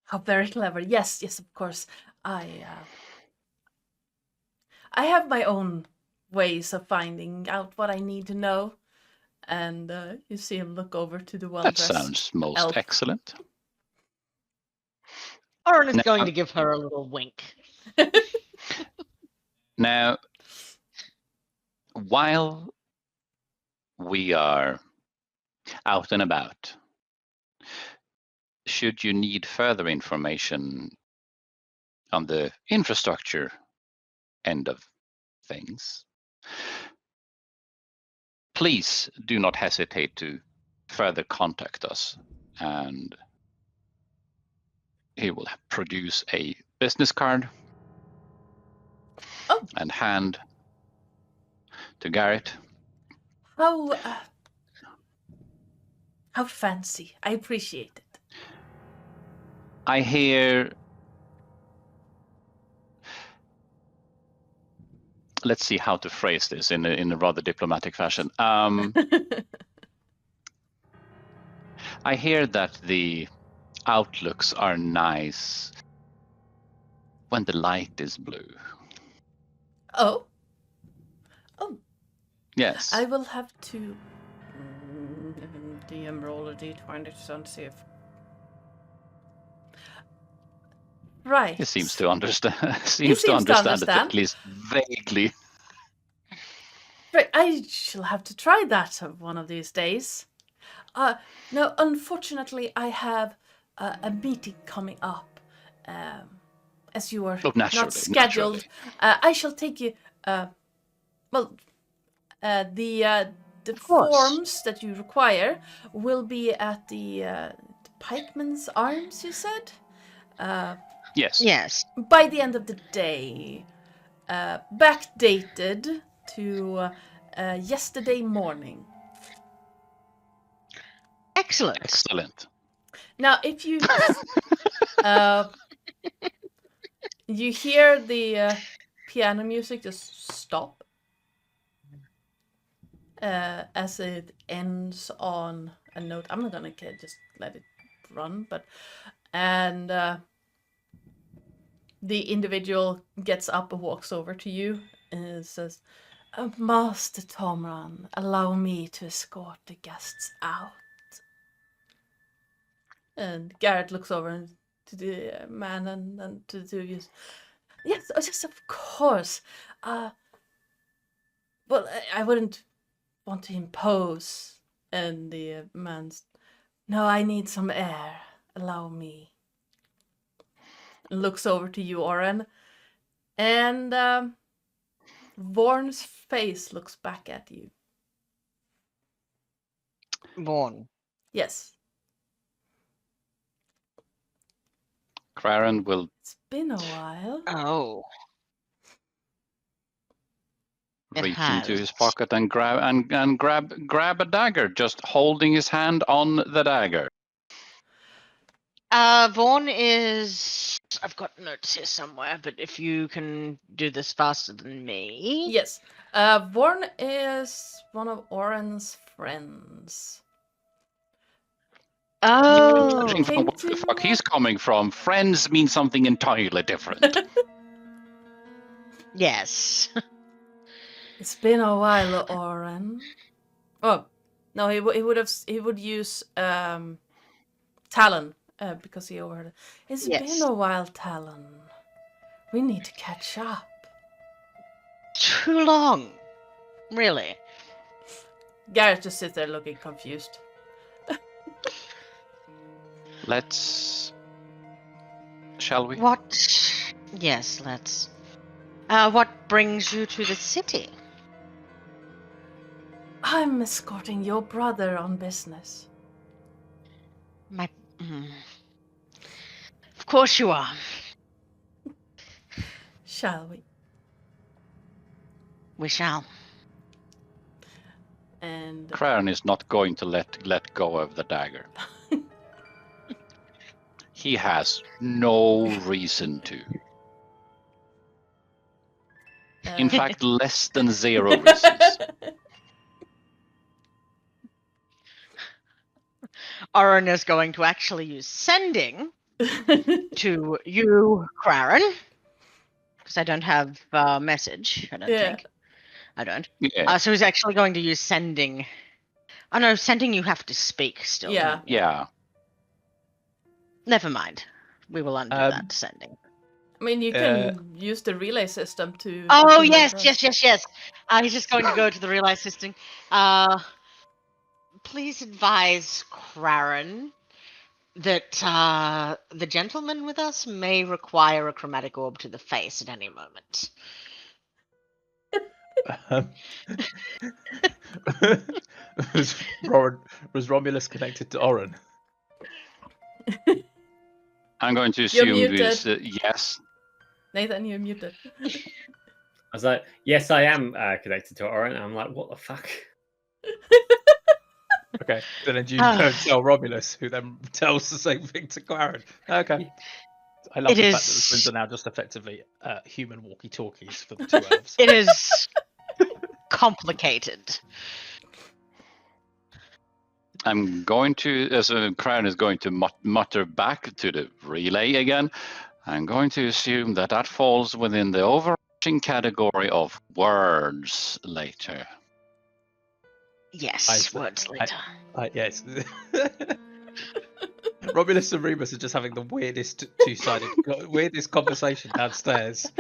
How very clever. Yes, of course. I have my own ways of finding out what I need to know. And you see him look over to the That well-dressed sounds most elf. excellent. Oren is Now- going to give her a little wink. Now, while we are out and about, should you need further information on the infrastructure end of things, please do not hesitate to further contact us, and he will produce a business card and hand to Garrett. How fancy. I appreciate it. I hear... Let's see how to phrase this in a rather diplomatic fashion. I hear that the outlooks are nice when the light is blue. Oh. Yes. I will have to DM roll a d20 to see if... Right. He seems to understand. seems to understand. It at least vaguely. Right, I shall have to try that one of these days. No, unfortunately, I have a meeting coming up. As you are not scheduled, I shall take you. The forms that you require will be at the Pikeman's Arms. You said. Yes. Yes. By the end of the day, backdated to yesterday morning. Excellent. Now, if you You hear the piano music just stop as it ends on a note. I'm not gonna just let it run, and the individual gets up and walks over to you and says, Master Tomran, allow me to escort the guests out. And Garrett looks over to the man and to the two of you. Yes, of course. Well, I wouldn't want to impose. And the man's, no, I need some air. Allow me. And looks over to you, Oren. And Vorn's face looks back at you. Born. Yes. Craren will It's been a while. Oh. It reach into has. his pocket and grab a dagger, just holding his hand on the dagger. Vaughn is. I've got notes here somewhere, but if you can do this faster than me. Yes. Vorn is one of Oren's friends. Oh. Judging from what the fuck he's coming from, friends mean something entirely different. Yes. It's been a while, Oren. Oh, no, he would use Talon because he overheard it. It's Yes. been a while, Talon. We need to catch up. Too long. Really. Garrett just sits there looking confused. Shall we? What? Yes, let's. What brings you to the city? I'm escorting your brother on business. My. Of course you are. Shall we? We shall. And Craren is not going to let go of the dagger. He has no reason to. In fact, less than 0 reasons. Oren is going to actually use sending to you, Craren. Because I don't have a message, I don't think. I don't. Yeah. So he's actually going to use sending. Oh no, sending you have to speak still. Yeah. don't you? Yeah. Never mind. We will undo that sending. I mean, you can use the relay system to. Oh, to yes. reverse. He's just going to go to the relay system. Please advise Craren that the gentleman with us may require a chromatic orb to the face at any moment. Was Romulus connected to Oren? I'm going to assume muted. this, yes. Nathan, you're muted. I was like, yes, I am connected to Oren. And I'm like, what the fuck? Okay, then you go and tell Romulus, who then tells the same thing to Craren. Okay. I love the fact that the twins are now just effectively human walkie-talkies for the two elves. It is complicated. I'm going to, as Craren is going to mutter back to the relay again, I'm going to assume that falls within the overarching category of words later. Yes, words later. Yes. Romulus and Remus are just having the weirdest weirdest conversation downstairs.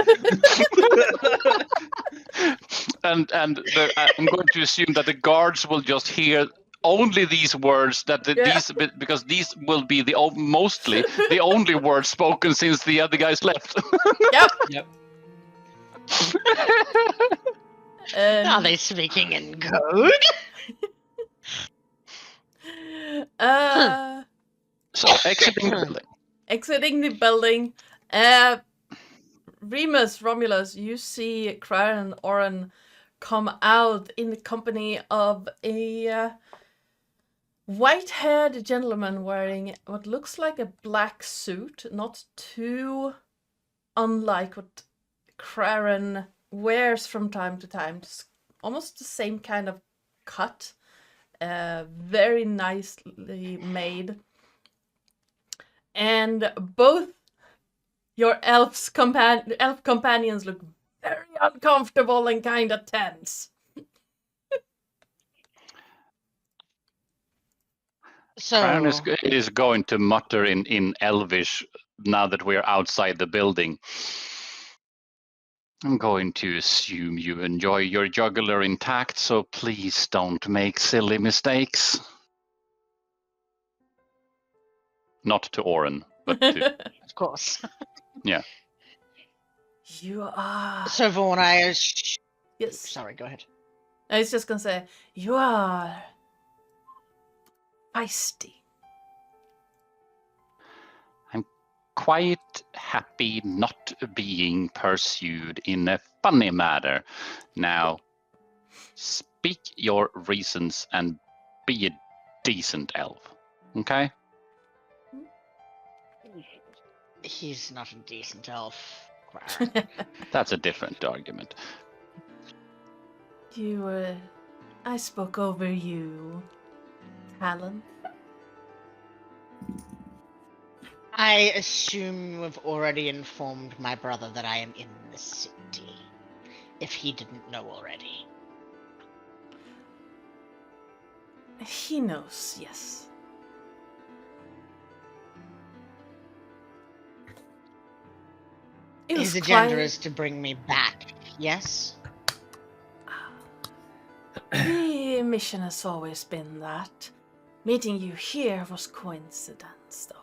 and I'm going to assume that the guards will just hear only these words because these will be mostly the only words spoken since the other guys left. Yep. Are they speaking in code? So exiting the building. Exiting the building. Remus, Romulus, you see Craren and Oren come out in the company of a white-haired gentleman wearing what looks like a black suit, not too unlike what Craren wears from time to time. Just almost the same kind of cut. Very nicely made. And both your elf companions look very uncomfortable and kind of tense. So, Carnis is going to mutter in Elvish now that we're outside the building. I'm going to assume you enjoy your jugular intact, so please don't make silly mistakes. Not to Oren, but to... of course. Yeah. You are... So, Vaughn, Yes. Sorry, go ahead. I was just gonna say, you are... feisty. I'm quite happy not being pursued in a funny manner. Now, speak your reasons and be a decent elf, okay? He's not a decent elf. That's a different argument. I spoke over you, Talon. I assume you have already informed my brother that I am in the city, if he didn't know already. He knows, yes. His agenda is to bring me back, yes? The mission has always been that. Meeting you here was coincidence, though.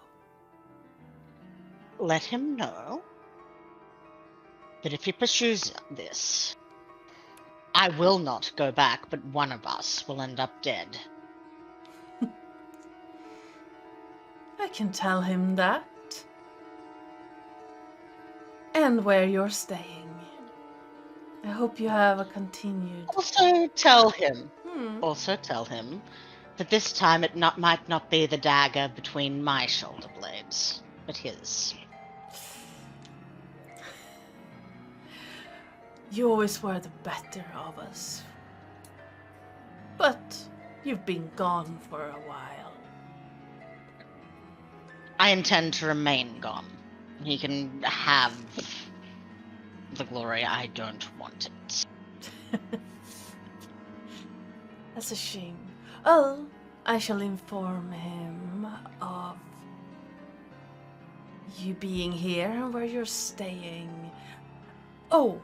Let him know that if he pursues this, I will not go back, but one of us will end up dead. I can tell him that. And where you're staying. I hope you have a continued... Also tell him that this time it might not be the dagger between my shoulder blades, but his. You always were the better of us. But you've been gone for a while. I intend to remain gone. He can have the glory. I don't want it. That's a shame. Oh, I shall inform him of you being here and where you're staying. Oh,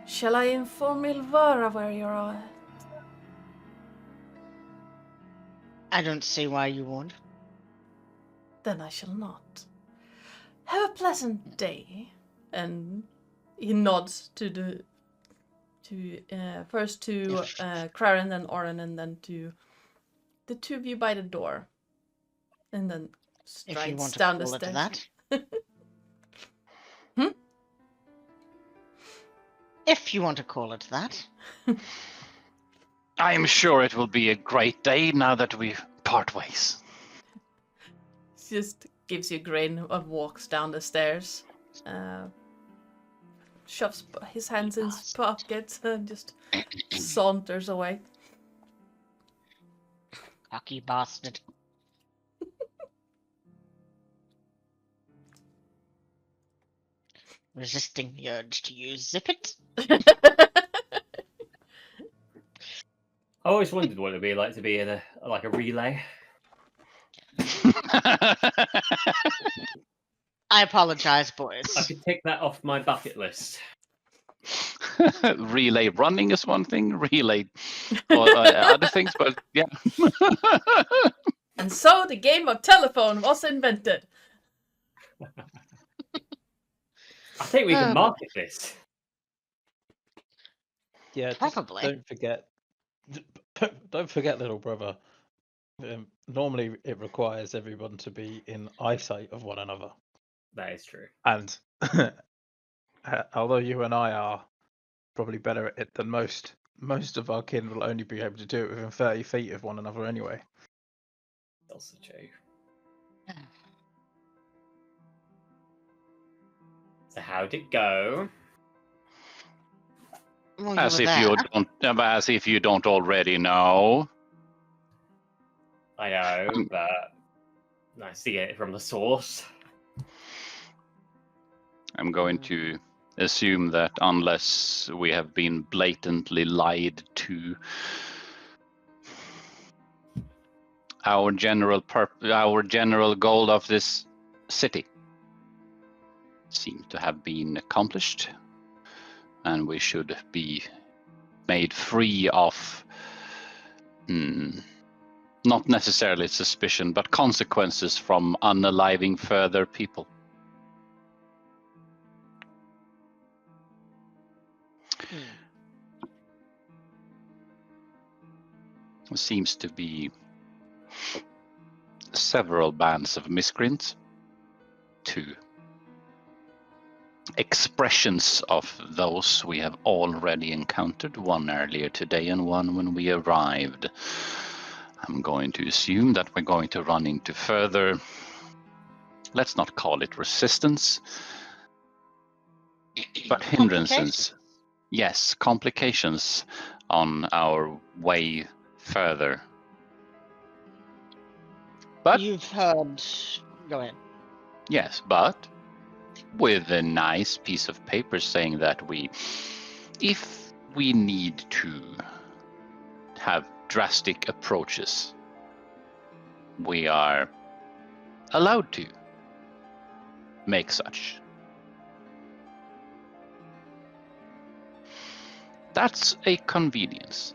shall I inform Ilvara where you're at? I don't see why you would. Then I shall not. Have a pleasant day. And he nods first to Craren, then Oren, and then to the two of you by the door. And then If you want strides to down the call it stairs. that. If you want to call it that. I'm sure it will be a great day now that we part ways. Just gives you a grin and walks down the stairs. Shoves his hands in his pockets and just saunters away. Cocky bastard. Resisting the urge to use Zip It. I always wondered what it'd be like to be in a relay. I apologize, boys. I could take that off my bucket list. Relay running is one thing, relay or other things, but yeah. And so the game of telephone was invented. I think we can market this. Yeah, just Probably. don't forget, little brother. Normally, it requires everyone to be in eyesight of one another. That is true. And although you and I are probably better at it than most of our kin will only be able to do it within 30 feet of one another anyway. Also true. So how'd it go? Well, you As were if there. you don't already know. I know, but I see it from the source. I'm going to assume that unless we have been blatantly lied to, our general goal of this city seems to have been accomplished, and we should be made free of not necessarily suspicion, but consequences from unaliving further people. There seems to be several bands of miscreants, 2 expressions of those we have already encountered, one earlier today and one when we arrived. I'm going to assume that we're going to run into further, let's not call it resistance, but hindrances. Yes, complications on our way further. But You've heard. Go ahead. yes, but with a nice piece of paper saying that if we need to have drastic approaches, we are allowed to make such. That's a convenience.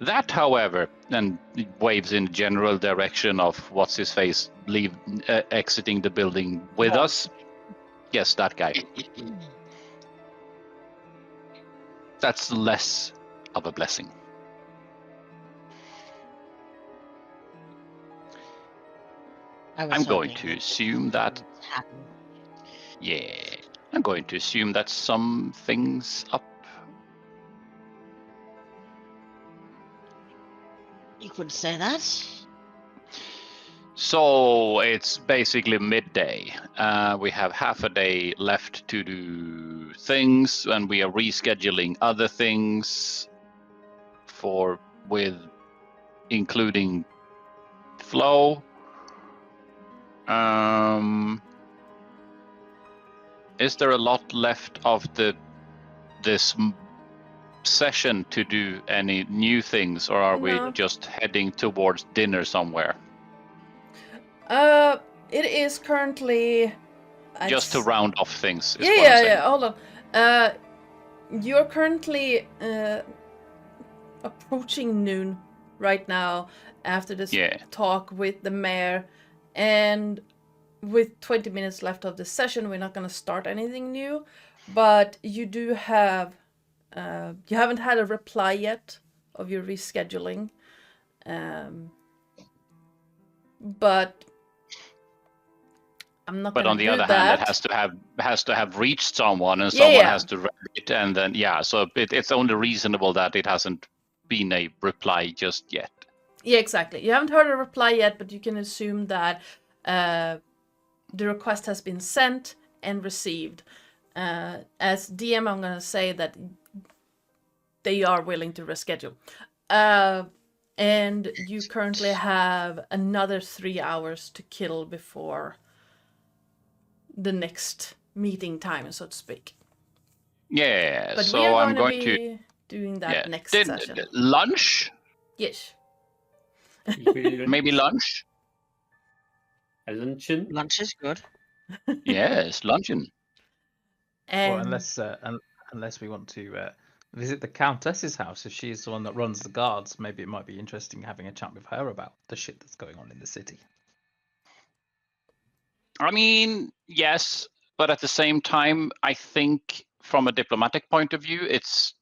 That, however, and waves in general direction of what's his face exiting the building with us. Yes, that guy. That's less of a blessing. I'm going to assume that. Yeah, I'm going to assume that something's up. You could say that. So it's basically midday. We have half a day left to do things, and we are rescheduling other things with including flow. Is there a lot left of this session to do any new things, or are we just heading towards dinner somewhere? It is currently just to round off things. Yeah. Hold on. You're currently approaching noon right now after this talk with the mayor, and with 20 minutes left of the session, we're not going to start anything new. But you do have, you haven't had a reply yet of your rescheduling, but I'm not. But on the other hand, it has to have reached someone, and someone has to read it, and then so it's only reasonable that it hasn't been a reply just yet. Yeah, exactly. You haven't heard a reply yet, but you can assume that the request has been sent and received. As DM, I'm gonna say that they are willing to reschedule. And you currently have another 3 hours to kill before the next meeting time, so to speak. Yeah, but so we are I'm going to be doing that next session. Lunch? Yes. Maybe lunch? A luncheon? Lunch is good. Yes, luncheon. Well, unless we want to visit the Countess's house, if she's the one that runs the guards, maybe it might be interesting having a chat with her about the shit that's going on in the city. I mean, yes, but at the same time, I think from a diplomatic point of view, it's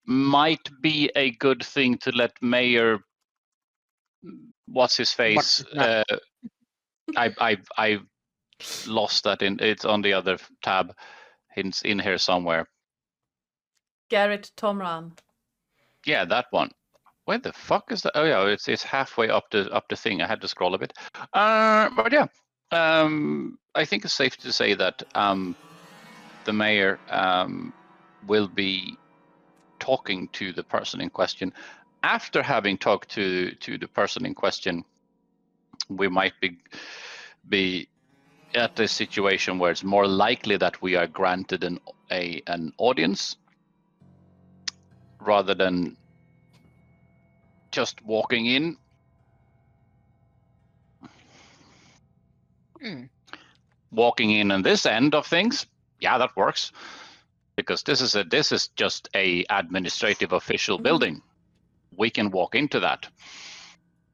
might be a good thing to let Mayor, what's his face? I lost that it's on the other tab. It's in here somewhere. Garrett Tomran. Yeah, that one. Where the fuck is that? Oh yeah, it's halfway up the thing. I had to scroll a bit. But yeah, I think it's safe to say that the mayor will be talking to the person in question. After having talked to the person in question, we might be at a situation where it's more likely that we are granted an audience rather than just walking in. Walking in on this end of things, yeah, that works, because this is just a administrative official building. We can walk into that.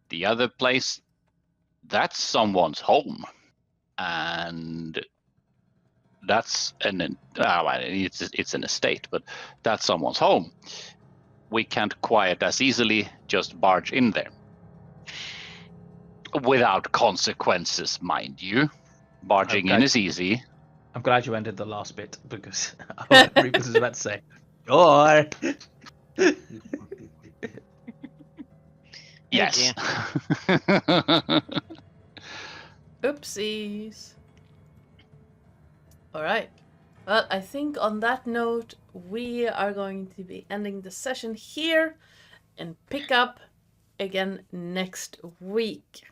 The other place, that's someone's home, and that's it's an estate, but that's someone's home. We can't quite as easily just barge in there without consequences, mind you. Barging in is easy. I'm glad you ended the last bit, because Rufus was about to say, or. Yes. Oopsies. Alright. Well, I think on that note, we are going to be ending the session here and pick up again next week.